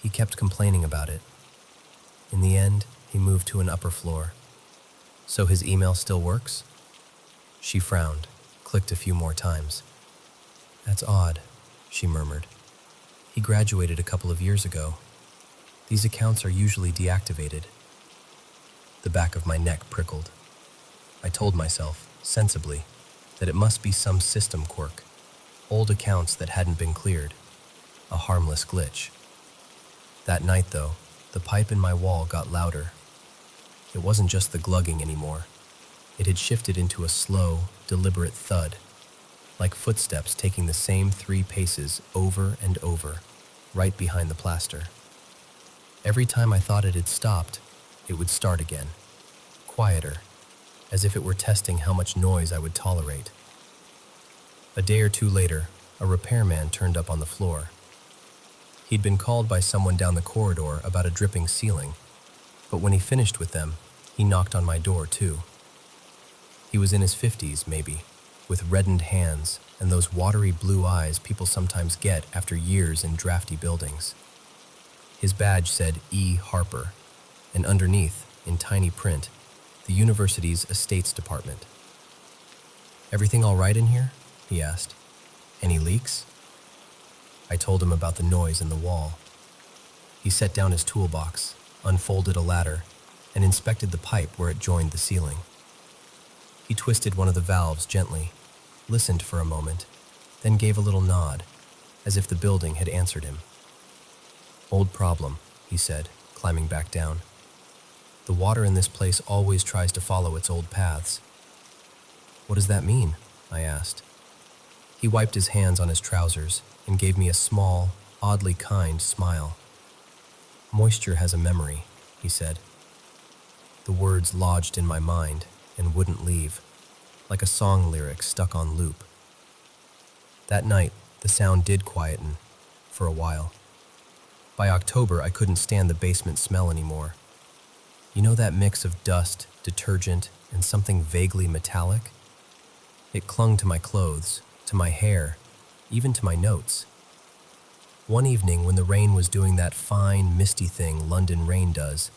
He kept complaining about it. In the end, he moved to an upper floor. So his email still works? She frowned, clicked a few more times. That's odd, she murmured. He graduated a couple of years ago. These accounts are usually deactivated. The back of my neck prickled. I told myself, sensibly, that it must be some system quirk, old accounts that hadn't been cleared, a harmless glitch. That night, though, the pipe in my wall got louder. It wasn't just the glugging anymore. It had shifted into a slow, deliberate thud, like footsteps taking the same 3 paces over and over, right behind the plaster. Every time I thought it had stopped, it would start again, quieter, as if it were testing how much noise I would tolerate. A day or two later, a repairman turned up on the floor. He'd been called by someone down the corridor about a dripping ceiling, but when he finished with them, he knocked on my door too. He was in his 50s, maybe, with reddened hands and those watery blue eyes people sometimes get after years in drafty buildings. His badge said E. Harper, and underneath, in tiny print, the university's estates department. Everything all right in here? He asked. Any leaks? I told him about the noise in the wall. He set down his toolbox, unfolded a ladder, and inspected the pipe where it joined the ceiling. He twisted one of the valves gently, listened for a moment, then gave a little nod, as if the building had answered him. Old problem, he said, climbing back down. The water in this place always tries to follow its old paths. What does that mean? I asked. He wiped his hands on his trousers and gave me a small, oddly kind smile. Moisture has a memory, he said. The words lodged in my mind and wouldn't leave, like a song lyric stuck on loop. That night, the sound did quieten, for a while. By October, I couldn't stand the basement smell anymore. You know that mix of dust, detergent, and something vaguely metallic? It clung to my clothes, to my hair, even to my notes. One evening, when the rain was doing that fine, misty thing London rain does,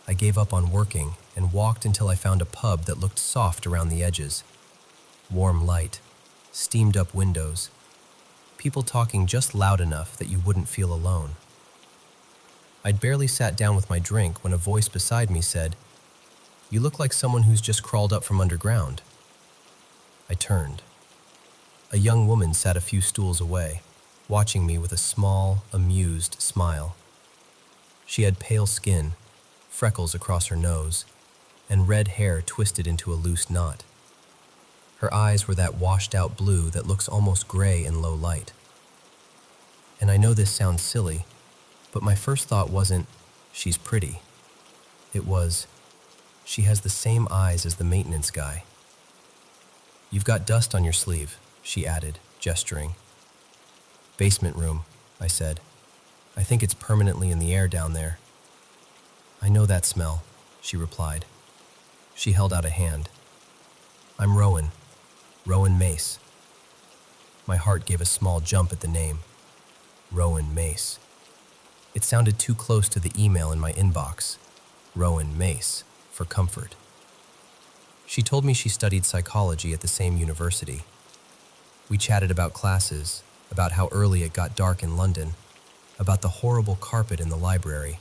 I gave up on working and walked until I found a pub that looked soft around the edges. Warm light, steamed-up windows, people talking just loud enough that you wouldn't feel alone. I'd barely sat down with my drink when a voice beside me said, "You look like someone who's just crawled up from underground." I turned. A young woman sat a few stools away, watching me with a small, amused smile. She had pale skin, freckles across her nose, and red hair twisted into a loose knot. Her eyes were that washed-out blue that looks almost gray in low light. And I know this sounds silly, but my first thought wasn't, she's pretty. It was, she has the same eyes as the maintenance guy. You've got dust on your sleeve, she added, gesturing. Basement room, I said. I think it's permanently in the air down there. I know that smell, she replied. She held out a hand. I'm Rowan Mace. My heart gave a small jump at the name. Rowan Mace. It sounded too close to the email in my inbox. Rowan Mace, for comfort. She told me she studied psychology at the same university. We chatted about classes, about how early it got dark in London, about the horrible carpet in the library.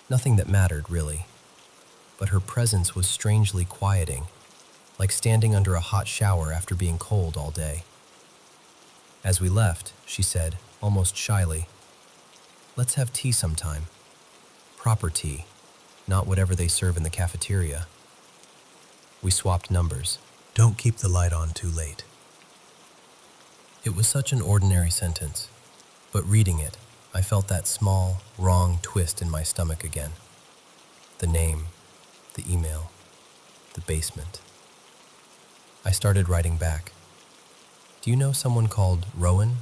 Nothing that mattered, really. But her presence was strangely quieting, like standing under a hot shower after being cold all day. As we left, she said, almost shyly, let's have tea sometime. Proper tea, not whatever they serve in the cafeteria. We swapped numbers. Don't keep the light on too late. It was such an ordinary sentence, but reading it, I felt that small, wrong twist in my stomach again. The name, the email, the basement. I started writing back. Do you know someone called Rowan?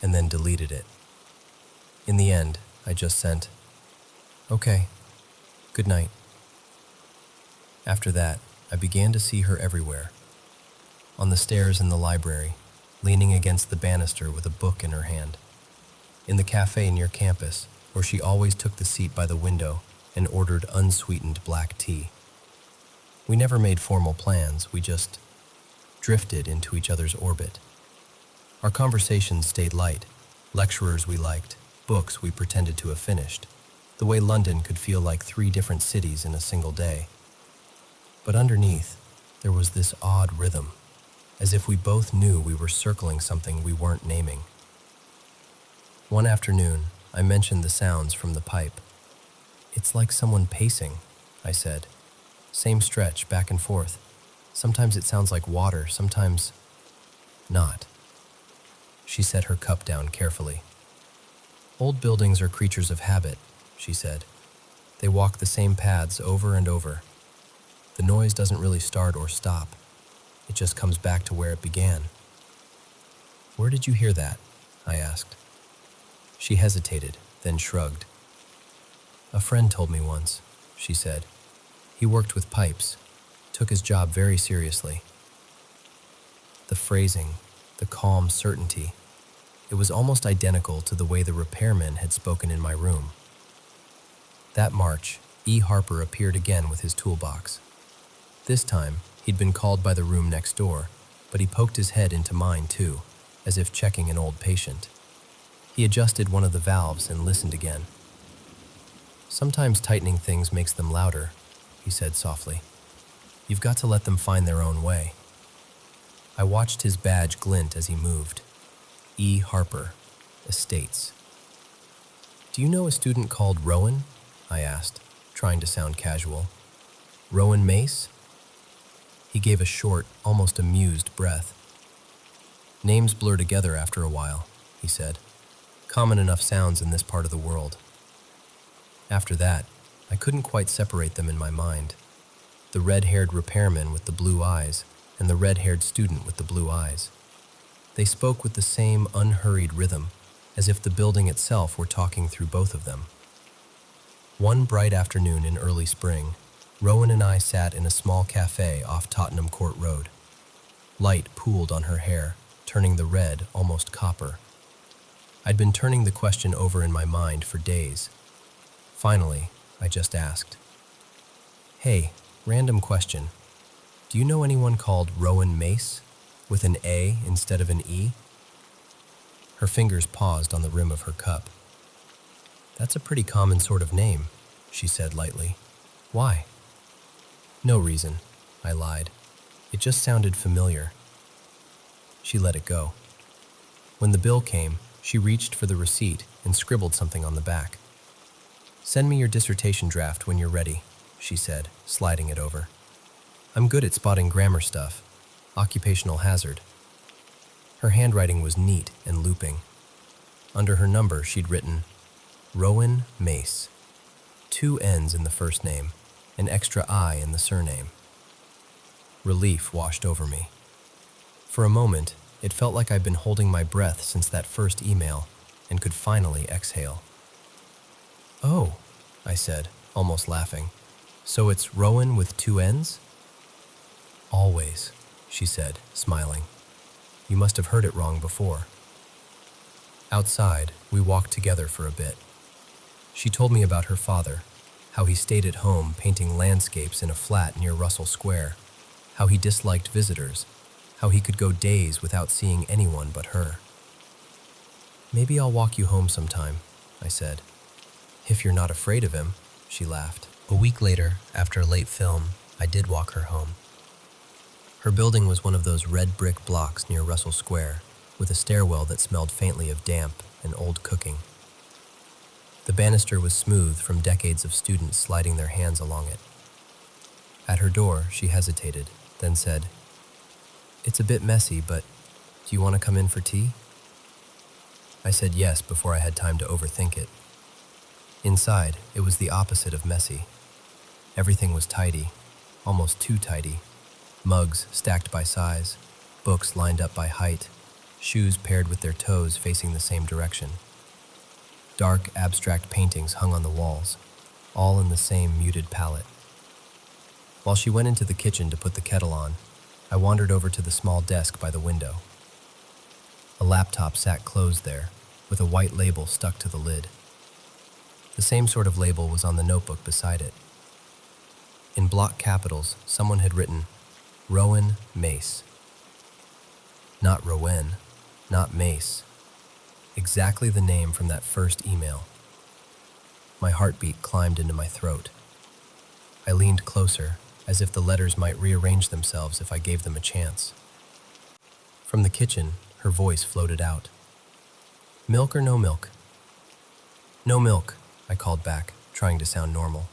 And then deleted it. In the end, I just sent, okay, good night. After that, I began to see her everywhere. On the stairs in the library, leaning against the banister with a book in her hand. In the cafe near campus, where she always took the seat by the window and ordered unsweetened black tea. We never made formal plans, we just drifted into each other's orbit. Our conversations stayed light, lecturers we liked, books we pretended to have finished, the way London could feel like 3 different cities in a single day. But underneath, there was this odd rhythm, as if we both knew we were circling something we weren't naming. One afternoon, I mentioned the sounds from the pipe. It's like someone pacing, I said. Same stretch, back and forth. Sometimes it sounds like water, sometimes not. She set her cup down carefully. Old buildings are creatures of habit, she said. They walk the same paths over and over. The noise doesn't really start or stop. It just comes back to where it began. Where did you hear that? I asked. She hesitated, then shrugged. A friend told me once, she said. He worked with pipes, took his job very seriously. The phrasing, the calm certainty, it was almost identical to the way the repairman had spoken in my room. That March, E. Harper appeared again with his toolbox. This time, he'd been called by the room next door, but he poked his head into mine too, as if checking an old patient. He adjusted one of the valves and listened again. Sometimes tightening things makes them louder, he said softly. You've got to let them find their own way. I watched his badge glint as he moved. E. Harper, Estates. Do you know a student called Rowan? I asked, trying to sound casual. Rowan Mace? He gave a short, almost amused breath. Names blur together after a while, he said. Common enough sounds in this part of the world. After that, I couldn't quite separate them in my mind. The red-haired repairman with the blue eyes and the red-haired student with the blue eyes. They spoke with the same unhurried rhythm, as if the building itself were talking through both of them. One bright afternoon in early spring, Rowan and I sat in a small cafe off Tottenham Court Road. Light pooled on her hair, turning the red almost copper. I'd been turning the question over in my mind for days. Finally, I just asked, Hey, random question. Do you know anyone called Rowan Mace, with an A instead of an E? Her fingers paused on the rim of her cup. That's a pretty common sort of name, she said lightly. Why? No reason, I lied. It just sounded familiar. She let it go. When the bill came, she reached for the receipt and scribbled something on the back. "Send me your dissertation draft when you're ready," she said, sliding it over. "I'm good at spotting grammar stuff. Occupational hazard." Her handwriting was neat and looping. Under her number, she'd written, Rowan Mace. 2 N's in the first name, an extra I in the surname. Relief washed over me. For a moment, it felt like I'd been holding my breath since that first email and could finally exhale. "Oh," I said, almost laughing. "So it's Rowan with 2 N's?" "Always," she said, smiling. "You must have heard it wrong before." Outside, we walked together for a bit. She told me about her father, how he stayed at home painting landscapes in a flat near Russell Square, how he disliked visitors, how he could go days without seeing anyone but her. "Maybe I'll walk you home sometime," I said. "If you're not afraid of him," she laughed. A week later, after a late film, I did walk her home. Her building was one of those red brick blocks near Russell Square, with a stairwell that smelled faintly of damp and old cooking. The banister was smooth from decades of students sliding their hands along it. At her door, she hesitated, then said, "It's a bit messy, but do you want to come in for tea?" I said yes before I had time to overthink it. Inside, it was the opposite of messy. Everything was tidy, almost too tidy. Mugs stacked by size, books lined up by height, shoes paired with their toes facing the same direction. Dark, abstract paintings hung on the walls, all in the same muted palette. While she went into the kitchen to put the kettle on, I wandered over to the small desk by the window. A laptop sat closed there, with a white label stuck to the lid. The same sort of label was on the notebook beside it. In block capitals, someone had written, Rowan Mace. Not Rowan, not Mace. Exactly the name from that first email. My heartbeat climbed into my throat. I leaned closer, as if the letters might rearrange themselves if I gave them a chance. From the kitchen, her voice floated out. "Milk or no milk?" "No milk," I called back, trying to sound normal.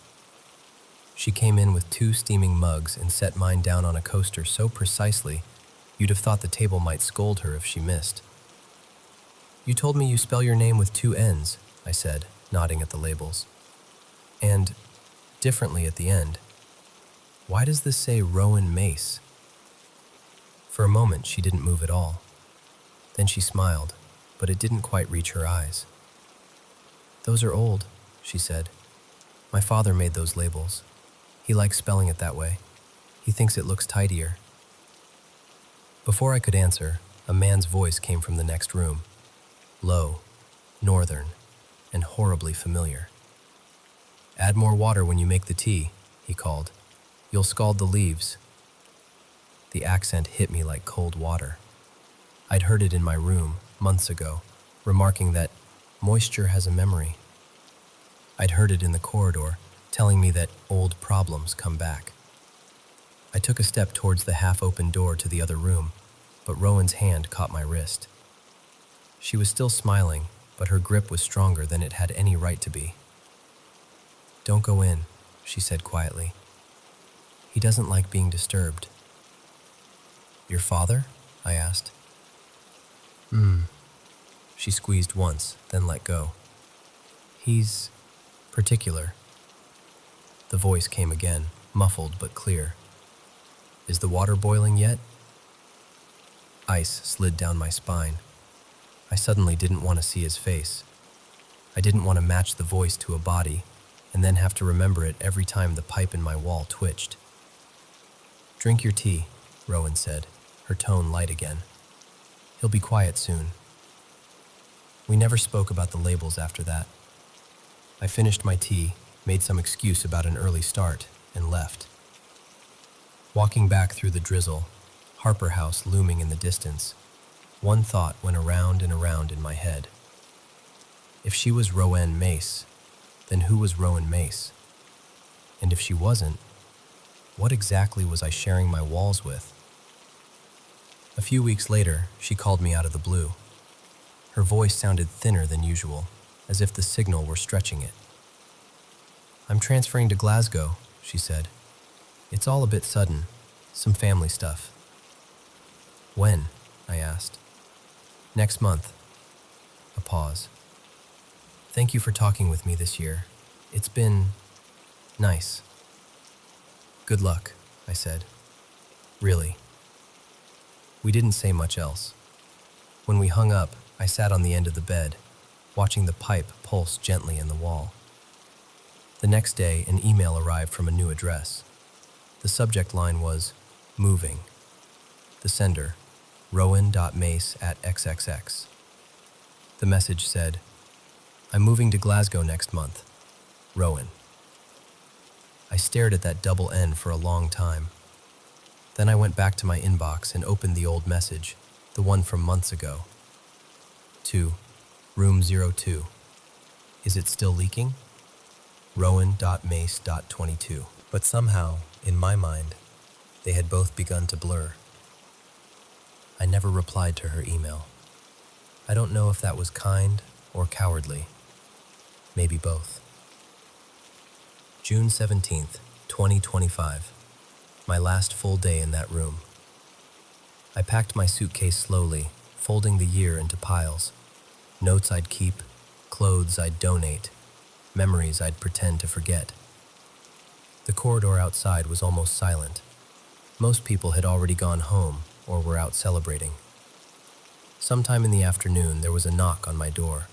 She came in with 2 steaming mugs and set mine down on a coaster so precisely, you'd have thought the table might scold her if she missed. "You told me you spell your name with 2 N's, I said, nodding at the labels. "And differently at the end. Why does this say Rowan Mace?" For a moment, she didn't move at all. Then she smiled, but it didn't quite reach her eyes. "Those are old," she said. "My father made those labels. He likes spelling it that way. He thinks it looks tidier." Before I could answer, a man's voice came from the next room. Low, northern, and horribly familiar. "Add more water when you make the tea," he called. "You'll scald the leaves." The accent hit me like cold water. I'd heard it in my room, months ago, remarking that moisture has a memory. I'd heard it in the corridor, telling me that old problems come back. I took a step towards the half-open door to the other room, but Rowan's hand caught my wrist. She was still smiling, but her grip was stronger than it had any right to be. "Don't go in," she said quietly. "He doesn't like being disturbed." "Your father?" I asked. She squeezed once, then let go. "He's particular." The voice came again, muffled but clear. "Is the water boiling yet?" Ice slid down my spine. I suddenly didn't want to see his face. I didn't want to match the voice to a body and then have to remember it every time the pipe in my wall twitched. "Drink your tea," Rowan said, her tone light again. "He'll be quiet soon." We never spoke about the labels after that. I finished my tea, made some excuse about an early start, and left. Walking back through the drizzle, Harper House looming in the distance, one thought went around and around in my head. If she was Rowan Mace, then who was Rowan Mace? And if she wasn't, what exactly was I sharing my walls with? A few weeks later, she called me out of the blue. Her voice sounded thinner than usual, as if the signal were stretching it. I'm transferring to Glasgow, she said. It's all a bit sudden, some family stuff. When? I asked. Next month. A pause. Thank you for talking with me this year. It's been nice. Good luck, I said. Really. We didn't say much else. When we hung up, I sat on the end of the bed, watching the pipe pulse gently in the wall. The next day, an email arrived from a new address. The subject line was, moving. The sender, rowan.mace@xxx. The message said, I'm moving to Glasgow next month. Rowan. I stared at that double N for a long time. Then I went back to my inbox and opened the old message, the one from months ago. To room 02. Is it still leaking? Rowan.mace.22. But somehow, in my mind, they had both begun to blur. I never replied to her email. I don't know if that was kind or cowardly. Maybe both. June 17th, 2025. My last full day in that room. I packed my suitcase slowly, folding the year into piles. Notes I'd keep, clothes I'd donate, memories I'd pretend to forget. The corridor outside was almost silent. Most people had already gone home or were out celebrating. Sometime in the afternoon, there was a knock on my door.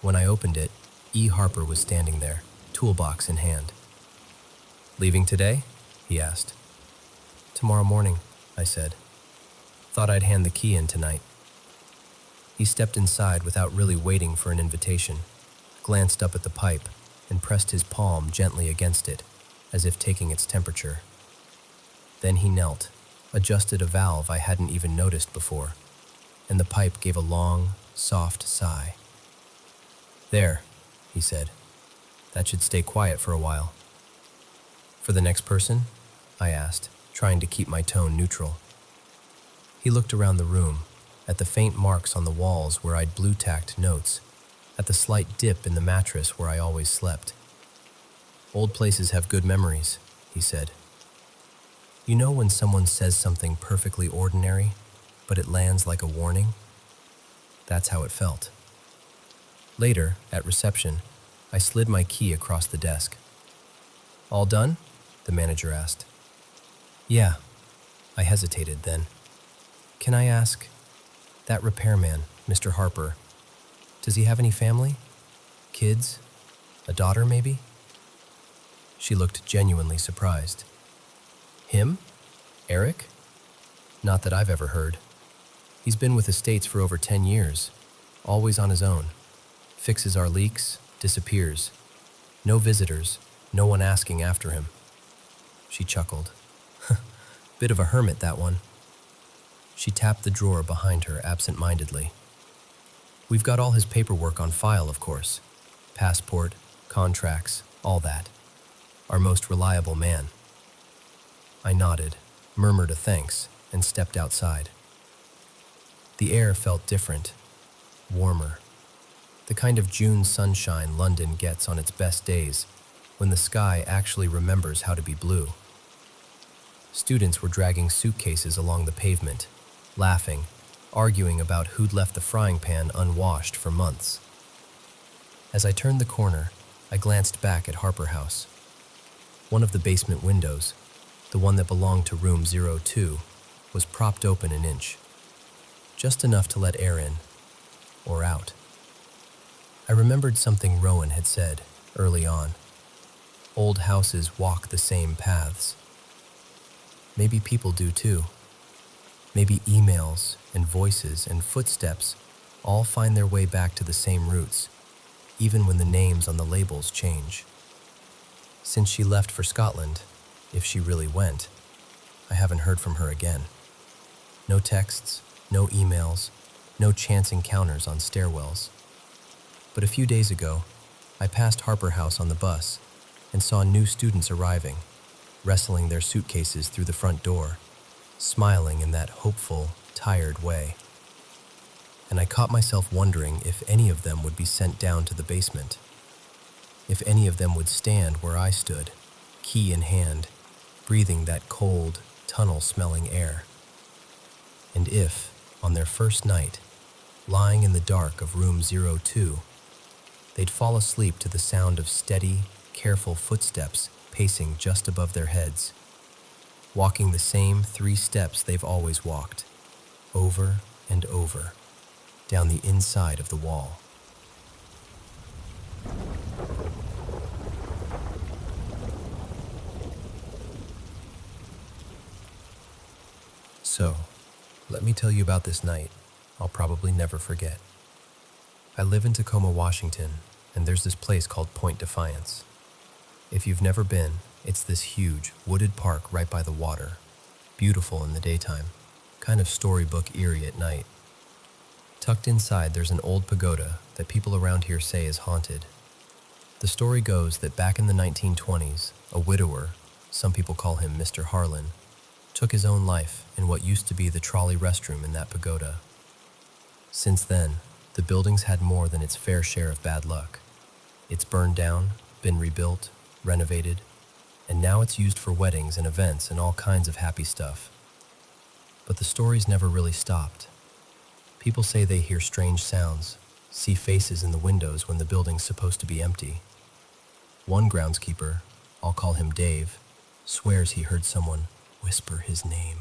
When I opened it, E. Harper was standing there, toolbox in hand. Leaving today? He asked. Tomorrow morning, I said. Thought I'd hand the key in tonight. He stepped inside without really waiting for an invitation, glanced up at the pipe, and pressed his palm gently against it, as if taking its temperature. Then he knelt, adjusted a valve I hadn't even noticed before, and the pipe gave a long, soft sigh. There, he said. That should stay quiet for a while. For the next person? I asked, trying to keep my tone neutral. He looked around the room, at the faint marks on the walls where I'd blue-tacked notes, at the slight dip in the mattress where I always slept. Old places have good memories, he said. You know when someone says something perfectly ordinary, but it lands like a warning? That's how it felt. Later, at reception, I slid my key across the desk. All done? The manager asked. Yeah. I hesitated then. Can I ask, that repairman, Mr. Harper, does he have any family? Kids? A daughter, maybe? She looked genuinely surprised. Him? Eric? Not that I've ever heard. He's been with the States for over 10 years, always on his own. Fixes our leaks, disappears. No visitors, no one asking after him. She chuckled. Bit of a hermit, that one. She tapped the drawer behind her absent-mindedly. We've got all his paperwork on file, of course. Passport, contracts, all that. Our most reliable man. I nodded, murmured a thanks, and stepped outside. The air felt different, warmer. The kind of June sunshine London gets on its best days, when the sky actually remembers how to be blue. Students were dragging suitcases along the pavement, laughing, arguing about who'd left the frying pan unwashed for months. As I turned the corner, I glanced back at Harper House. One of the basement windows, the one that belonged to room 02, was propped open an inch, just enough to let air in, or out. I remembered something Rowan had said early on. Old houses walk the same paths. Maybe people do too. Maybe emails and voices and footsteps all find their way back to the same roots, even when the names on the labels change. Since she left for Scotland, if she really went, I haven't heard from her again. No texts, no emails, no chance encounters on stairwells. But a few days ago, I passed Harper House on the bus and saw new students arriving, wrestling their suitcases through the front door, smiling in that hopeful, tired way. And I caught myself wondering if any of them would be sent down to the basement. If any of them would stand where I stood, key in hand, breathing that cold, tunnel-smelling air. And if, on their first night, lying in the dark of room 02, they'd fall asleep to the sound of steady, careful footsteps pacing just above their heads, walking the same 3 steps they've always walked, over and over, down the inside of the wall. So, let me tell you about this night I'll probably never forget. I live in Tacoma, Washington, and there's this place called Point Defiance. If you've never been, it's this huge, wooded park right by the water, beautiful in the daytime, kind of storybook eerie at night. Tucked inside, there's an old pagoda that people around here say is haunted. The story goes that back in the 1920s, a widower, some people call him Mr. Harlan, took his own life in what used to be the trolley restroom in that pagoda. Since then, the building's had more than its fair share of bad luck. It's burned down, been rebuilt, renovated, and now it's used for weddings and events and all kinds of happy stuff. But the stories never really stopped. People say they hear strange sounds, see faces in the windows when the building's supposed to be empty. One groundskeeper, I'll call him Dave, swears he heard someone whisper his name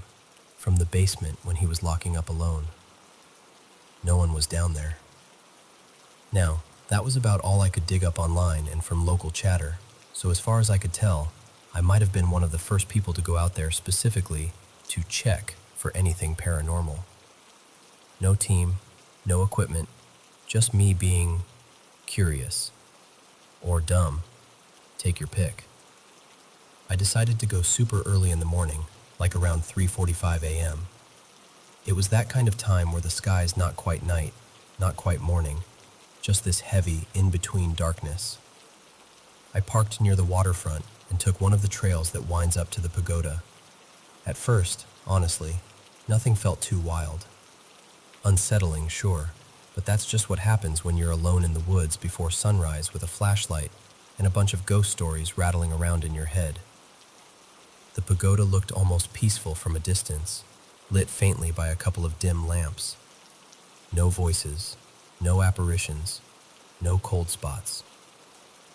from the basement when he was locking up alone. No one was down there. Now, that was about all I could dig up online and from local chatter, so as far as I could tell, I might have been one of the first people to go out there specifically to check for anything paranormal. No team, no equipment, just me being curious. Or dumb. Take your pick. I decided to go super early in the morning, like around 3:45 a.m. It was that kind of time where the sky's not quite night, not quite morning, just this heavy, in-between darkness. I parked near the waterfront and took one of the trails that winds up to the pagoda. At first, honestly, nothing felt too wild. Unsettling, sure, but that's just what happens when you're alone in the woods before sunrise with a flashlight and a bunch of ghost stories rattling around in your head. The pagoda looked almost peaceful from a distance, lit faintly by a couple of dim lamps. No voices, no apparitions, no cold spots.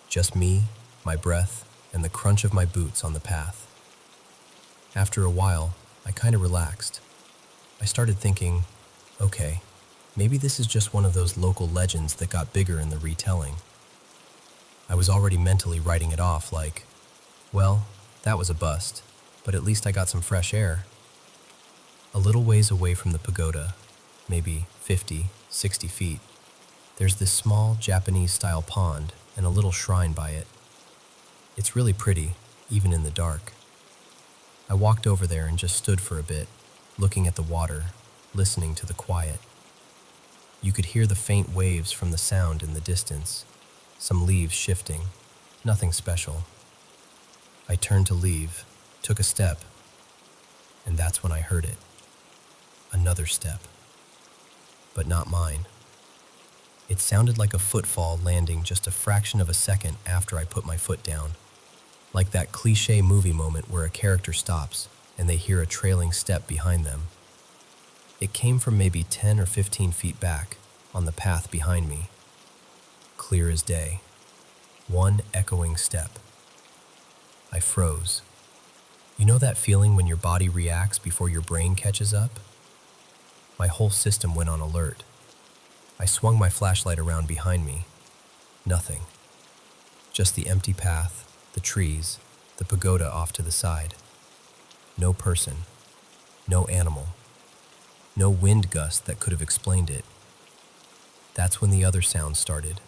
Just me, my breath, and the crunch of my boots on the path. After a while, I kind of relaxed. I started thinking, okay, maybe this is just one of those local legends that got bigger in the retelling. I was already mentally writing it off like, well, that was a bust, but at least I got some fresh air. A little ways away from the pagoda, maybe 50, 60 feet, there's this small Japanese-style pond and a little shrine by it. It's really pretty, even in the dark. I walked over there and just stood for a bit, looking at the water, listening to the quiet. You could hear the faint waves from the sound in the distance, some leaves shifting, nothing special. I turned to leave, took a step, and that's when I heard it. Another step. But not mine. It sounded like a footfall landing just a fraction of a second after I put my foot down, like that cliché movie moment where a character stops and they hear a trailing step behind them. It came from maybe 10 or 15 feet back, on the path behind me. Clear as day. One echoing step. I froze. You know that feeling when your body reacts before your brain catches up? My whole system went on alert. I swung my flashlight around behind me. Nothing. Just the empty path, the trees, the pagoda off to the side. No person. No animal. No wind gust that could have explained it. That's when the other sounds started.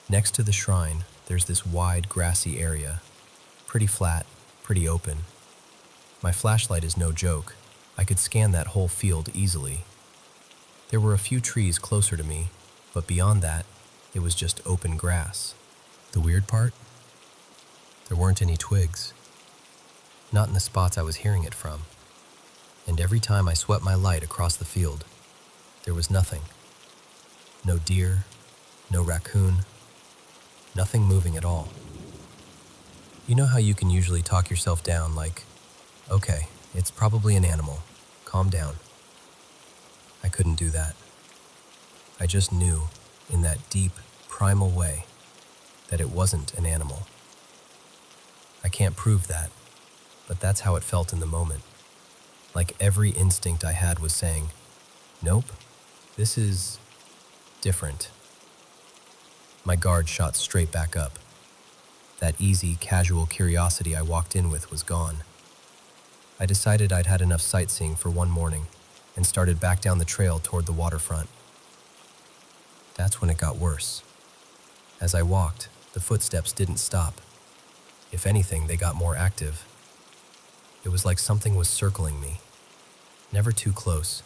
Next to the shrine, there's this wide, grassy area. Pretty flat, pretty open. My flashlight is no joke. I could scan that whole field easily. There were a few trees closer to me, but beyond that, it was just open grass. The weird part? There weren't any twigs. Not in the spots I was hearing it from. And every time I swept my light across the field, there was nothing. No deer, no raccoon, Nothing moving at all. You know how you can usually talk yourself down like, okay, it's probably an animal. Calm down. I couldn't do that. I just knew, in that deep, primal way, that it wasn't an animal. I can't prove that, but that's how it felt in the moment. Like every instinct I had was saying, nope, this is different. My guard shot straight back up. That easy, casual curiosity I walked in with was gone. I decided I'd had enough sightseeing for one morning and started back down the trail toward the waterfront. That's when it got worse. As I walked, the footsteps didn't stop. If anything, they got more active. It was like something was circling me. Never too close,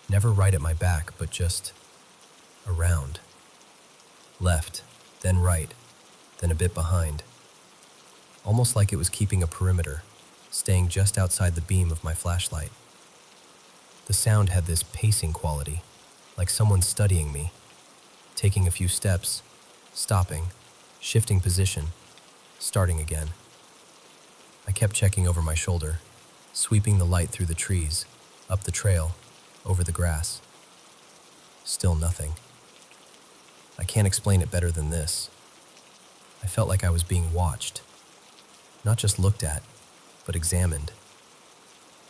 never right at my back, but just around. Left, then right, then a bit behind. Almost like it was keeping a perimeter, staying just outside the beam of my flashlight. The sound had this pacing quality, like someone studying me, taking a few steps, stopping, shifting position, starting again. I kept checking over my shoulder, sweeping the light through the trees, up the trail, over the grass. Still nothing. I can't explain it better than this. I felt like I was being watched. Not just looked at, but examined.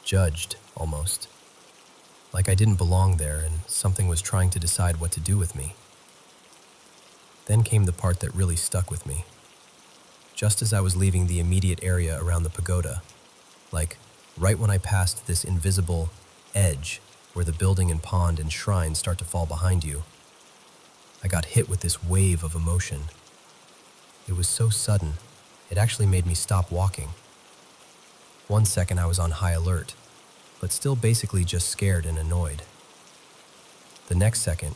Judged, almost. Like I didn't belong there and something was trying to decide what to do with me. Then came the part that really stuck with me. Just as I was leaving the immediate area around the pagoda, like right when I passed this invisible edge where the building and pond and shrine start to fall behind you, I got hit with this wave of emotion. It was so sudden, it actually made me stop walking. One second I was on high alert, but still basically just scared and annoyed. The next second,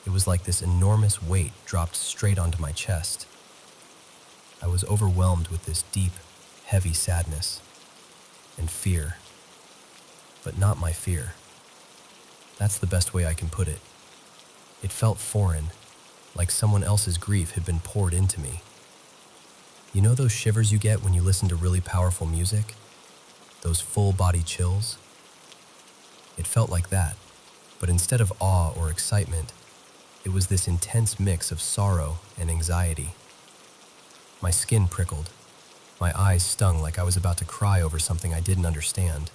it was like this enormous weight dropped straight onto my chest. I was overwhelmed with this deep, heavy sadness and fear, but not my fear. That's the best way I can put it. It felt foreign, like someone else's grief had been poured into me. You know those shivers you get when you listen to really powerful music? Those full-body chills? It felt like that, but instead of awe or excitement, it was this intense mix of sorrow and anxiety. My skin prickled. My eyes stung like I was about to cry over something I didn't understand.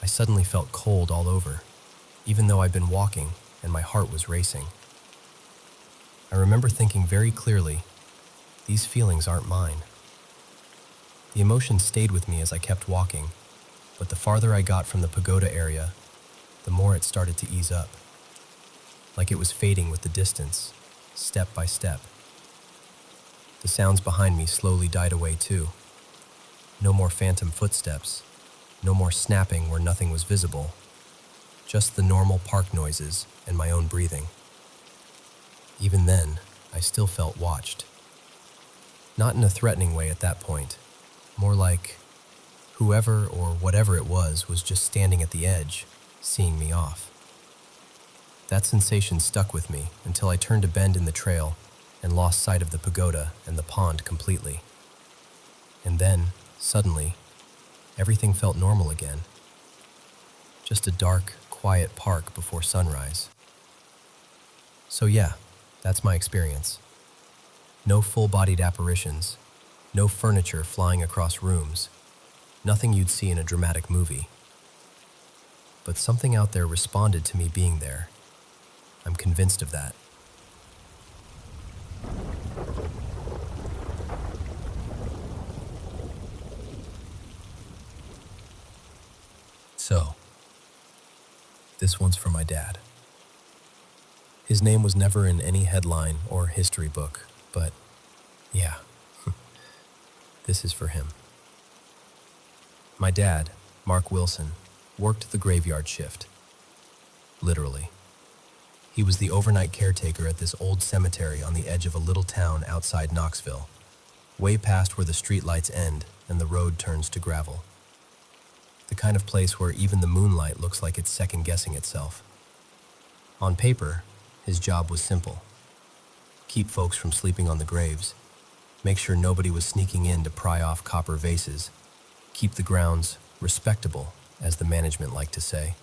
I suddenly felt cold all over, even though I'd been walking and my heart was racing. I remember thinking very clearly, these feelings aren't mine. The emotion stayed with me as I kept walking, but the farther I got from the pagoda area, the more it started to ease up. Like it was fading with the distance, step by step. The sounds behind me slowly died away too. No more phantom footsteps, no more snapping where nothing was visible, just the normal park noises and my own breathing. Even then, I still felt watched. Not in a threatening way at that point, more like whoever or whatever it was just standing at the edge, seeing me off. That sensation stuck with me until I turned a bend in the trail and lost sight of the pagoda and the pond completely. And then, suddenly, everything felt normal again. Just a dark, quiet park before sunrise. So yeah, that's my experience. No full-bodied apparitions, no furniture flying across rooms, nothing you'd see in a dramatic movie. But something out there responded to me being there. I'm convinced of that. So, this one's for my dad. His name was never in any headline or history book, but yeah, this is for him. My dad, Mark Wilson, worked the graveyard shift. Literally. He was the overnight caretaker at this old cemetery on the edge of a little town outside Knoxville, way past where the streetlights end and the road turns to gravel. The kind of place where even the moonlight looks like it's second-guessing itself. On paper, his job was simple. keep folks from sleeping on the graves, make sure nobody was sneaking in to pry off copper vases, keep the grounds respectable, as the management liked to say.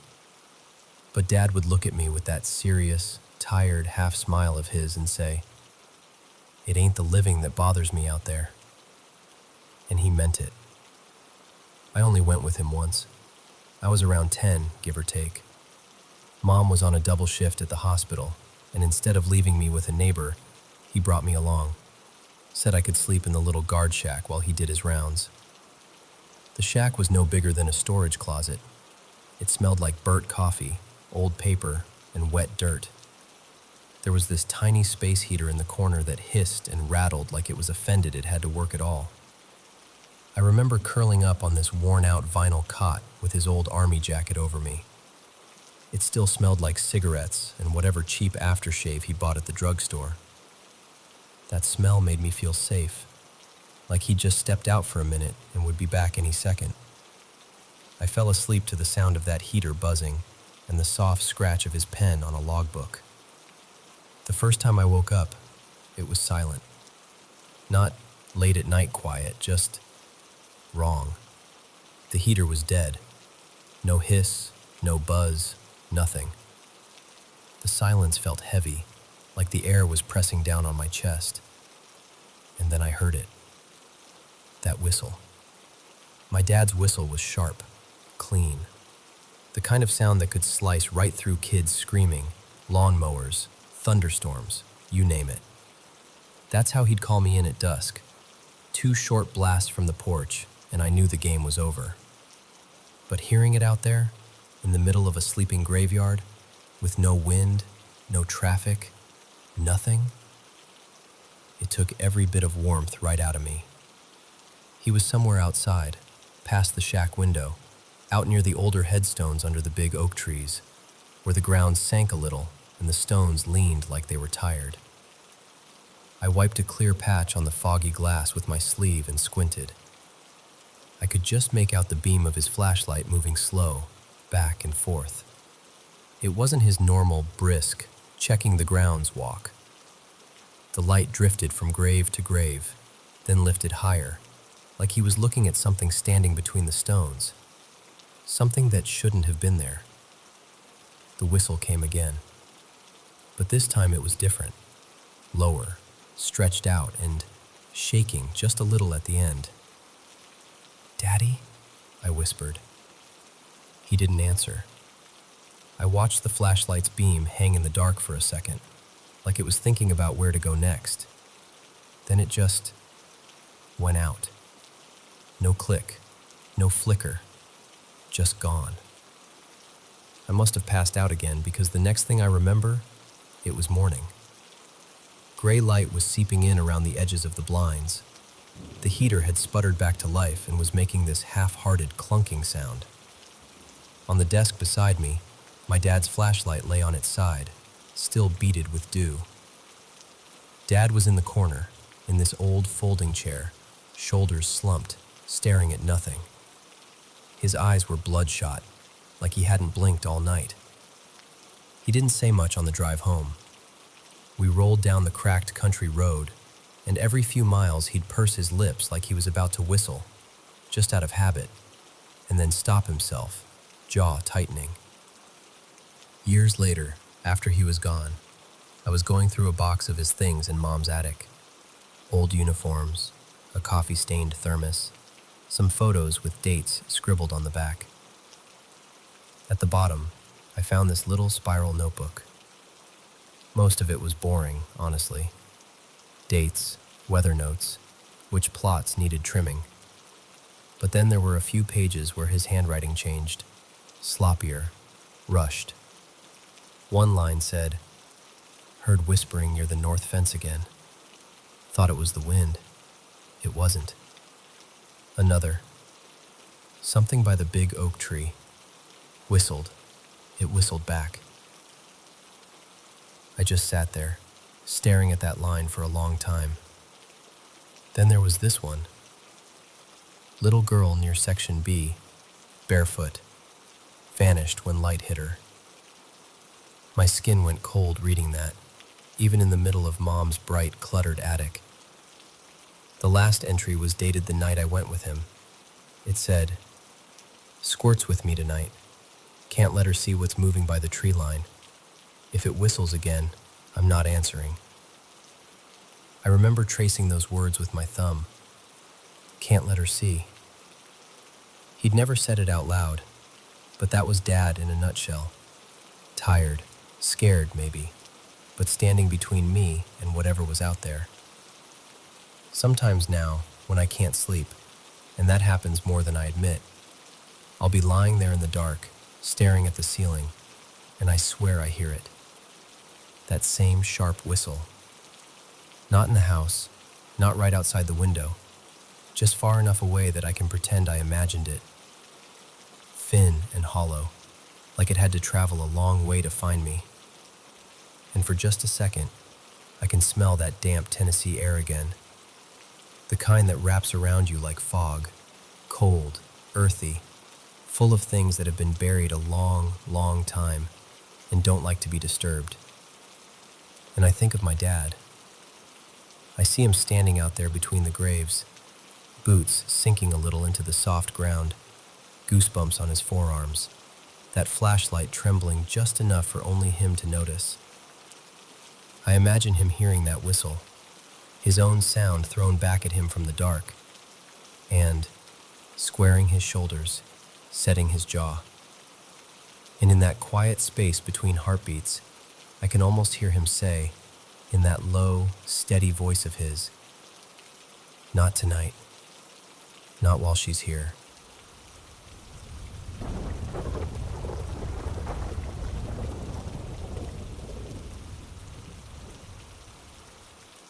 But Dad would look at me with that serious, tired half smile of his and say, "It ain't the living that bothers me out there." And he meant it. I only went with him once. I was around 10, give or take. Mom was on a double shift at the hospital, and instead of leaving me with a neighbor, he brought me along. Said I could sleep in the little guard shack while he did his rounds. The shack was no bigger than a storage closet. It smelled like burnt coffee, old paper, and wet dirt. There was this tiny space heater in the corner that hissed and rattled like it was offended it had to work at all. I remember curling up on this worn-out vinyl cot with his old army jacket over me. It still smelled like cigarettes and whatever cheap aftershave he bought at the drugstore. That smell made me feel safe, like he'd just stepped out for a minute and would be back any second. I fell asleep to the sound of that heater buzzing and the soft scratch of his pen on a logbook. The first time I woke up, it was silent. Not late at night quiet, just wrong. The heater was dead. No hiss, no buzz, nothing. The silence felt heavy, like the air was pressing down on my chest. And then I heard it. That whistle. My dad's whistle was sharp, clean. The kind of sound that could slice right through kids screaming, lawnmowers, thunderstorms, you name it. That's how he'd call me in at dusk. 2 short blasts from the porch, and I knew the game was over. But hearing it out there, in the middle of a sleeping graveyard, with no wind, no traffic, nothing, it took every bit of warmth right out of me. He was somewhere outside, past the shack window, out near the older headstones under the big oak trees, where the ground sank a little and the stones leaned like they were tired. I wiped a clear patch on the foggy glass with my sleeve and squinted. I could just make out the beam of his flashlight moving slow, back and forth. It wasn't his normal, brisk, checking the grounds walk. The light drifted from grave to grave, then lifted higher, like he was looking at something standing between the stones, something that shouldn't have been there. The whistle came again, but this time it was different, lower, stretched out, and shaking just a little at the end. "Daddy?" I whispered. He didn't answer. I watched the flashlight's beam hang in the dark for a second, like it was thinking about where to go next. Then it just went out. No click, no flicker, just gone. I must have passed out again because the next thing I remember, it was morning. Gray light was seeping in around the edges of the blinds. The heater had sputtered back to life and was making this half-hearted clunking sound. On the desk beside me, my dad's flashlight lay on its side, still beaded with dew. Dad was in the corner, in this old folding chair, shoulders slumped, staring at nothing. His eyes were bloodshot, like he hadn't blinked all night. He didn't say much on the drive home. We rolled down the cracked country road, and every few miles he'd purse his lips like he was about to whistle, just out of habit, and then stop himself, jaw tightening. Years later, after he was gone, I was going through a box of his things in Mom's attic. Old uniforms, a coffee-stained thermos, some photos with dates scribbled on the back. At the bottom, I found this little spiral notebook. Most of it was boring, honestly. Dates, weather notes, which plots needed trimming. But then there were a few pages where his handwriting changed, sloppier, rushed. One line said, "Heard whispering near the north fence again. Thought it was the wind. It wasn't." Another, "Something by the big oak tree. Whistled. It whistled back." I just sat there, staring at that line for a long time. Then there was this one. Little girl near section B, barefoot, vanished when light hit her. My skin went cold reading that, even in the middle of Mom's bright, cluttered attic. The last entry was dated the night I went with him. It said, "Squirts with me tonight. Can't let her see what's moving by the tree line. If it whistles again, I'm not answering." I remember tracing those words with my thumb. Can't let her see. He'd never said it out loud, but that was Dad in a nutshell. Tired, scared maybe, but standing between me and whatever was out there. Sometimes now, when I can't sleep, and that happens more than I admit, I'll be lying there in the dark, staring at the ceiling, and I swear I hear it. That same sharp whistle. Not in the house, not right outside the window, just far enough away that I can pretend I imagined it. Thin and hollow, like it had to travel a long way to find me. And for just a second, I can smell that damp Tennessee air again. The kind that wraps around you like fog, cold, earthy, full of things that have been buried a long, long time and don't like to be disturbed. And I think of my dad. I see him standing out there between the graves, boots sinking a little into the soft ground, goosebumps on his forearms, that flashlight trembling just enough for only him to notice. I imagine him hearing that whistle, his own sound thrown back at him from the dark, and, squaring his shoulders, setting his jaw. And in that quiet space between heartbeats, I can almost hear him say, in that low, steady voice of his, "Not tonight. Not while she's here."